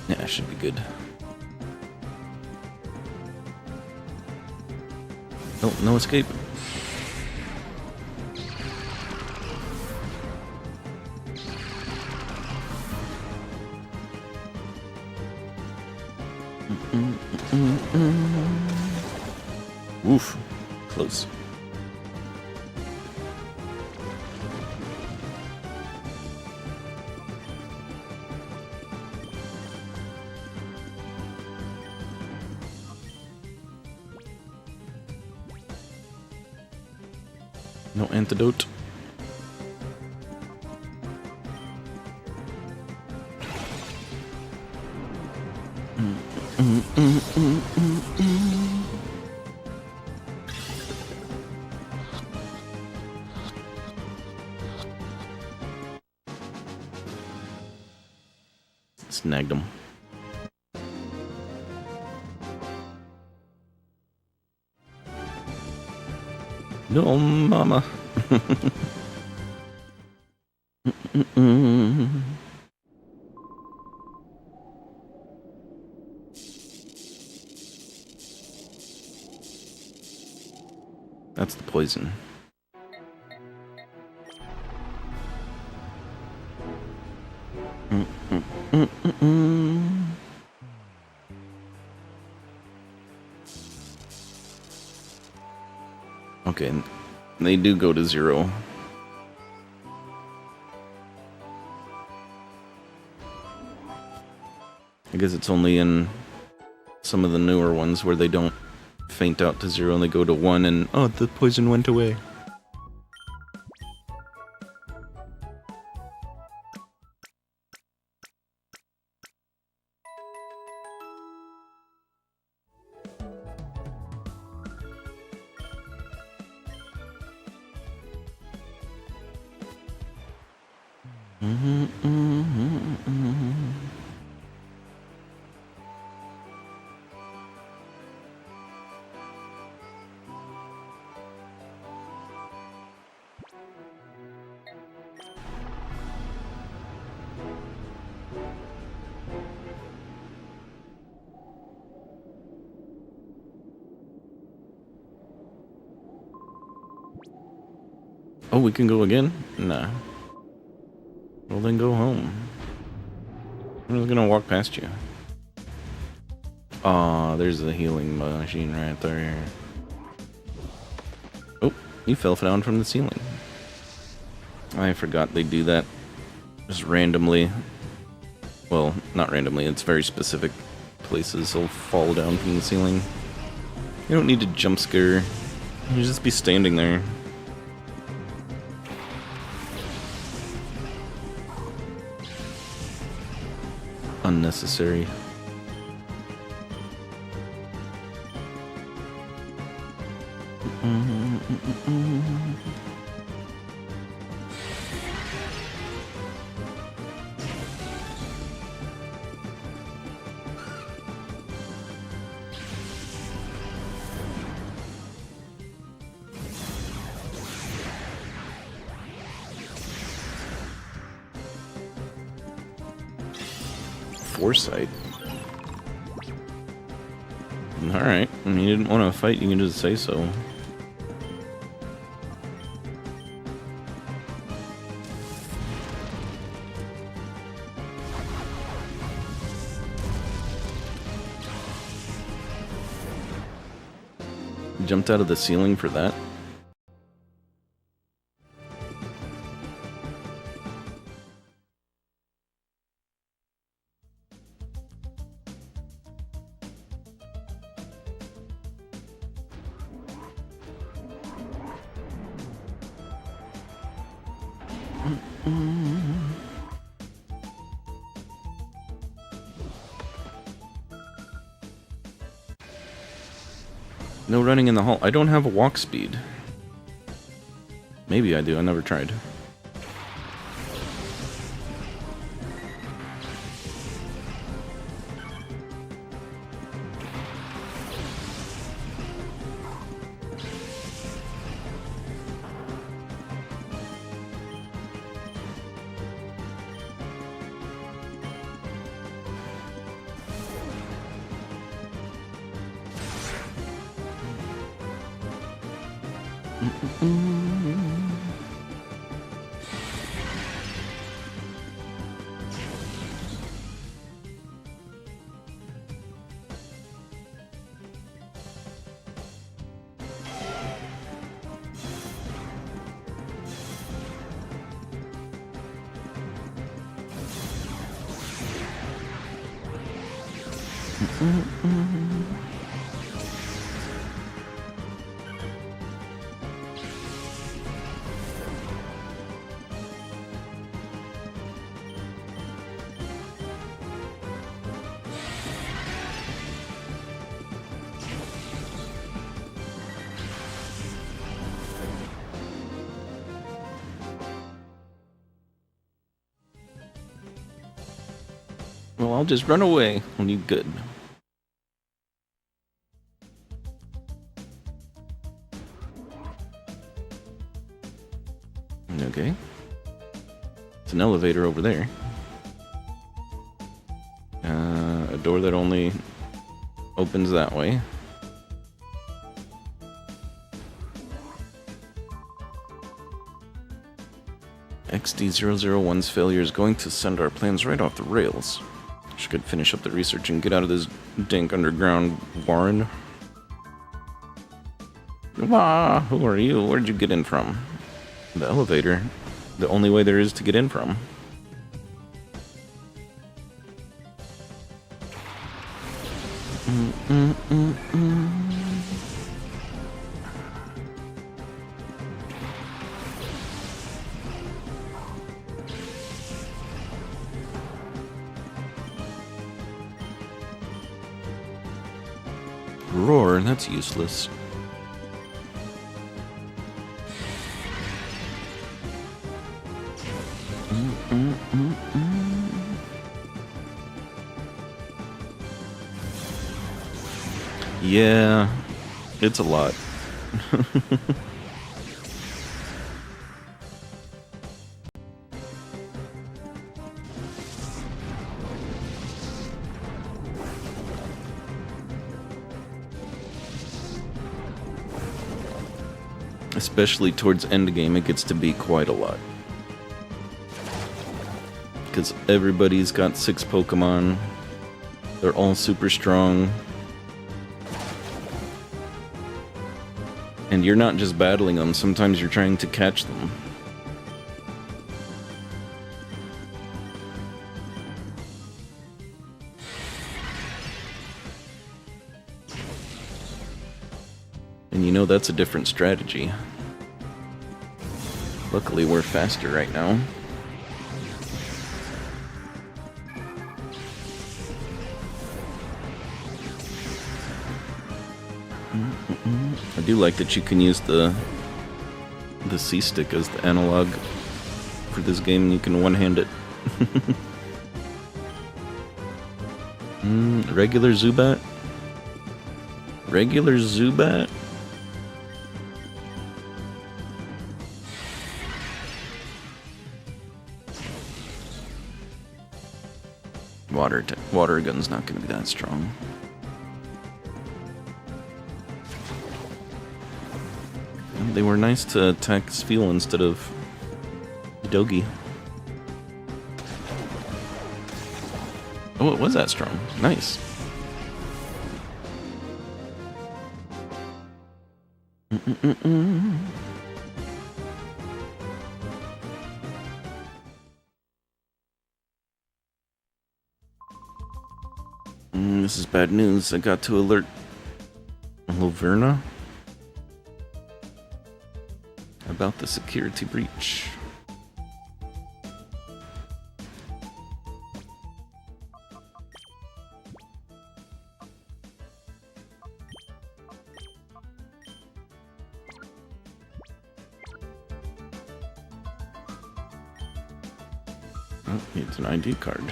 Yeah, should be good. Oh, no escape. Woof. Close. No antidote. Snagged him. No, mama. That's the poison. Okay, they do go to 0. I guess it's only in some of the newer ones where they don't faint out to 0 and they go to 1 and, oh, the poison went away. Oh, we can go again? Nah. Well, then go home. I'm just gonna walk past you. Aw, there's the healing machine right there. Oh, you fell down from the ceiling. I forgot they do that just randomly. Well, not randomly, it's very specific places will fall down from the ceiling. You don't need to jump scare. You just be standing there. Unnecessary. Foresight. Alright, I mean, you didn't want to fight, you can just say so. Jumped out of the ceiling for that. No running in the hall. I don't have a walk speed. Maybe I do, I never tried. Well, I'll just run away when you good. Okay. It's an elevator over there. A door that only opens that way. XD001's failure is going to send our plans right off the rails. Should finish up the research and get out of this dank underground warren. Ah, who are you? Where'd you get in from? The elevator. The only way there is to get in from. Roar, that's useless. Yeah, it's a lot. Especially towards endgame, it gets to be quite a lot. Because everybody's got 6 Pokemon. They're all super strong. And you're not just battling them, sometimes you're trying to catch them. And you know that's a different strategy. Luckily we're faster right now. I do like that you can use the C-stick as the analog for this game, and you can one-hand it. Regular Zubat? Regular Zubat? Water gun's not going to be that strong. They were nice to attack Spheal instead of Dogi. Oh, it was that strong. Nice. This is bad news. I got to alert Laverna about the security breach. Oh, it's an ID card.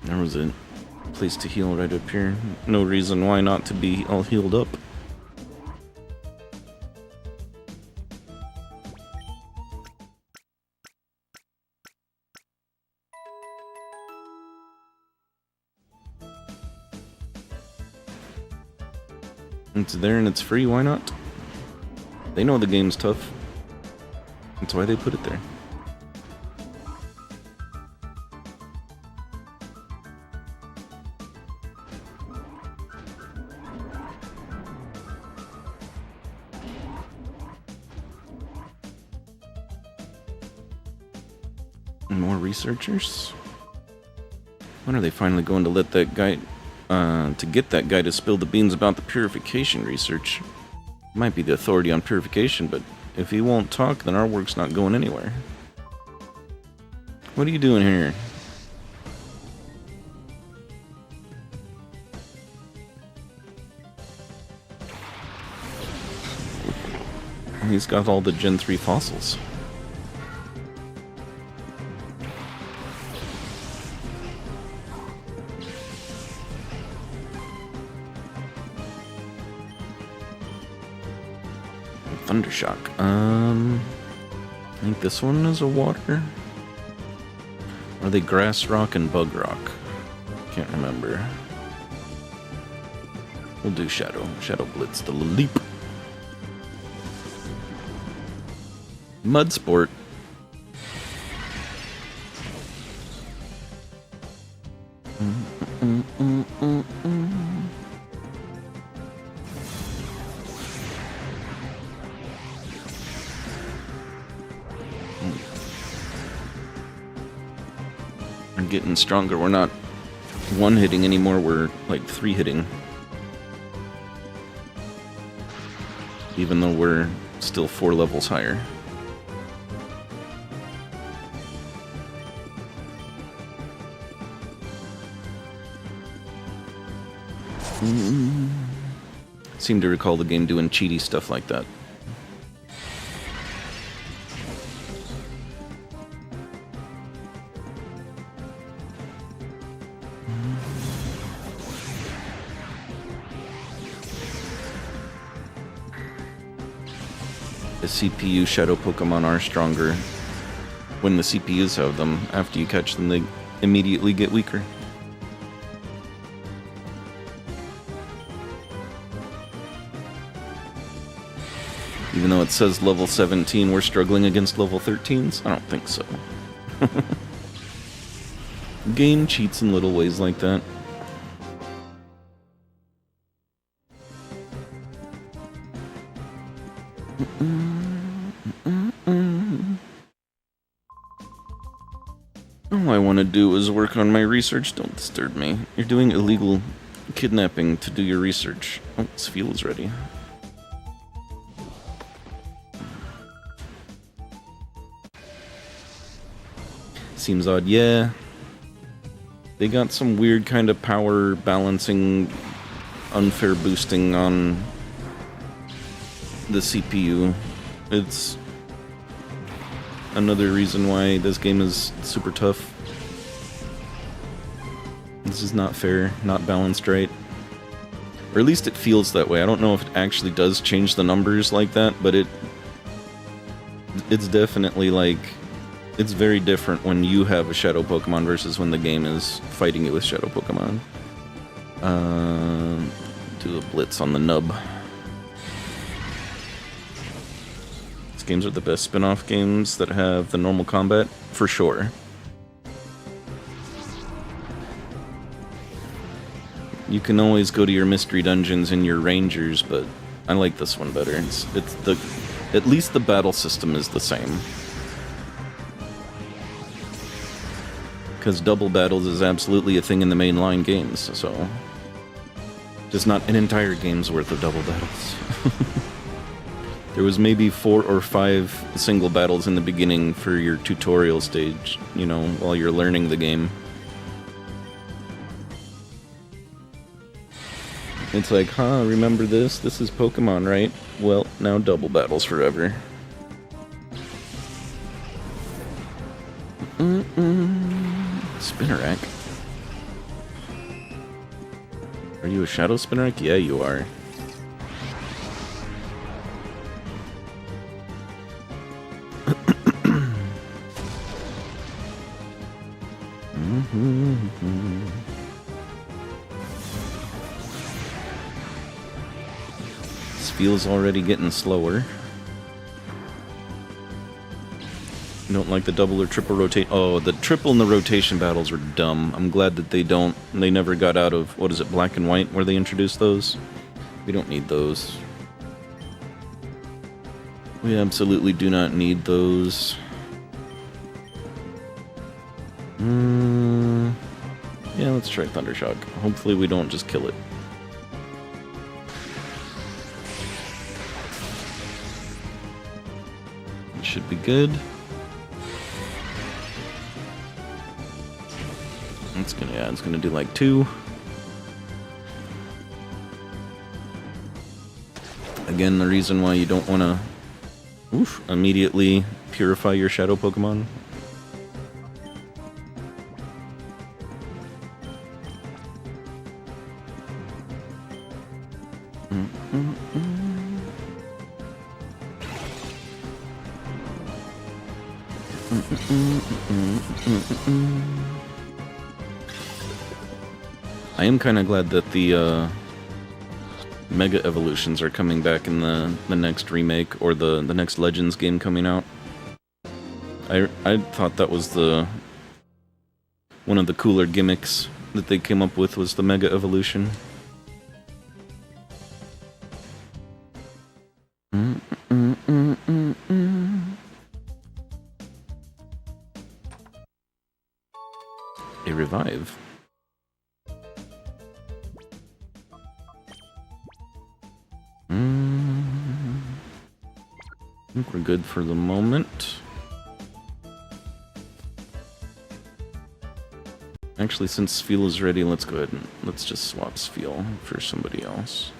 There was a place to heal right up here. No reason why not to be all healed up. It's there and it's free, why not? They know the game's tough. That's why they put it there. More researchers? When are they finally going to let that guy, to get that guy to spill the beans about the purification research? He might be the authority on purification, but if he won't talk, then our work's not going anywhere. What are you doing here? He's got all the Gen 3 fossils. Thundershock. I think this one is a water. Are they Grass Rock and Bug Rock? Can't remember. We'll do Shadow. Shadow Blitz, the leap. Mud Sport. We're getting stronger. We're not one-hitting anymore. We're like three-hitting. Even though we're still 4 levels higher. Seem to recall the game doing cheaty stuff like that. The CPU shadow Pokemon are stronger when the CPUs have them. After you catch them, they immediately get weaker. Even though it says level 17, we're struggling against level 13s? I don't think so. Game cheats in little ways like that. All I want to do is work on my research. Don't disturb me. You're doing illegal kidnapping to do your research. Oh, this fuel is ready. Seems odd, yeah. They got some weird kind of power balancing, unfair boosting on the CPU. It's another reason why this game is super tough. This is not fair, not balanced right. Or at least it feels that way. I don't know if it actually does change the numbers like that, but it's definitely like... It's very different when you have a Shadow Pokemon versus when the game is fighting you with Shadow Pokemon. Do a Blitz on the nub. These games are the best spin-off games that have the normal combat, for sure. You can always go to your mystery dungeons and your rangers, but I like this one better. At least the battle system is the same. Because double battles is absolutely a thing in the mainline games, so... Just not an entire game's worth of double battles. There was maybe 4 or 5 single battles in the beginning for your tutorial stage, you know, while you're learning the game. It's like, huh, remember this? This is Pokemon, right? Well, now double battles forever. Spinnerack? Are you a Shadow Spinnerack? Yeah, you are. This feels already getting slower. You don't like the double or triple rotate? Oh, the triple and the rotation battles were dumb. I'm glad that they never got out of, what is it, Black and White, where they introduced those? We don't need those. We absolutely do not need those. Yeah, let's try Thundershock. Hopefully we don't just kill it. It should be good. It's gonna do like 2. Again, the reason why you don't want to immediately purify your Shadow Pokemon. I am kind of glad that the Mega Evolutions are coming back in the next remake, or the next Legends game coming out. I thought that was one of the cooler gimmicks that they came up with, was the Mega Evolution. A revive. I think we're good for the moment. Actually, since Sfeel is ready, let's go ahead and let's just swap Sfeel for somebody else.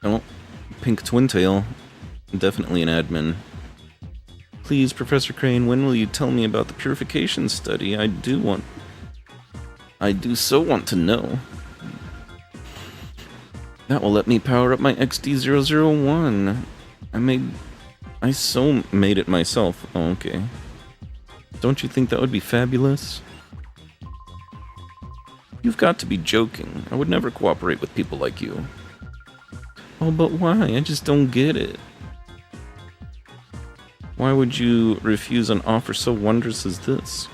Oh, Pink Twintail. Definitely an admin. Please, Professor Crane, when will you tell me about the purification study? I do so want to know. That will let me power up my XD001. I so made it myself. Oh, okay. Don't you think that would be fabulous? You've got to be joking. I would never cooperate with people like you. Oh, but why? I just don't get it. Why would you refuse an offer so wondrous as this?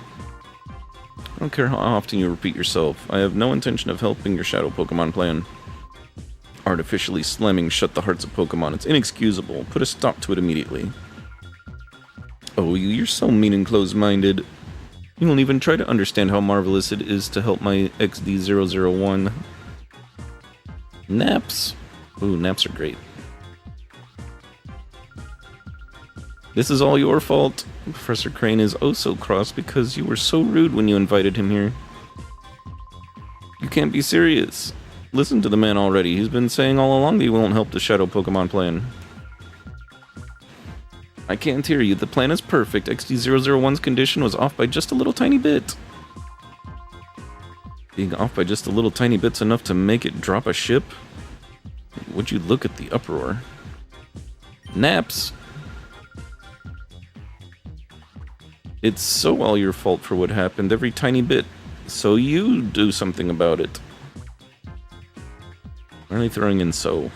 I don't care how often you repeat yourself. I have no intention of helping your shadow Pokemon plan. Artificially slamming shut the hearts of Pokemon. It's inexcusable. Put a stop to it immediately. Oh, you're so mean and close-minded. You won't even try to understand how marvelous it is to help my XD001. Naps. Ooh, naps are great. This is all your fault. Professor Crane is oh so cross because you were so rude when you invited him here. You can't be serious. Listen to the man already. He's been saying all along that he won't help the Shadow Pokemon plan. I can't hear you. The plan is perfect. XD001's condition was off by just a little tiny bit. Being off by just a little tiny bit's enough to make it drop a ship? Would you look at the uproar? Naps! It's so all your fault for what happened, every tiny bit. So you do something about it. Only throwing in so.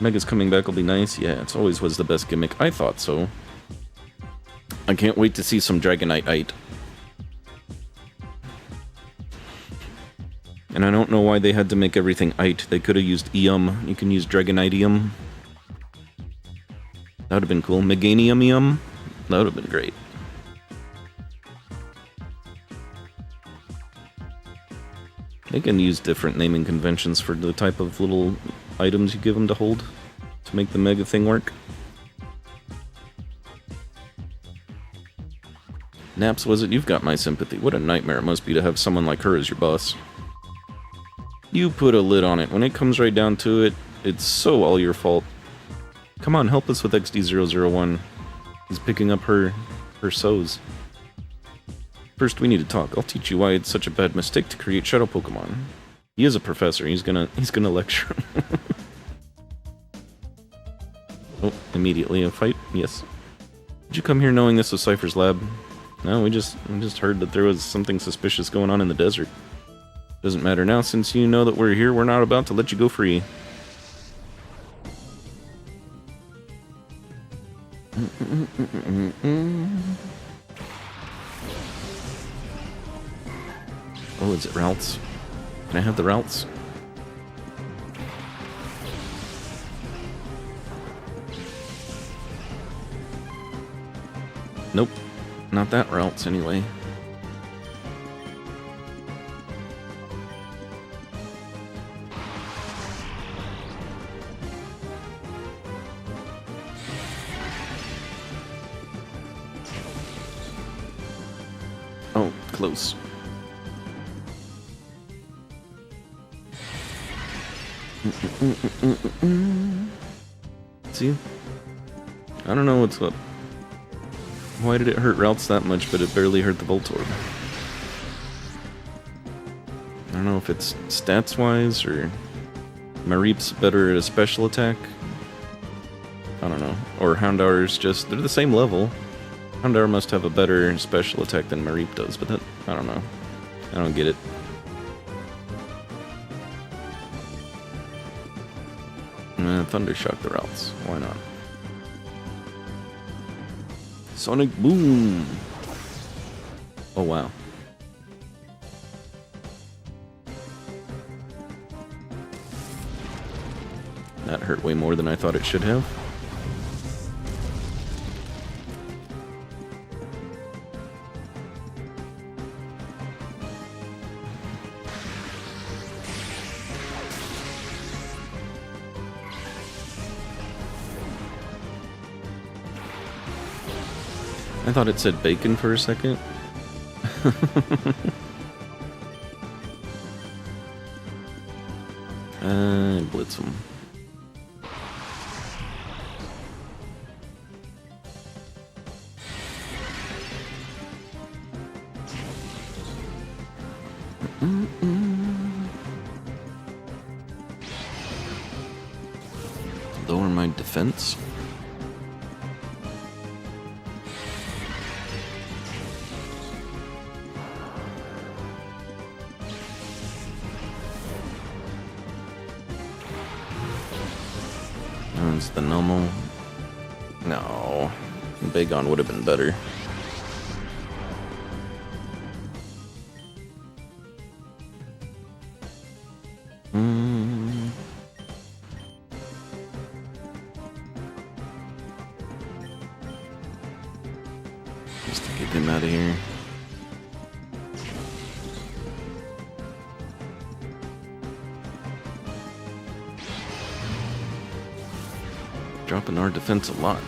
Mega's coming back will be nice. Yeah, it always was the best gimmick. I thought so. I can't wait to see some Dragonite-ite. And I don't know why they had to make everything ite. They could have used Eum. You can use Dragonite-ium. That would have been cool. Meganium-ium. That would have been great. They can use different naming conventions for the type of little items you give them to hold to make the mega thing work. Naps, was it? You've got my sympathy. What a nightmare it must be to have someone like her as your boss. You put a lid on it. When it comes right down to it, it's so all your fault. Come on, help us with XD001. He's picking up her sows. First, we need to talk. I'll teach you why it's such a bad mistake to create shadow Pokemon. He is a professor. He's gonna lecture him. Oh, immediately a fight. Yes. Did you come here knowing this was Cypher's lab? No, we just heard that there was something suspicious going on in the desert. Doesn't matter now, since you know that we're here. We're not about to let you go free. Oh, is it routes? Can I have the routes? Nope. Not that routes, anyway. Oh, close. See? I don't know what's up. Why did it hurt Ralts that much, but it barely hurt the Voltorb? I don't know if it's stats-wise, or Mareep's better at a special attack. I don't know. Or Houndour's just... they're the same level. Houndour must have a better special attack than Mareep does, but that... I don't know. I don't get it. Thundershock the Ralts. Why not? Sonic Boom! Oh, wow. That hurt way more than I thought it should have. I thought it said bacon for a second. Blitz him. Lower my defense. That's the normal. No, Bagon would have been better. Just to get him out of here. Dropping our defense a lot.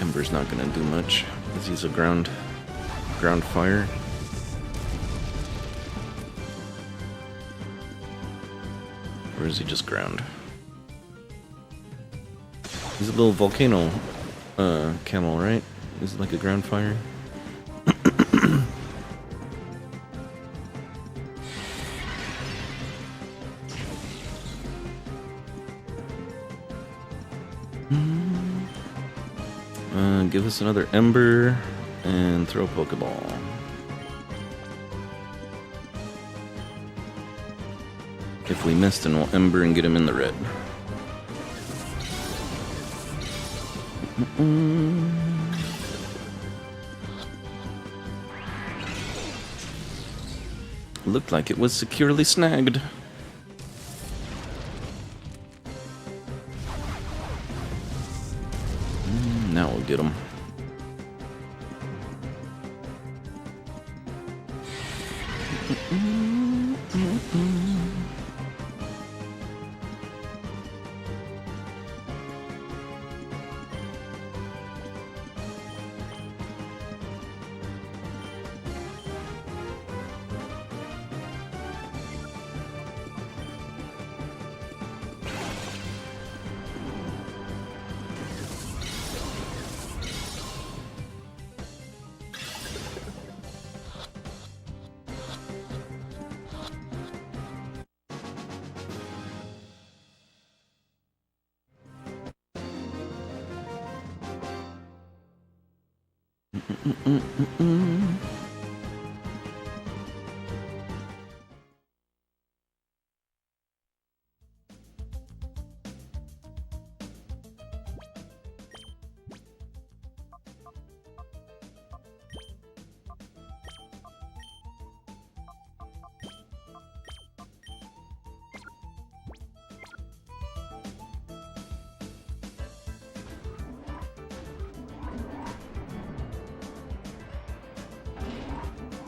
Ember's not gonna do much because he's a ground fire. Or is he just ground? He's a little volcano camel, right? Is it like a ground fire? Give us another Ember and throw a Pokeball. If we missed, then we'll Ember and get him in the red. Looked like it was securely snagged. Now we'll get him.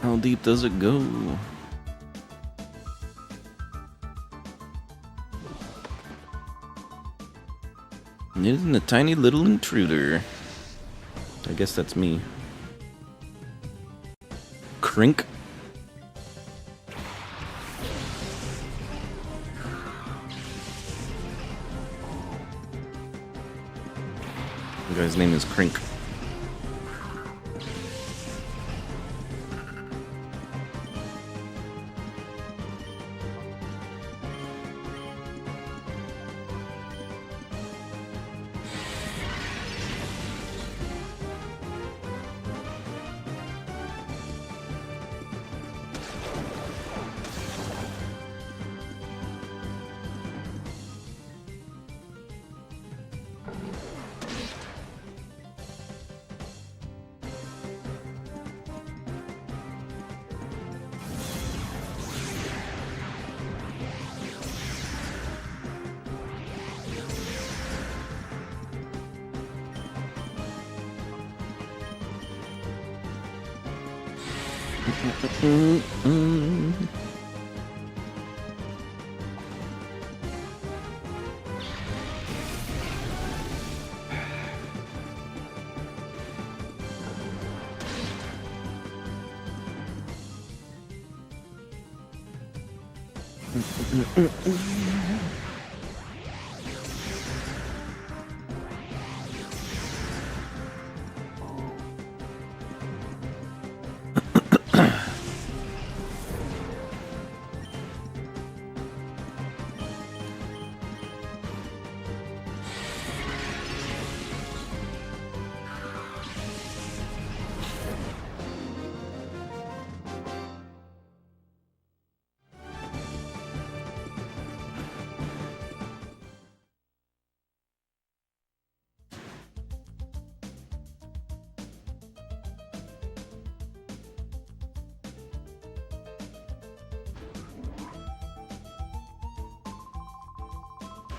How deep does it go? It isn't a tiny little intruder. I guess that's me. Crink. The guy's name is Crink.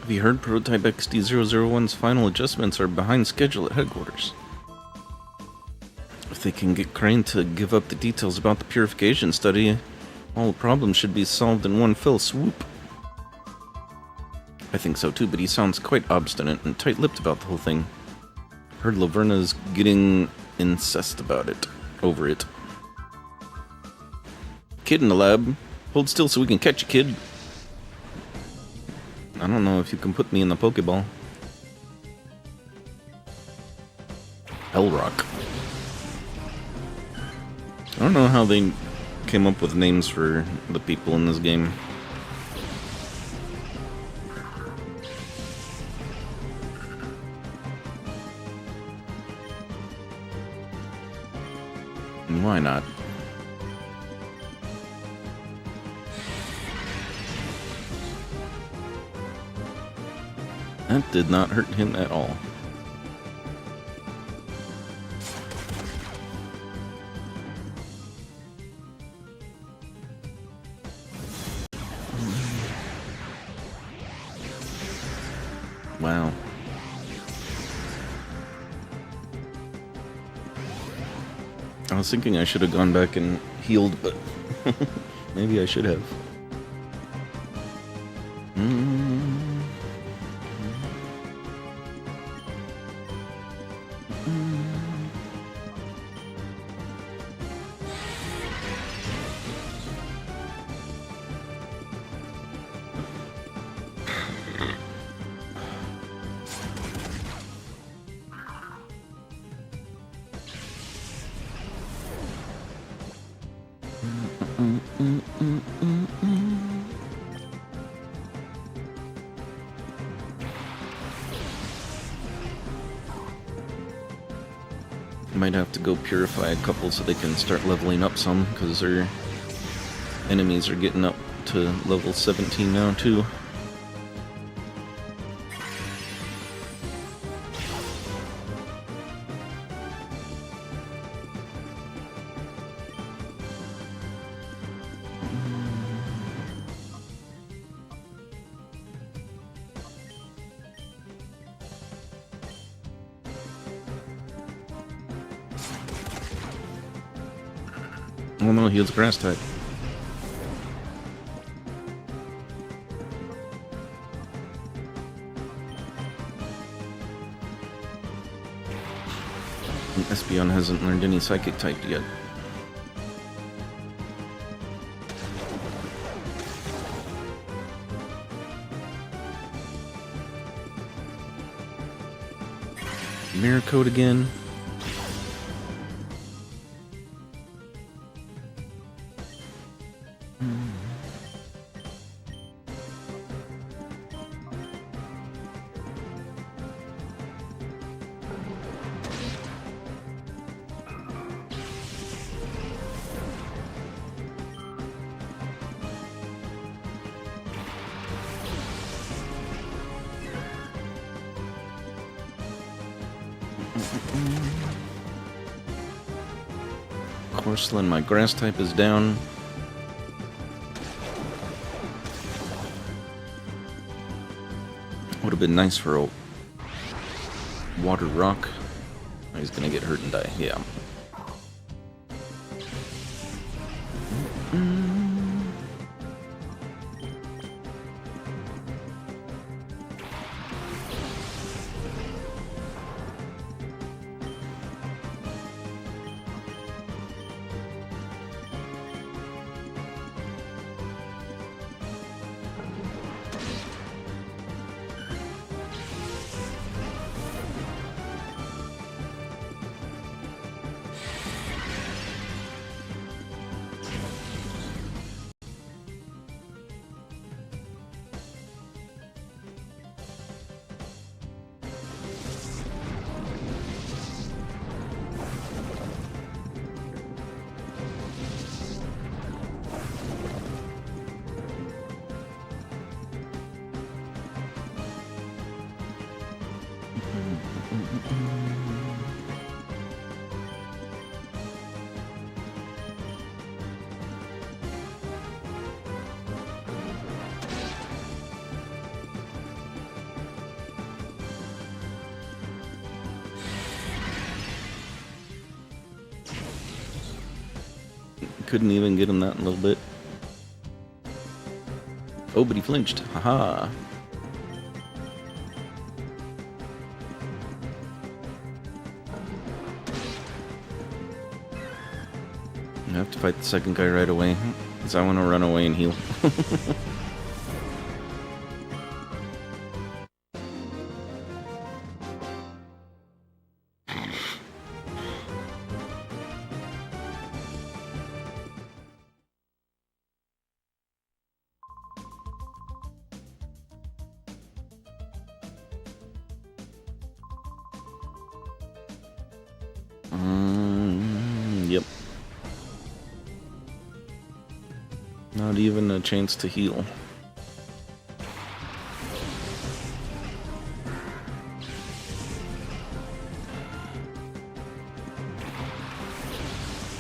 Have you heard Prototype XD001's final adjustments are behind schedule at headquarters? If they can get Crane to give up the details about the purification study, all the problems should be solved in one fell swoop. I think so too, but he sounds quite obstinate and tight-lipped about the whole thing. Heard Laverna's getting incensed about it. Over it. Kid in the lab. Hold still so we can catch you, kid. I don't know if you can put me in the Pokeball. Hellrock. I don't know how they came up with names for the people in this game. And why not? That did not hurt him at all. Wow. I was thinking I should have gone back and healed, but maybe I should have. Might have to go purify a couple so they can start leveling up some, because their enemies are getting up to level 17 now too. Oh no, heals grass type. And Espeon hasn't learned any psychic type yet. Mirror Coat again. Corsolan, my grass type is down. Would have been nice for a water rock. Oh, he's gonna get hurt and die, yeah. Couldn't even get him that in a little bit. Oh, but he flinched. Haha. I have to fight the second guy right away, because I want to run away and heal. Yep. Not even a chance to heal.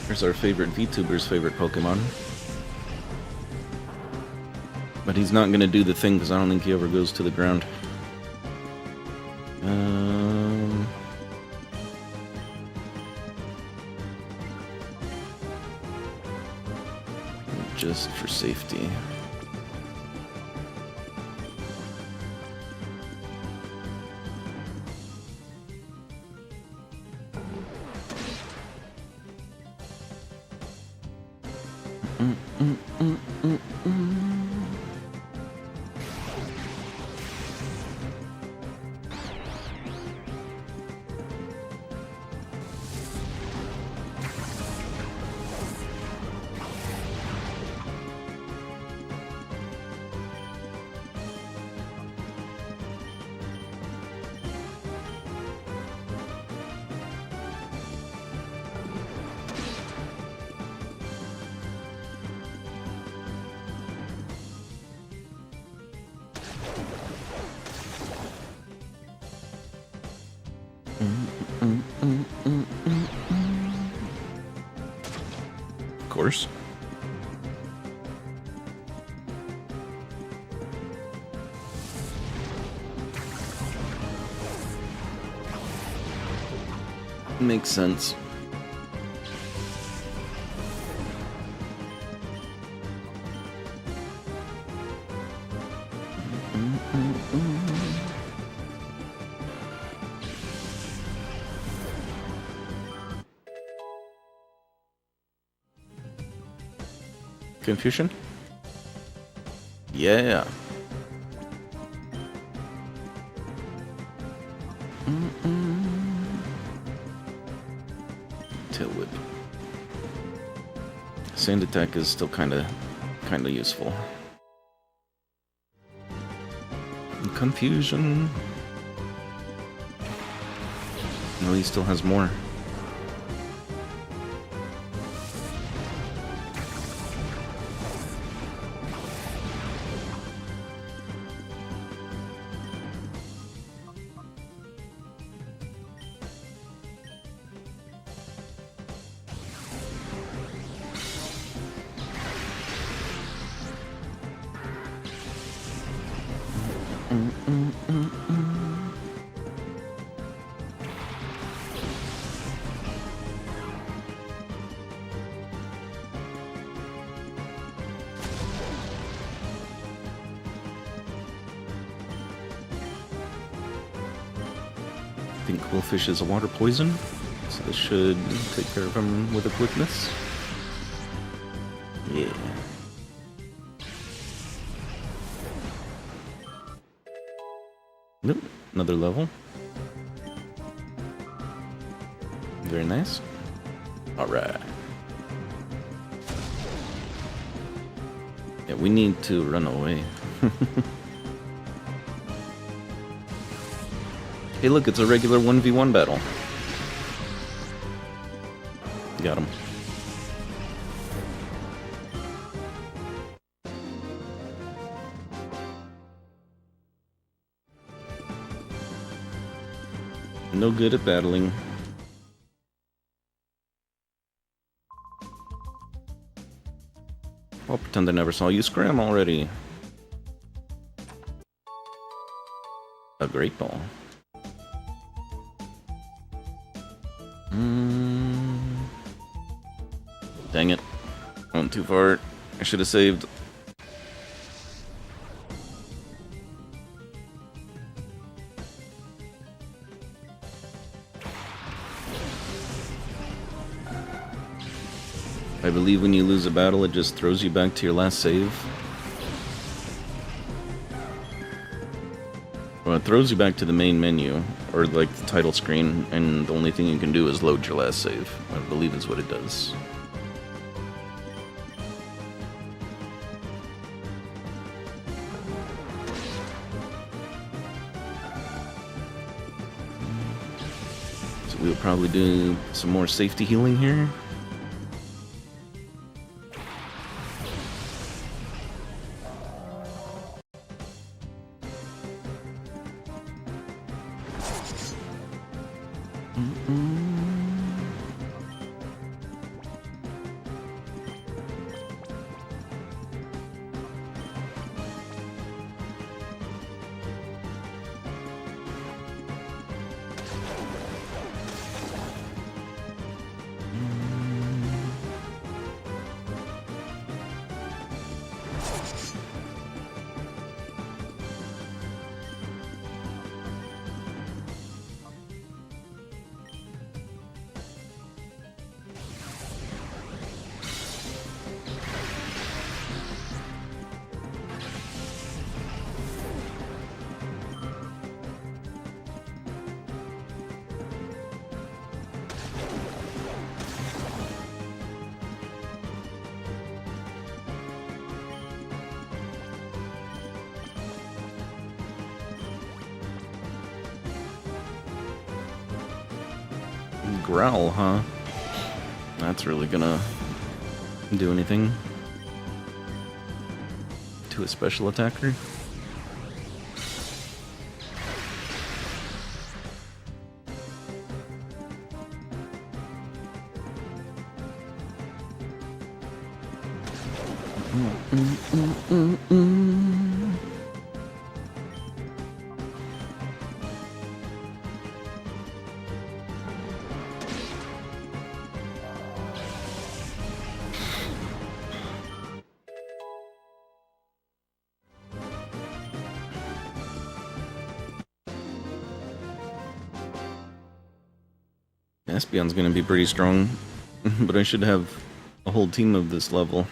Here's our favorite VTuber's favorite Pokemon. But he's not gonna do the thing because I don't think he ever goes to the ground. Just for safety. Of course. Makes sense. Confusion? Yeah. Tail whip. Sand attack is still kinda useful. Confusion. No, he still has more. I think Quillfish is a water poison, so this should take care of him with a quickness. Yeah. Nope, another level. Very nice. Alright. Yeah, we need to run away. Hey look, it's a regular 1v1 battle. Got him. No good at battling. I'll pretend I never saw you scram already. A great ball. Dang it. Went too far. I should have saved. I believe when you lose a battle, it just throws you back to your last save. Well, it throws you back to the main menu, or like the title screen, and the only thing you can do is load your last save. I believe is what it does. So we'll probably do some more safety healing here. Growl, huh? That's really gonna do anything to a special attacker. Espeon's gonna be pretty strong, but I should have a whole team of this level.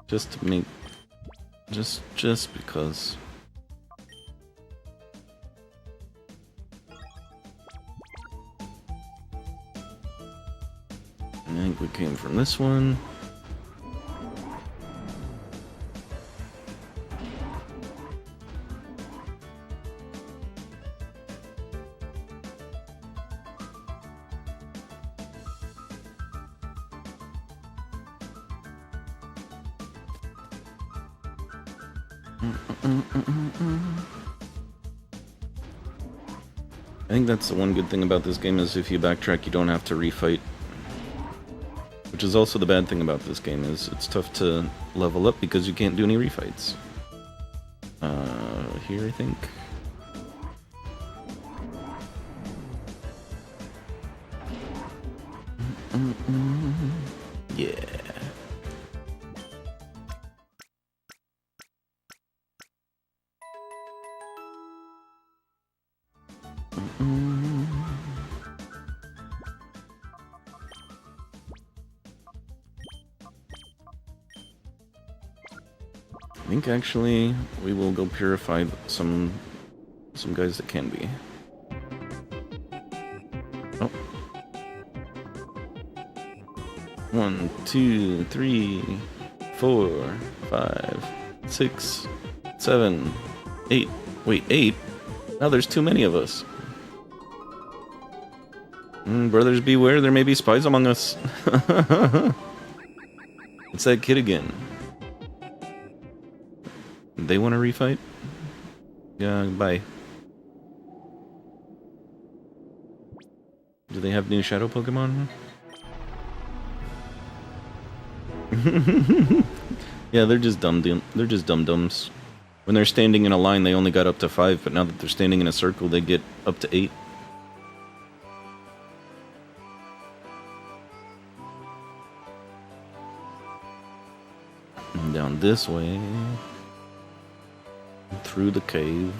Just to make... Just because. I think we came from this one. I think that's the one good thing about this game is if you backtrack, you don't have to refight. Which is also the bad thing about this game, is it's tough to level up because you can't do any refights. Here I think. Yeah. I think actually we will go purify some guys that can be. Oh. 1, 2, 3, 4, 5, 6, 7, 8. Wait, 8? Now there's too many of us. Brothers beware, there may be spies among us. It's that kid again. They want to refight? Yeah, bye. Do they have new shadow Pokemon? Yeah, they're just dum-dums. When they're standing in a line, they only got up to 5, but now that they're standing in a circle, they get up to 8. And down this way. Through the cave.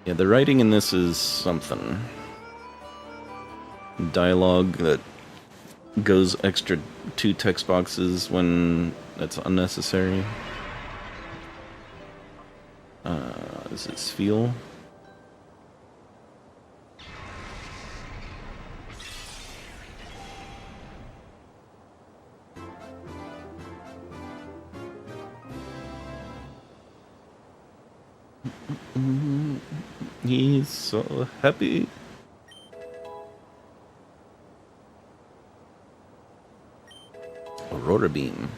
Yeah, the writing in this is something. Dialogue that goes extra 2 text boxes when that's unnecessary. Is it Spheal? He's so happy. Aurora Beam.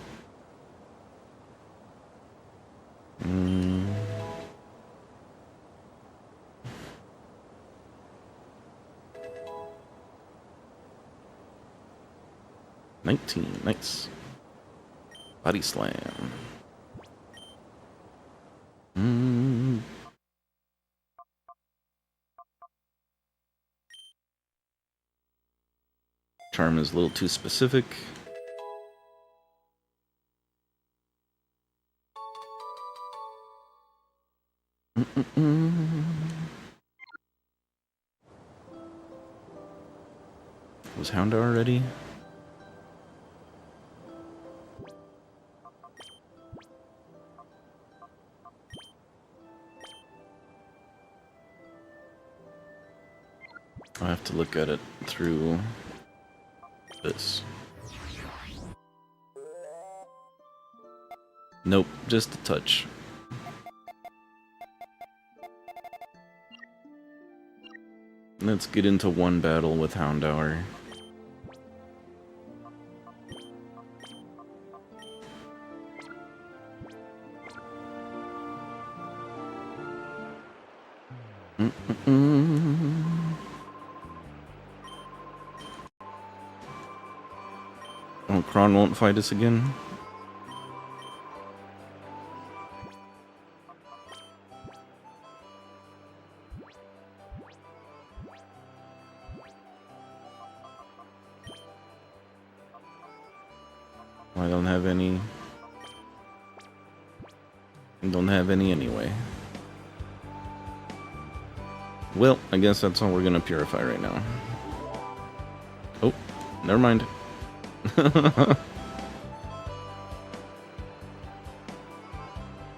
19, nice. Body Slam. Charm is a little too specific. Was Houndour ready? I'll have to look at it through this. Nope, just a touch. Let's get into one battle with Houndour. Oh, Kron won't fight us again? I don't have any. I don't have any anyway. Well, I guess that's all we're gonna purify right now. Oh, never mind.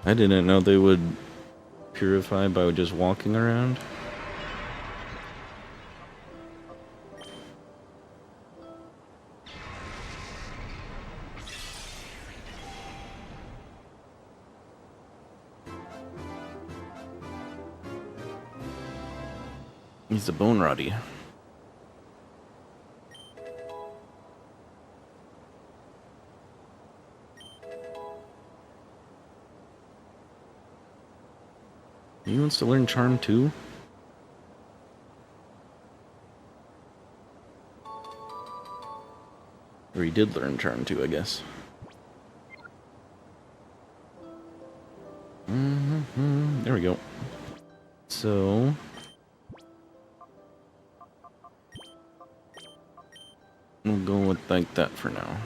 I didn't know they would purify by just walking around. He's a bone roddy. He wants to learn charm too? Or he did learn charm too, I guess. There we go. So... we'll go with like that for now.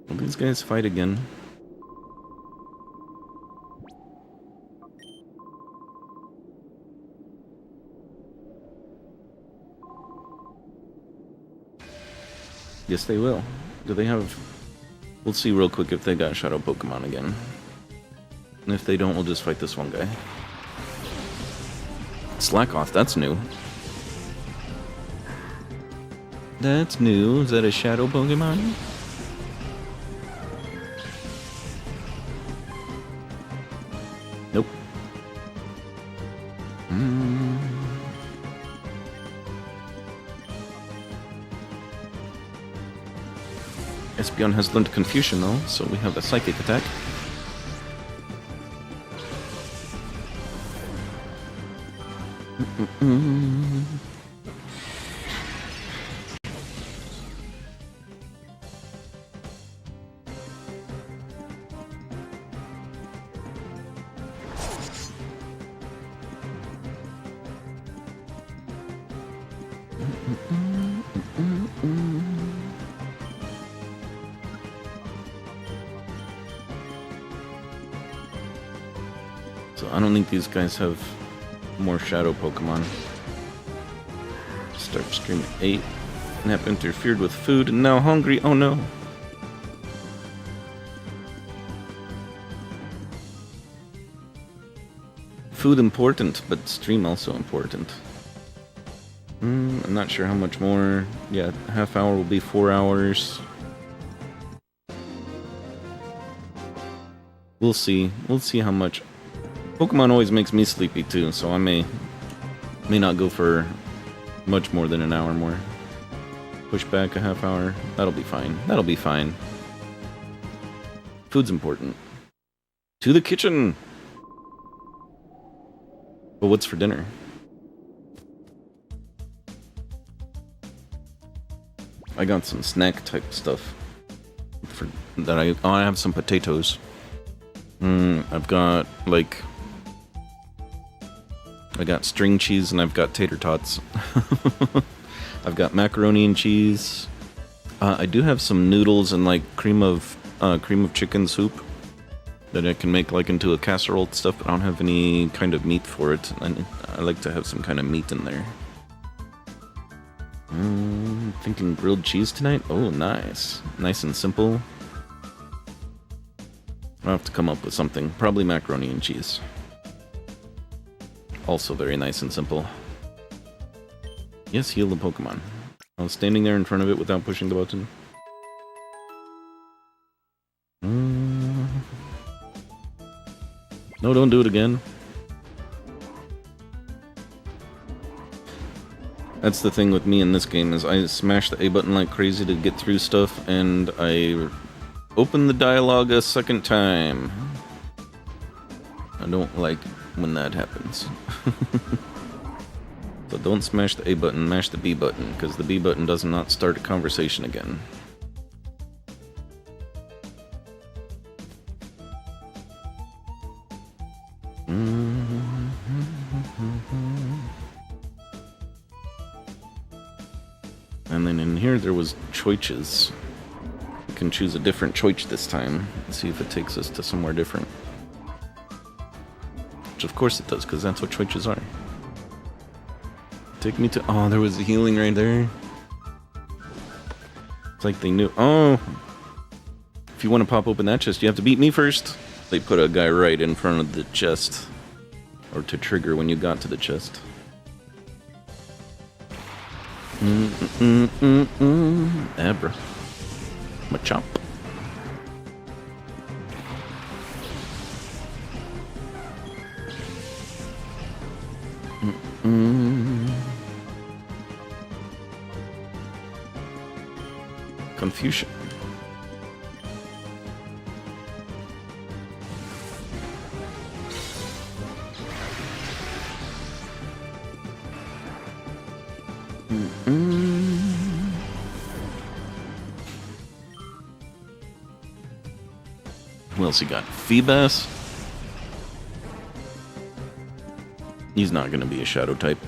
Will these guys fight again? Yes, they will. Do they have... we'll see real quick if they got Shadow Pokemon again. And if they don't, we'll just fight this one guy. Slack off, that's new. That's new. Is that a Shadow Pokemon? Nope. Espeon has learned Confusion though, so we have a Psychic attack. So I don't think these guys have more Shadow Pokemon. Start stream at 8. Nap interfered with food and now hungry. Oh no. Food important, but stream also important. I'm not sure how much more. Yeah, half hour will be 4 hours. We'll see. We'll see how much. Pokemon always makes me sleepy too, so I may not go for much more than an hour more. Push back a half hour. That'll be fine. That'll be fine. Food's important. To the kitchen! But what's for dinner? I got some snack type stuff. For that I have some potatoes. I've got like I got string cheese and I've got tater tots. I've got macaroni and cheese. I do have some noodles and like cream of chicken soup that I can make like into a casserole stuff, but I don't have any kind of meat for it. I like to have some kind of meat in there. Thinking grilled cheese tonight? Oh, nice. Nice and simple. I'll have to come up with something. Probably macaroni and cheese. Also very nice and simple. Yes, heal the Pokemon. I was standing there in front of it without pushing the button. No, don't do it again. That's the thing with me in this game, is I smash the A button like crazy to get through stuff, and I open the dialogue a second time. I don't like when that happens. So don't smash the A button, mash the B button, because the B button does not start a conversation again. And then in here there was choices. We can choose a different choice this time and see if it takes us to somewhere different. Which of course it does, because that's what choices are. Take me to... Oh, there was a healing right there. It's like they knew... Oh! If you want to pop open that chest, you have to beat me first. They put a guy right in front of the chest. Or to trigger when you got to the chest. Abra. Machop. Confusion. Who else he got? Feebas? He's not going to be a shadow type.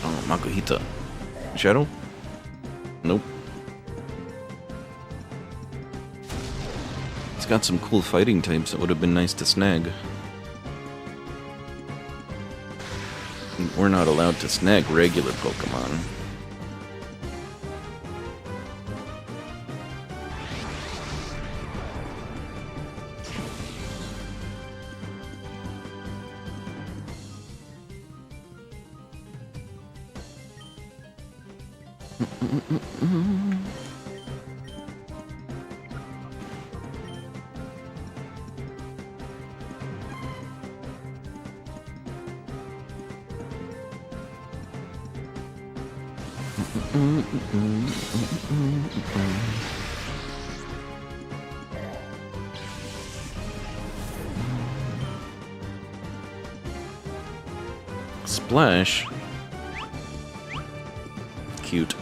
Oh, Makuhita. Shadow? Nope. It's got some cool fighting types that would have been nice to snag. We're not allowed to snag regular Pokemon. Splash? Cute.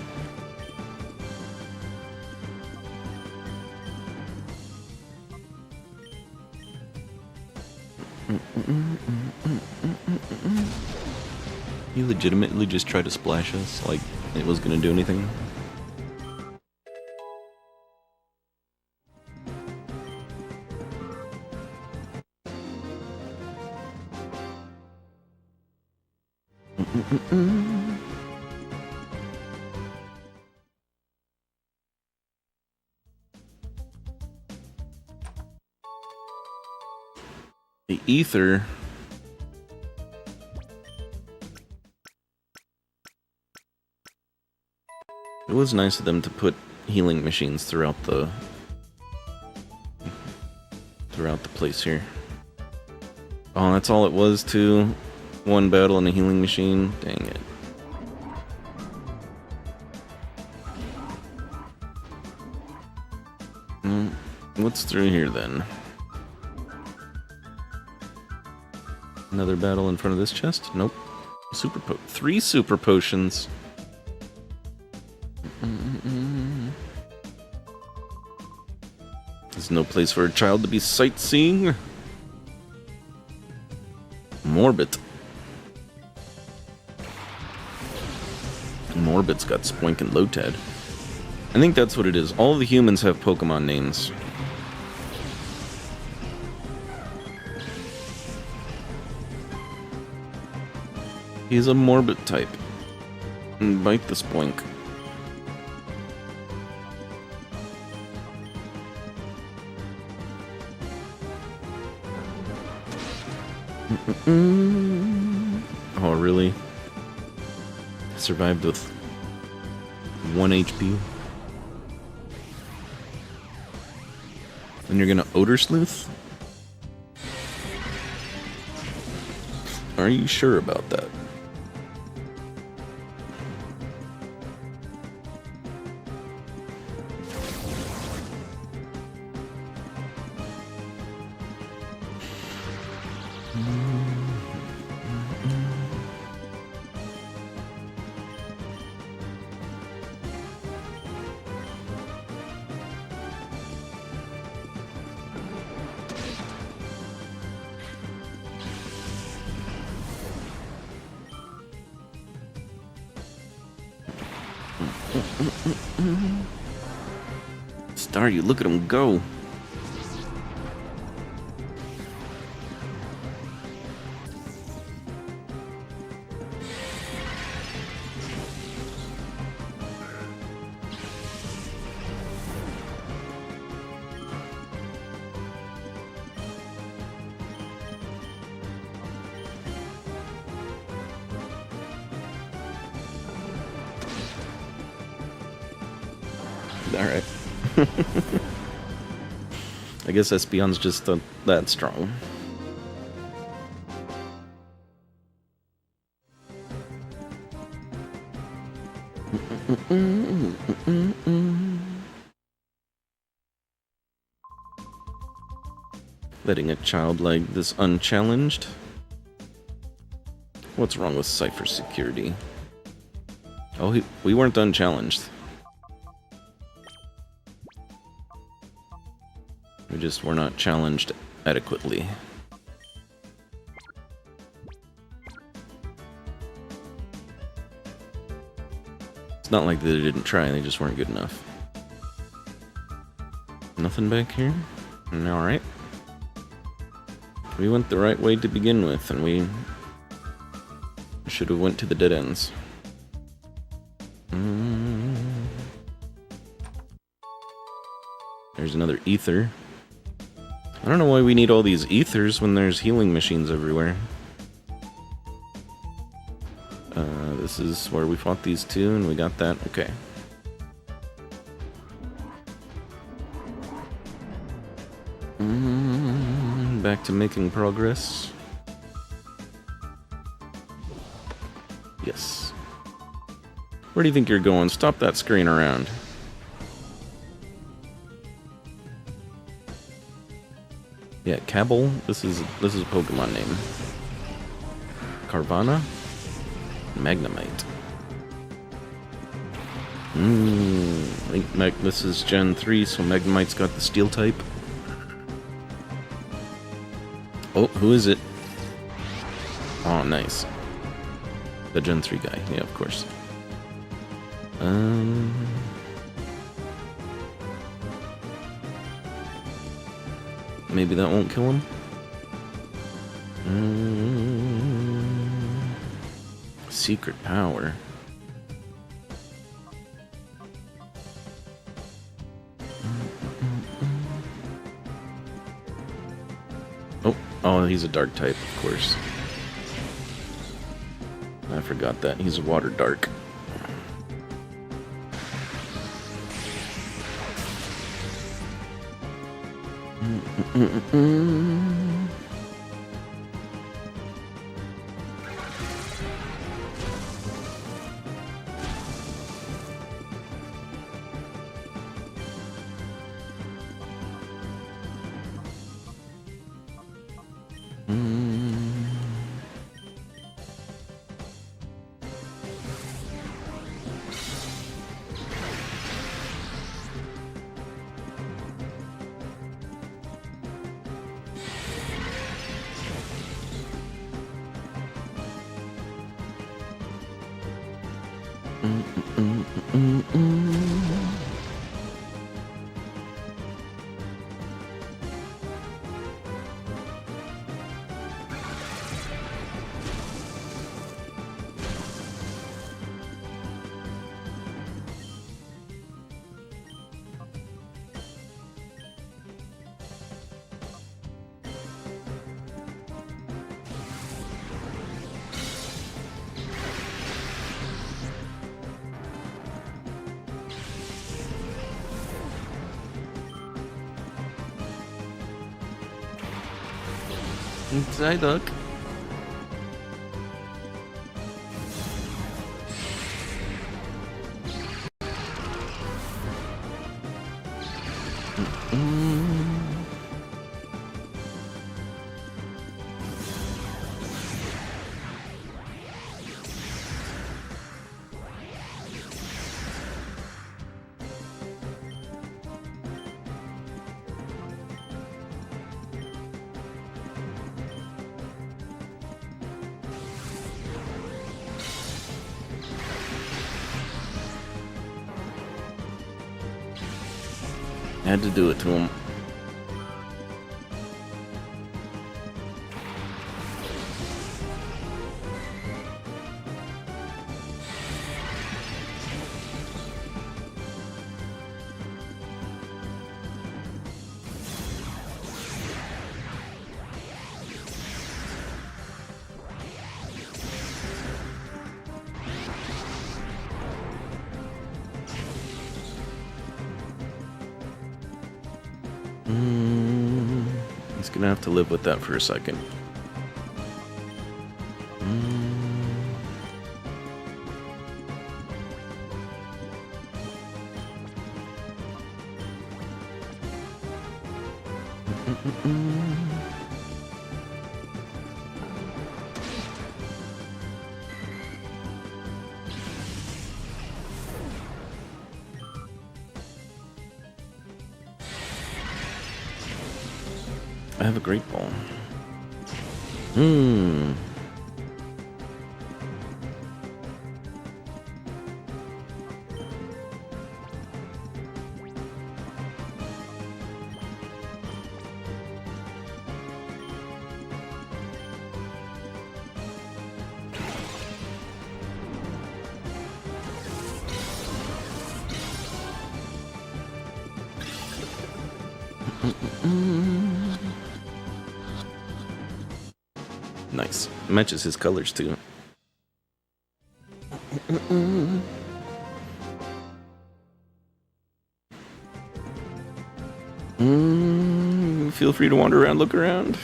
You legitimately just tried to splash us like it was gonna do anything? The ether. It was nice of them to put healing machines throughout the place here. Oh, that's all it was too? One battle and a healing machine? Dang it. What's through here then? Another battle in front of this chest? Nope. Three super potions. There's no place for a child to be sightseeing. Morbid. Morbid's got Spoink and Lotad. I think that's what it is. All the humans have Pokemon names. He's a Morbid type. And bite the Spoink. Oh, really? Survived with 1 HP. And you're gonna Odor Sleuth? Are you sure about that? Staryu, look at him go. Alright. I guess Espeon's just that strong. Letting a child like this unchallenged? What's wrong with Cypher's security? Oh, we weren't unchallenged. We just were not challenged adequately. It's not like they didn't try, they just weren't good enough. Nothing back here? Alright. We went the right way to begin with, and we should have went to the dead ends. There's another ether. I don't know why we need all these ethers when there's healing machines everywhere. This is where we fought these two, and we got that. Okay. Back to making progress. Yes. Where do you think you're going? Stop that scurrying around. Yeah, Cabal. This is a Pokemon name. Carvana, Magnemite. I think this is Gen 3, so Magnemite's got the Steel type. Oh, who is it? Oh, nice. The Gen 3 guy. Yeah, of course. Maybe that won't kill him? Secret power. Oh, he's a dark type, of course. I forgot that. He's a water dark. Psyduck. Had to do it to him. He's gonna have to live with that for a second. I have a great ball. Nice. Matches his colors too. Feel free to wander around, look around.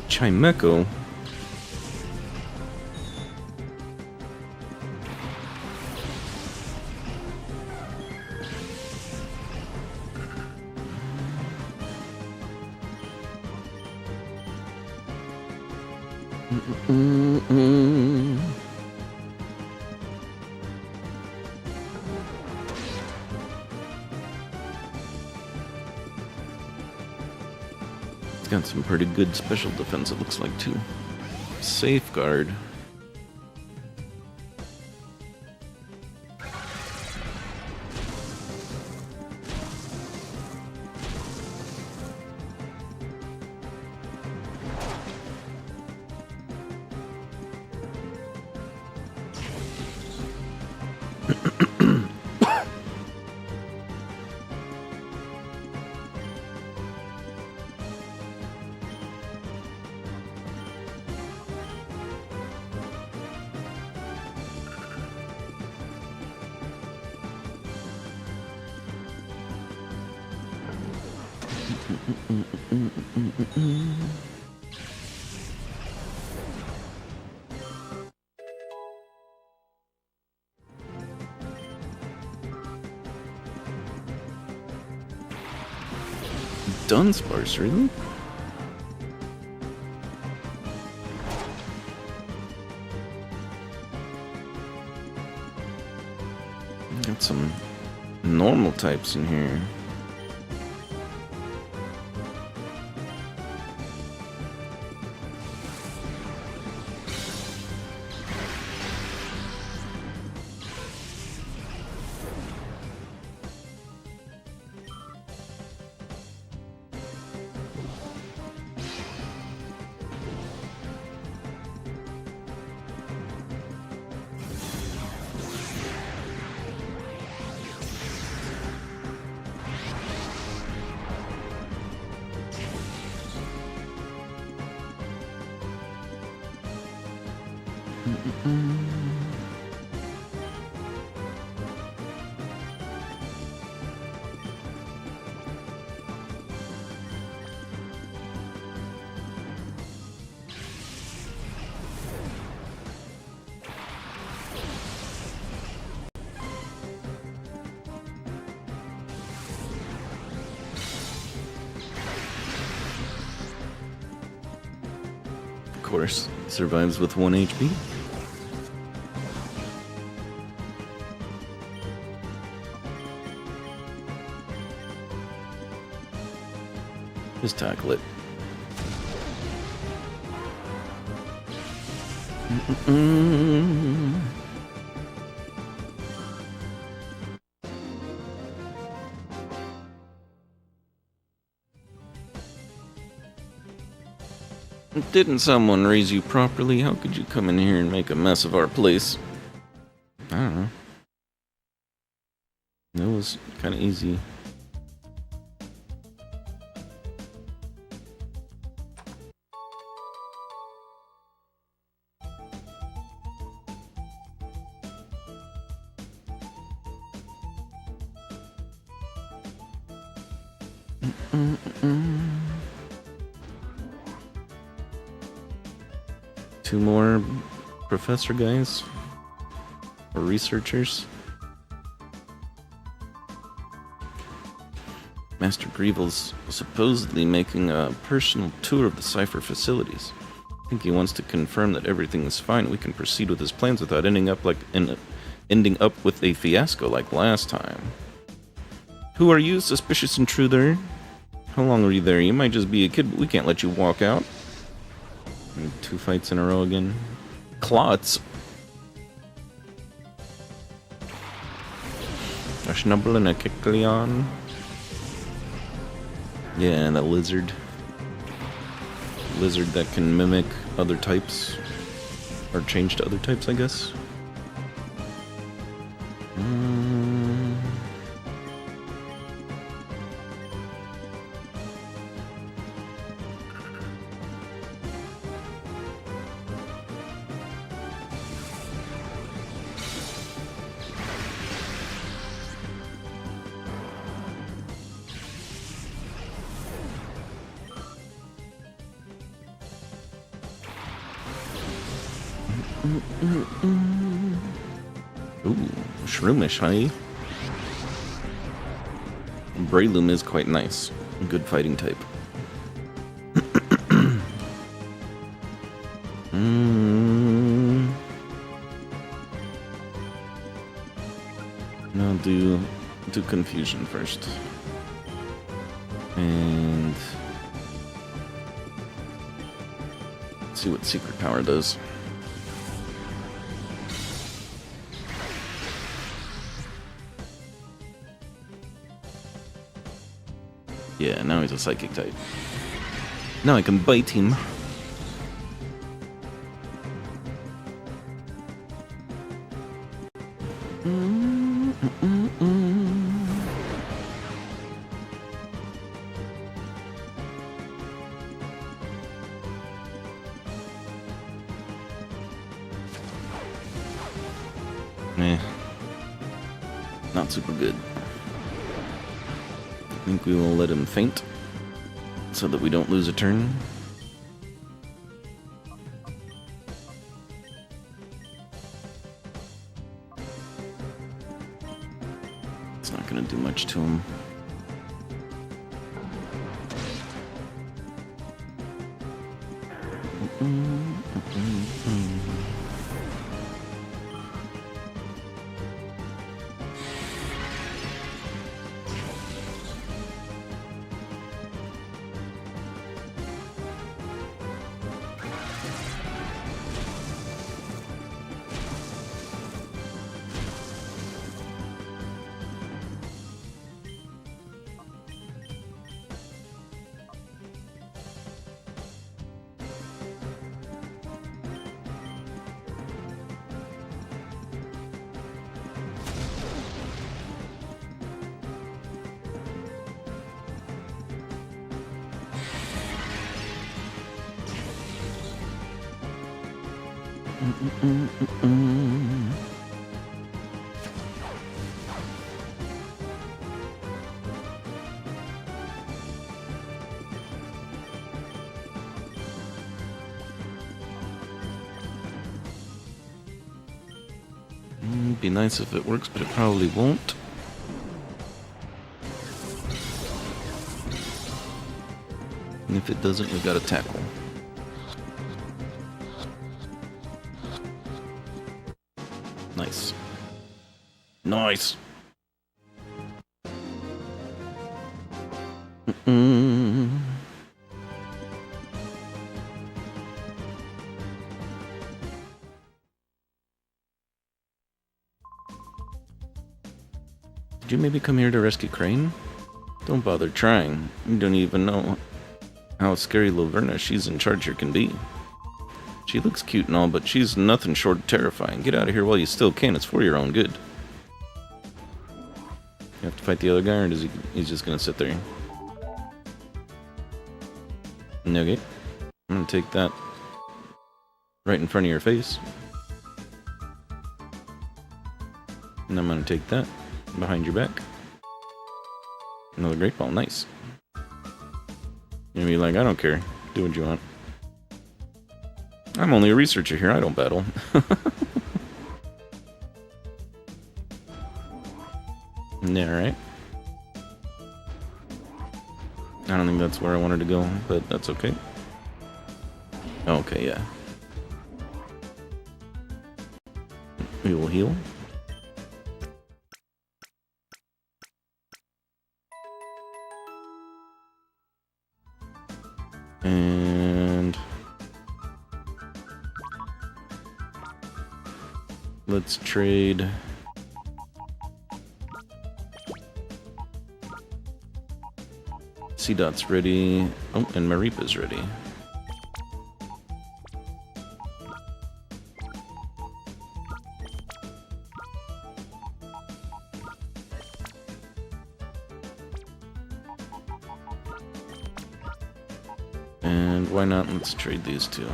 Chimecho? Got some pretty good special defense, it looks like, too. Safeguard. Dunsparce, really? Got some normal types in here. Of course, survives with 1 HP. Just tackle it. Didn't someone raise you properly? How could you come in here and make a mess of our place? I don't know. It was kind of easy. Two more professor guys or researchers. Master Greevil's supposedly making a personal tour of the Cypher facilities. I think he wants to confirm that everything is fine. We can proceed with his plans without ending up with a fiasco like last time. Who are you, suspicious intruder? How long were you there? You might just be a kid, but we can't let you walk out. And 2 fights in a row again. Klotz. A Schnubble and a Kecleon. Yeah, and a lizard. Lizard that can mimic other types. Or change to other types, I guess. Ooh, Shroomish, huh? Breloom is quite nice. Good fighting type. Now do confusion first. And see what secret power does. Yeah, now he's a psychic type. Now I can bite him. Not super good. I think we will let him faint. so that we don't lose a turn. It's not going to do much to him. Be nice if it works, but it probably won't. And if it doesn't, we gotta tackle. Nice. Nice! Did you maybe come here to rescue Crane? Don't bother trying. You don't even know how scary Laverna she's in charge here can be. She looks cute and all, but she's nothing short of terrifying. Get out of here while you still can. It's for your own good. You have to fight the other guy, or he's just gonna sit there? Okay. I'm gonna take that right in front of your face. And I'm gonna take that behind your back. Another great ball, nice. You're gonna be like, I don't care. Do what you want. I'm only a researcher here, I don't battle. Yeah, right. I don't think that's where I wanted to go, but that's okay. Okay, yeah. We will heal. And let's trade C-Dot's ready. Oh, and Maripa's ready. And why not? Let's trade these two.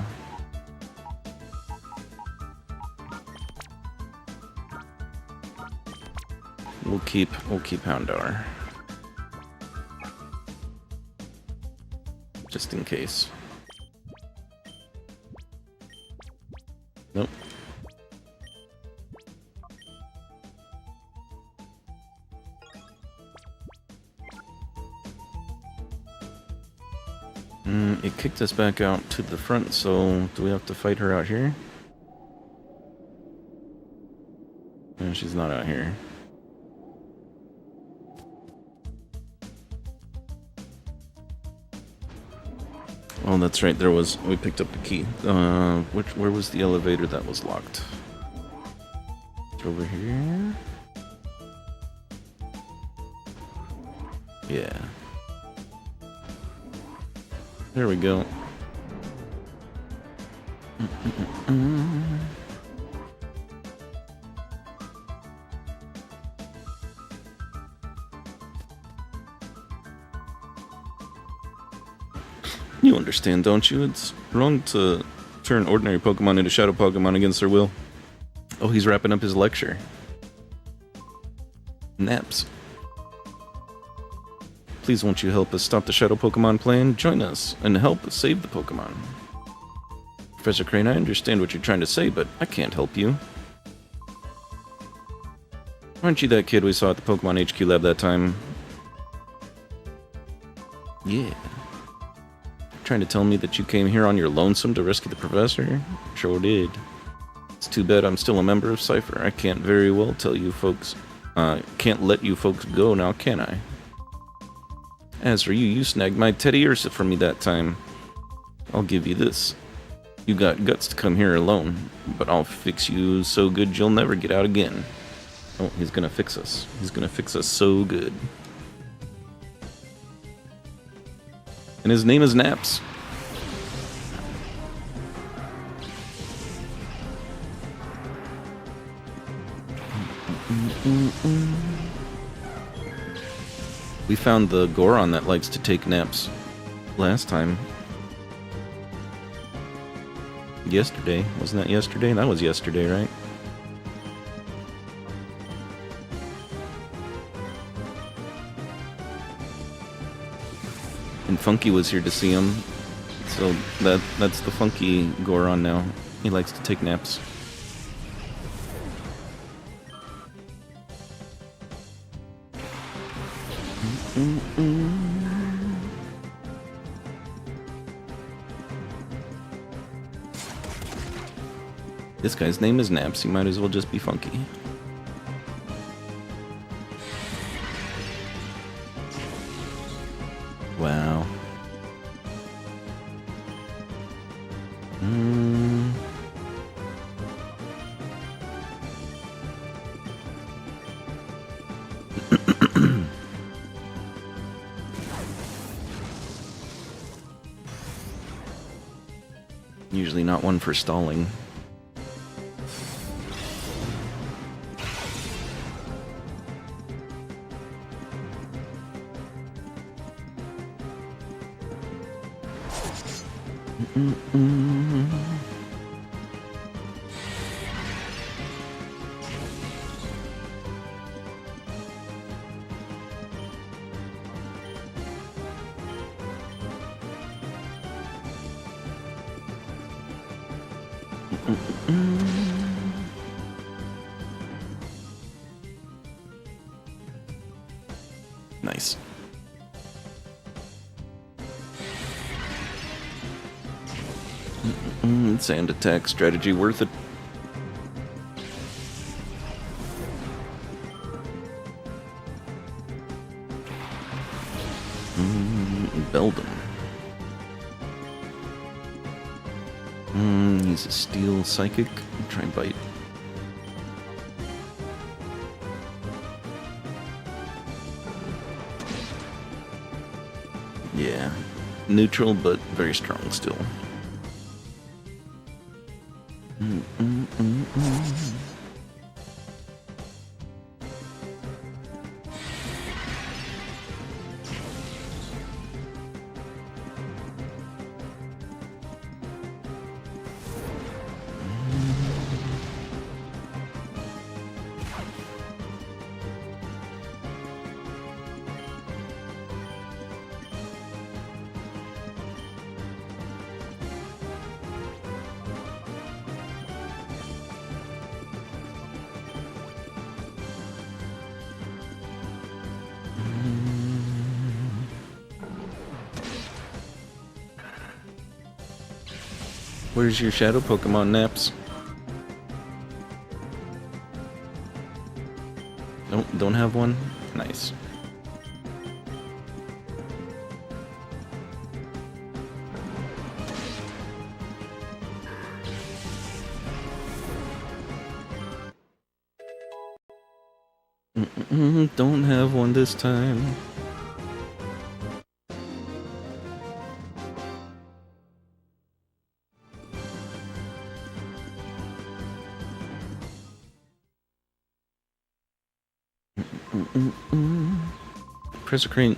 We'll keep Houndour. Just in case. Nope. It kicked us back out to the front, so do we have to fight her out here? No, she's not out here. Oh, that's right. We picked up the key. Where was the elevator that was locked? It's over here. Yeah. There we go. You understand, don't you? It's wrong to turn ordinary Pokemon into Shadow Pokemon against their will. Oh, he's wrapping up his lecture. Naps. Please won't you help us stop the Shadow Pokemon plan? Join us and help save the Pokemon. Professor Crane, I understand what you're trying to say, but I can't help you. Aren't you that kid we saw at the Pokemon HQ lab that time? Yeah. Trying to tell me that you came here on your lonesome to rescue the professor? Sure did. It's too bad I'm still a member of Cypher. I can't very well tell you folks. Can't let you folks go now, can I? As for you, you snagged my Teddy Ursa for me that time. I'll give you this. You got guts to come here alone, but I'll fix you so good you'll never get out again. Oh, he's gonna fix us. He's gonna fix us so good. And his name is Naps. We found the Goron that likes to take naps last time. Yesterday. Wasn't that yesterday? That was yesterday, right? And Funky was here to see him. So that's the Funky Goron now. He likes to take naps. This guy's name is Naps. He might as well just be Funky. Wow. Usually not one for stalling. Nice. Sand attack strategy worth it. Beldum. He's a steel psychic. Try and bite. Yeah. Neutral, but very strong still. Where's your shadow Pokemon, Naps? Don't have one? Nice. Don't have one this time. Professor Crane,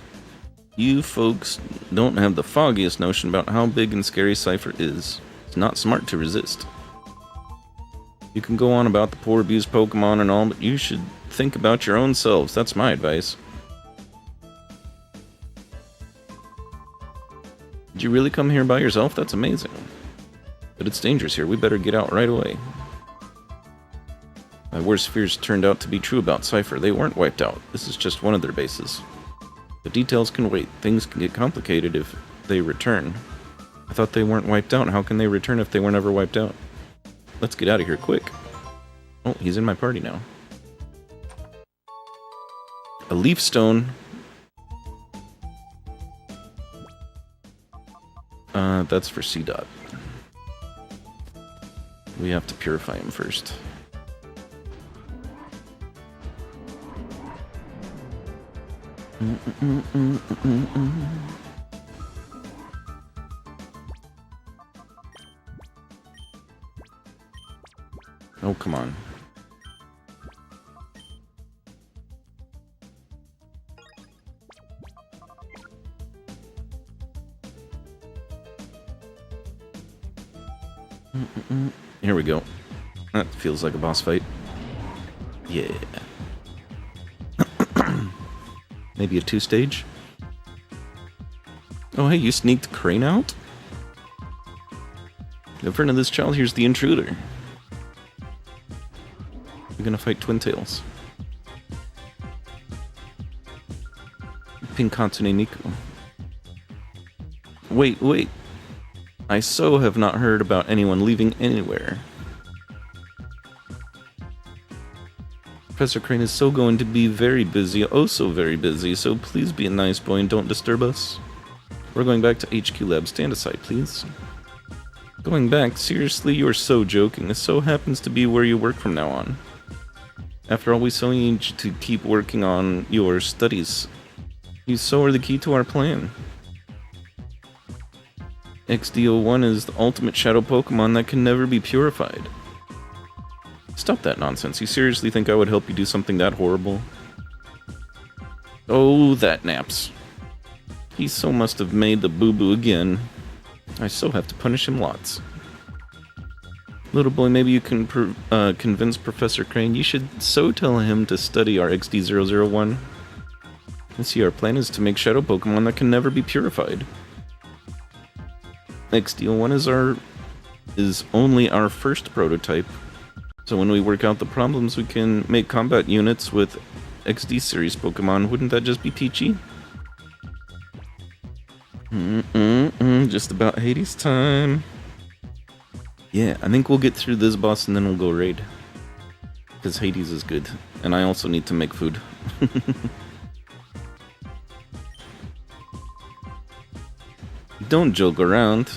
you folks don't have the foggiest notion about how big and scary Cypher is. It's not smart to resist. You can go on about the poor abused Pokemon and all, but you should think about your own selves. That's my advice. Did you really come here by yourself? That's amazing. But it's dangerous here. We better get out right away. My worst fears turned out to be true about Cypher. They weren't wiped out. This is just one of their bases. The details can wait. Things can get complicated if they return. I thought they weren't wiped out. How can they return if they were never wiped out? Let's get out of here quick. Oh, he's in my party now. A leaf stone. That's for C-Dot. We have to purify him first. Oh, come on. Here we go. That feels like a boss fight. Yeah. Maybe a 2-stage? Oh, hey, you sneaked Crane out? In front of this child, here's the intruder. We're gonna fight Twin Tails. Pinkatsune Niku. Wait. I so have not heard about anyone leaving anywhere. Professor Crane is so going to be very busy, oh so very busy, so please be a nice boy and don't disturb us. We're going back to HQ Lab. Stand aside, please. Going back? Seriously? You're so joking. This so happens to be where you work from now on. After all, we so need you to keep working on your studies. You so are the key to our plan. XD01 is the ultimate shadow Pokemon that can never be purified. Stop that nonsense. You seriously think I would help you do something that horrible? Oh, that Naps. He so must have made the boo-boo again. I so have to punish him lots. Little boy, maybe you can convince Professor Crane. You should so tell him to study our XD001. You see, our plan is to make shadow Pokemon that can never be purified. XD01 is only our first prototype. So when we work out the problems, we can make combat units with XD series Pokemon. Wouldn't that just be peachy? Just about Hades time. Yeah, I think we'll get through this boss and then we'll go raid. Because Hades is good. And I also need to make food. Don't joke around.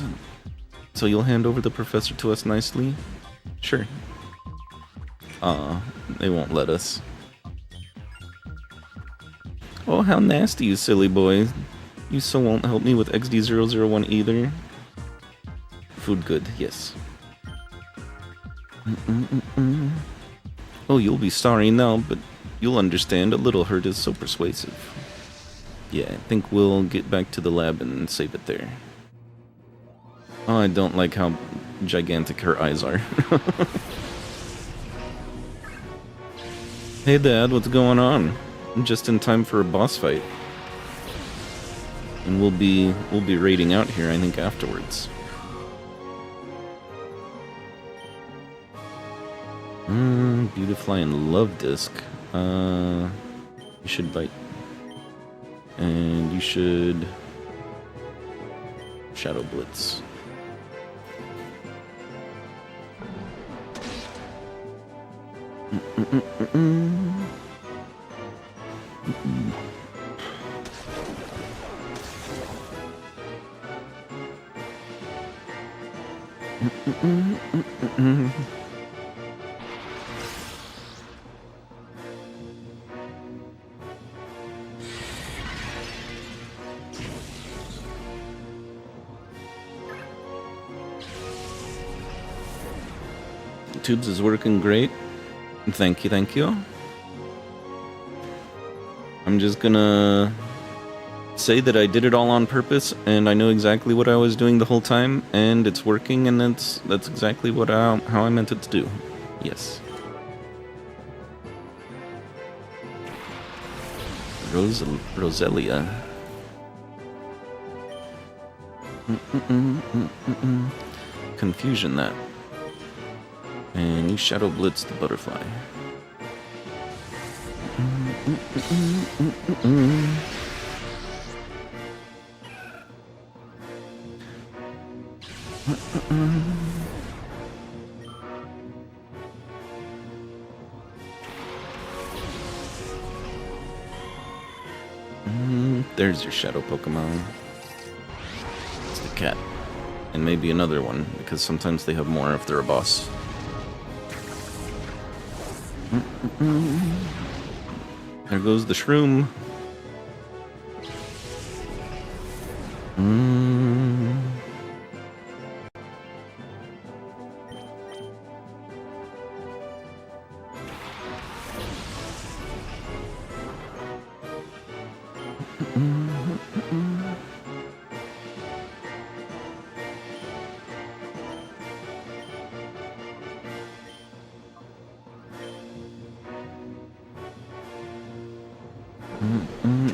So you'll hand over the professor to us nicely? Sure. They won't let us. Oh, how nasty, you silly boy. You so won't help me with XD001 either. Food good, yes. Oh, you'll be sorry now, but you'll understand. A little hurt is so persuasive. Yeah, I think we'll get back to the lab and save it there. Oh, I don't like how gigantic her eyes are. Hey Dad, what's going on? I'm just in time for a boss fight. And we'll be raiding out here, I think, afterwards. Beautifly and Love Disc. You should bite. And you should Shadow Blitz. Tubes is working great. Thank you, thank you. I'm just gonna say that I did it all on purpose, and I know exactly what I was doing the whole time, and it's working, and that's exactly what how I meant it to do. Yes. Roselia. Confusion that. And you Shadow Blitz the butterfly. There's your shadow Pokemon. It's the cat. And maybe another one, because sometimes they have more if they're a boss. There goes the shroom.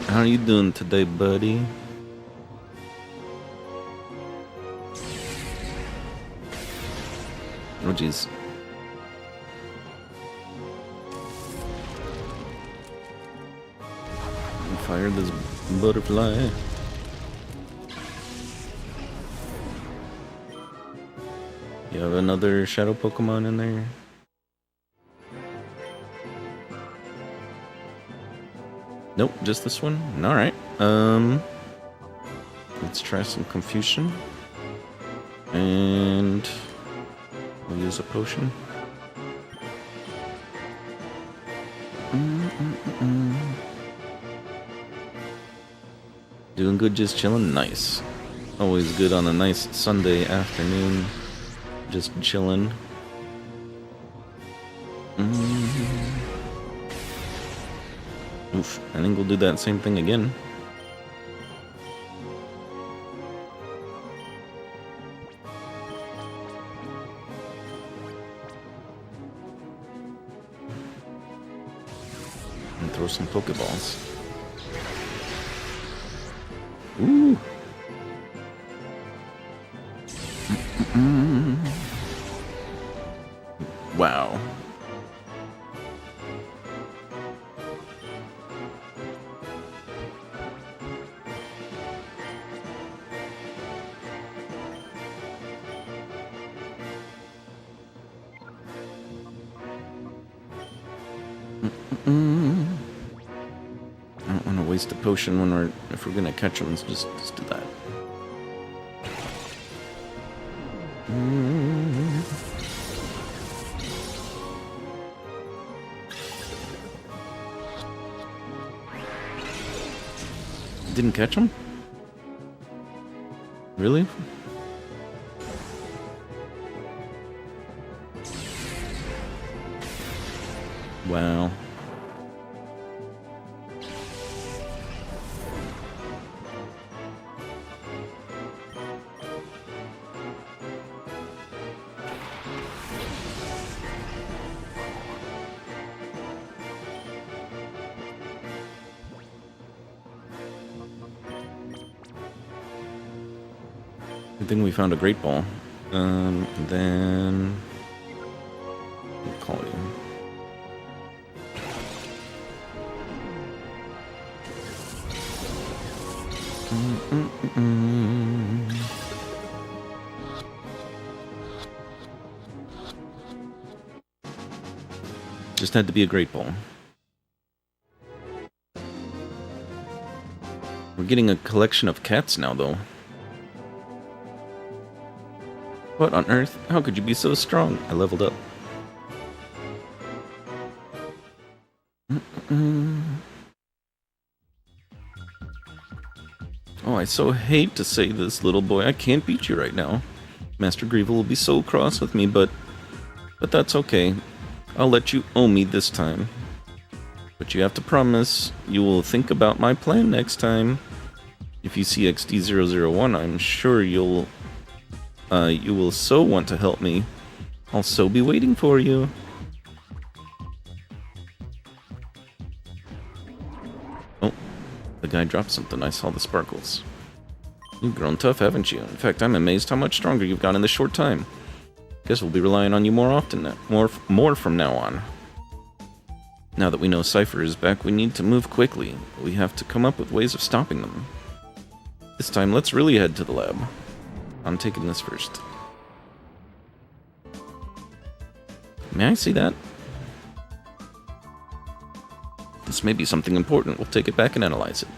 How you doing today, buddy? Oh, jeez. Fire this butterfly. You have another shadow Pokemon in there? Nope, just this one? Alright. Let's try some Confusion. And we'll use a potion. Doing good, just chilling? Nice. Always good on a nice Sunday afternoon. Just chilling. Oof, I think we'll do that same thing again. And throw some Pokeballs. Ooh! Wow. I don't want to waste a potion when if we're gonna catch them. Just do that. Didn't catch him? Really? Wow. Good thing we found a Great Ball. And then we'll call you. Just had to be a Great Ball. We're getting a collection of cats now, though. What on earth? How could you be so strong? I leveled up. Oh, I so hate to say this, little boy. I can't beat you right now. Master Greevil will be so cross with me, but that's okay. I'll let you owe me this time. But you have to promise you will think about my plan next time. If you see XD001, I'm sure you will so want to help me. I'll so be waiting for you. Oh, the guy dropped something. I saw the sparkles. You've grown tough, haven't you? In fact, I'm amazed how much stronger you've gotten in this short time. Guess we'll be relying on you more often now. More from now on. Now that we know Cypher is back, we need to move quickly. We have to come up with ways of stopping them. This time, let's really head to the lab. I'm taking this first. May I see that? This may be something important. We'll take it back and analyze it.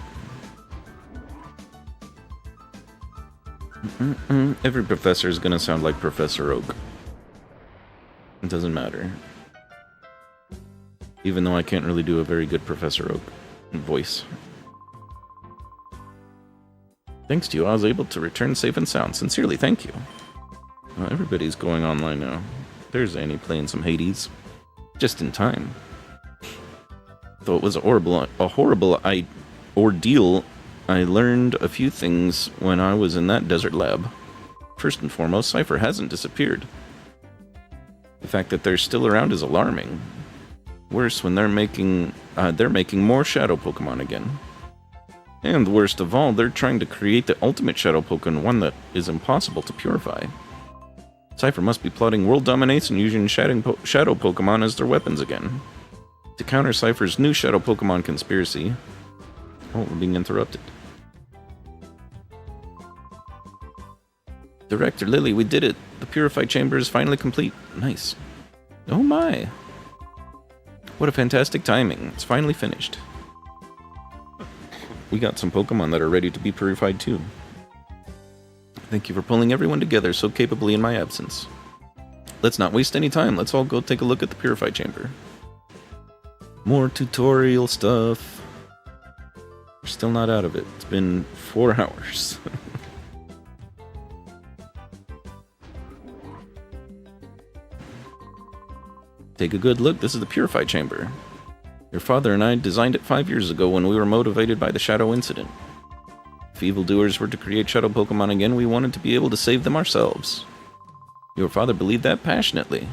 Every professor is gonna sound like Professor Oak. It doesn't matter. Even though I can't really do a very good Professor Oak voice. Thanks to you, I was able to return safe and sound. Sincerely, thank you. Everybody's going online now. There's Annie playing some Hades. Just in time. Though it was a horrible ordeal, I learned a few things when I was in that desert lab. First and foremost, Cypher hasn't disappeared. The fact that they're still around is alarming. Worse when they're making more shadow Pokemon again. And worst of all, they're trying to create the ultimate shadow Pokemon, one that is impossible to purify. Cypher must be plotting world domination and using shadow Pokemon as their weapons again. To counter Cypher's new shadow Pokemon conspiracy... Oh, we're being interrupted. Director Lily, we did it! The Purified Chamber is finally complete. Nice. Oh my! What a fantastic timing. It's finally finished. We got some Pokemon that are ready to be purified too. Thank you for pulling everyone together so capably in my absence. Let's not waste any time. Let's all go take a look at the Purified Chamber. More tutorial stuff. We're still not out of it. It's been 4 hours. Take a good look. This is the Purified Chamber. Your father and I designed it 5 years ago when we were motivated by the Shadow Incident. If evildoers were to create Shadow Pokemon again, we wanted to be able to save them ourselves. Your father believed that passionately.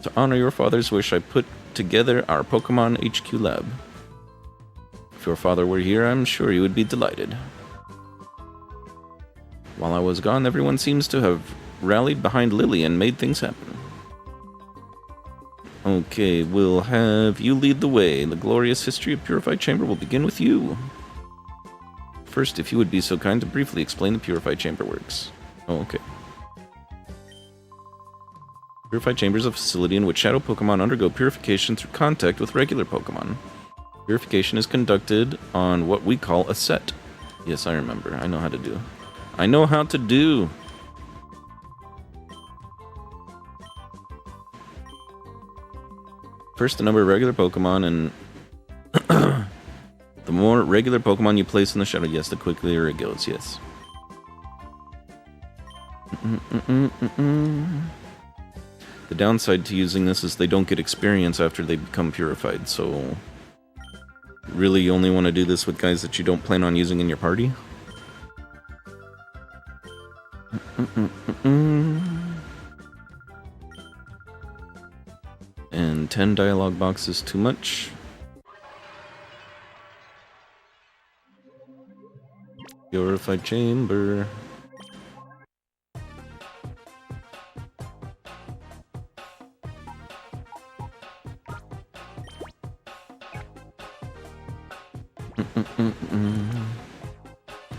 To honor your father's wish, I put together our Pokemon HQ lab. If your father were here, I'm sure he would be delighted. While I was gone, everyone seems to have rallied behind Lily and made things happen. Okay, we'll have you lead the way. The glorious history of Purified Chamber will begin with you. First, if you would be so kind to briefly explain the Purified Chamber works. Oh, okay. Purified Chamber is a facility in which Shadow Pokemon undergo purification through contact with regular Pokemon. Purification is conducted on what we call a set. Yes, I remember. I know how to do. I know how to do! First, the number of regular Pokemon, and the more regular Pokemon you place in the shadow, yes, the quicker it goes, yes. The downside to using this is they don't get experience after they become purified, so... Really, you only want to do this with guys that you don't plan on using in your party? And 10 dialogue boxes too much. Purified Chamber.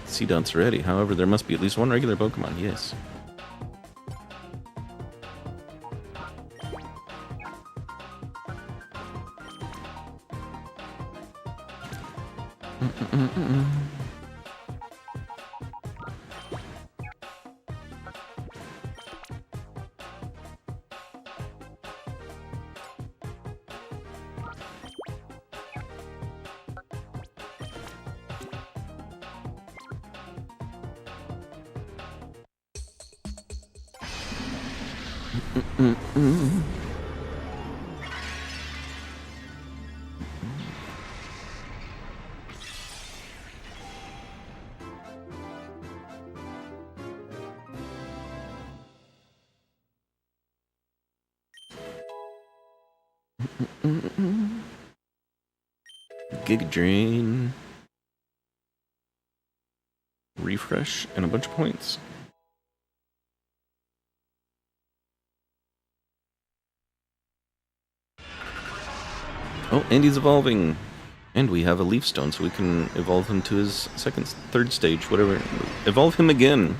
Seedot's ready. However, there must be at least one regular Pokemon. Yes. Giga Drain. refresh and a bunch of points. Oh, Andy's evolving! And we have a Leaf Stone, so we can evolve him to his third stage, whatever. Evolve him again!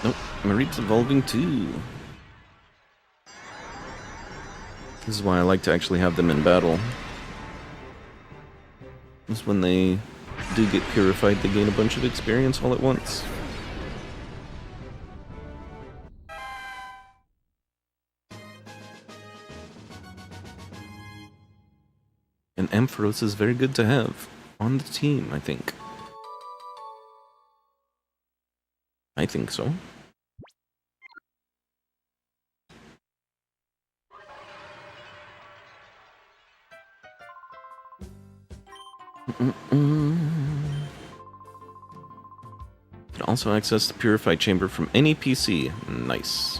Nope, Mareep's evolving too. This is why I like to actually have them in battle. Because when they do get purified, they gain a bunch of experience all at once. And Ampharos is very good to have on the team, I think. I think so. Can also access the Purified Chamber from any PC. Nice.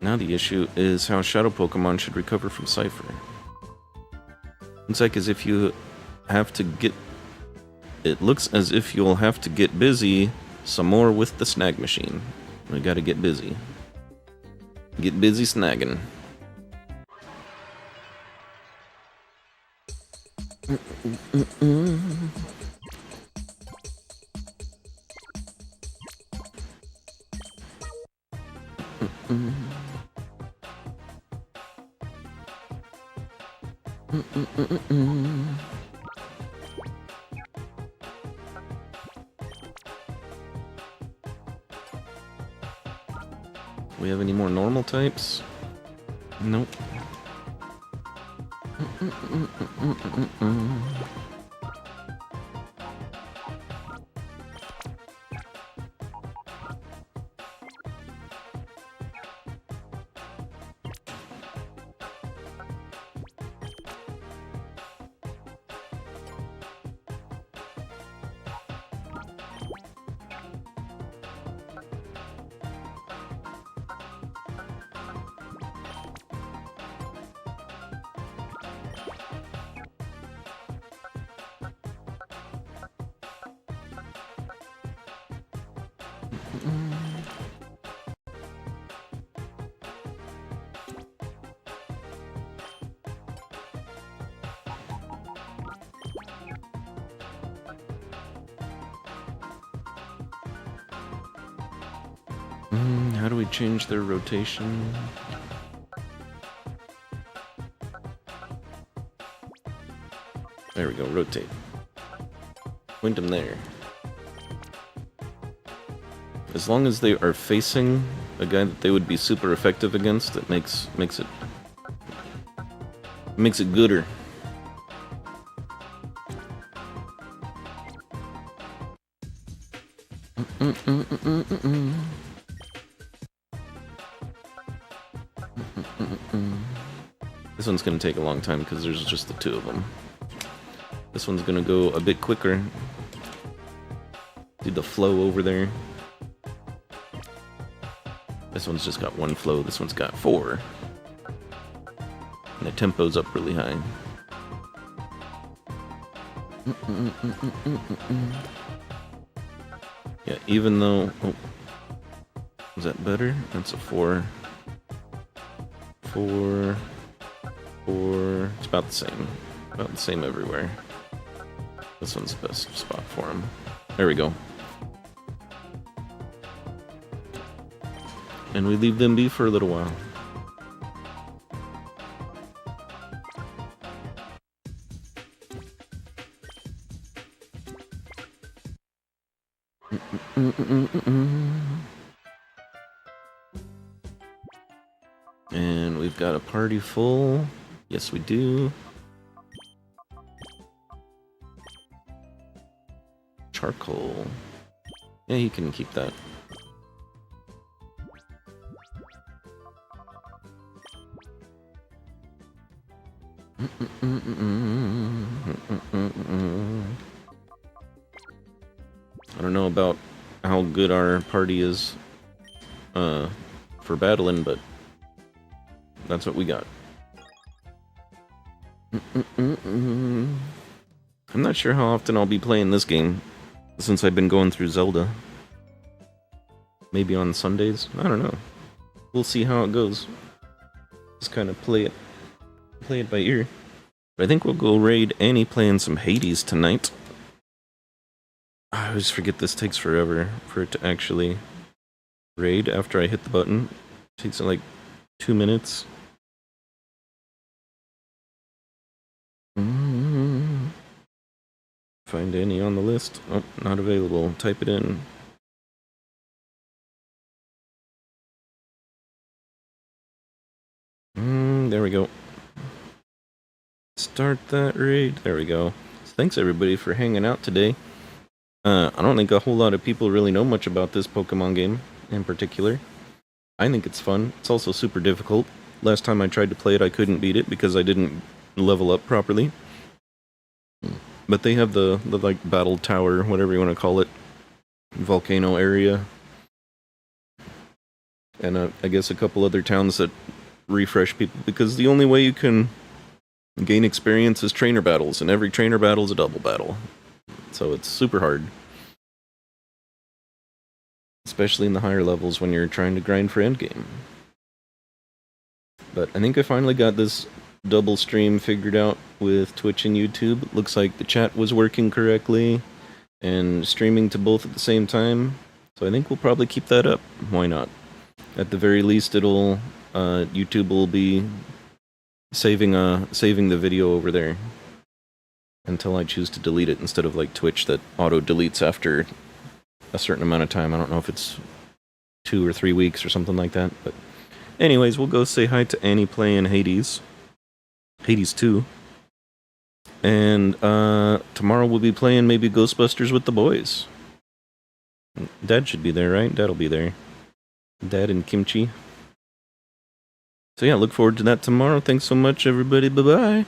Now the issue is how Shadow Pokemon should recover from Cypher. Looks like as if you have to get... It looks as if you'll have to get busy some more with the snag machine. We gotta get busy. Get busy snagging. We have any more normal types? Nope. How do we change their rotation? There we go, rotate. Point them there. As long as they are facing a guy that they would be super effective against, it makes it gooder. This one's gonna take a long time because there's just the two of them. This one's gonna go a bit quicker. Do the flow over there. This one's just got one flow, this one's got 4. And the tempo's up really high. Yeah, even though... Oh, is that better? That's a 4. 4, 4. It's about the same. About the same everywhere. This one's the best spot for him. There we go. And we leave them be for a little while. And we've got a party full. Yes, we do. Charcoal. Yeah, you can keep that. I don't know about how good our party is for battling, but that's what we got. I'm not sure how often I'll be playing this game since I've been going through Zelda. Maybe on Sundays? I don't know. We'll see how it goes. Just kind of play it by ear. But I think we'll go raid Annie playing some Hades tonight. I always forget this takes forever for it to actually raid after I hit the button. It takes like 2 minutes. Find Annie on the list. Oh, not available. Type it in. There we go. Start that raid. There we go. So thanks everybody for hanging out today. I don't think a whole lot of people really know much about this Pokemon game in particular. I think it's fun. It's also super difficult. Last time I tried to play it, I couldn't beat it because I didn't level up properly. But they have the like battle tower, whatever you want to call it, volcano area, and I guess a couple other towns that refresh people, because the only way you can gain experience is trainer battles, and every trainer battle is a double battle. So it's super hard. Especially in the higher levels when you're trying to grind for endgame. But I think I finally got this double stream figured out with Twitch and YouTube. Looks like the chat was working correctly, and streaming to both at the same time. So I think we'll probably keep that up. Why not? At the very least, it'll YouTube will be saving the video over there until I choose to delete it, instead of like Twitch that auto deletes after a certain amount of time. I don't know if it's 2 or 3 weeks or something like that. But anyways, we'll go say hi to Annie playing Hades 2. And tomorrow we'll be playing maybe Ghostbusters with the boys. Dad should be there, right? Dad'll be there. Dad and Kimchi. So yeah, look forward to that tomorrow. Thanks so much, everybody. Bye-bye.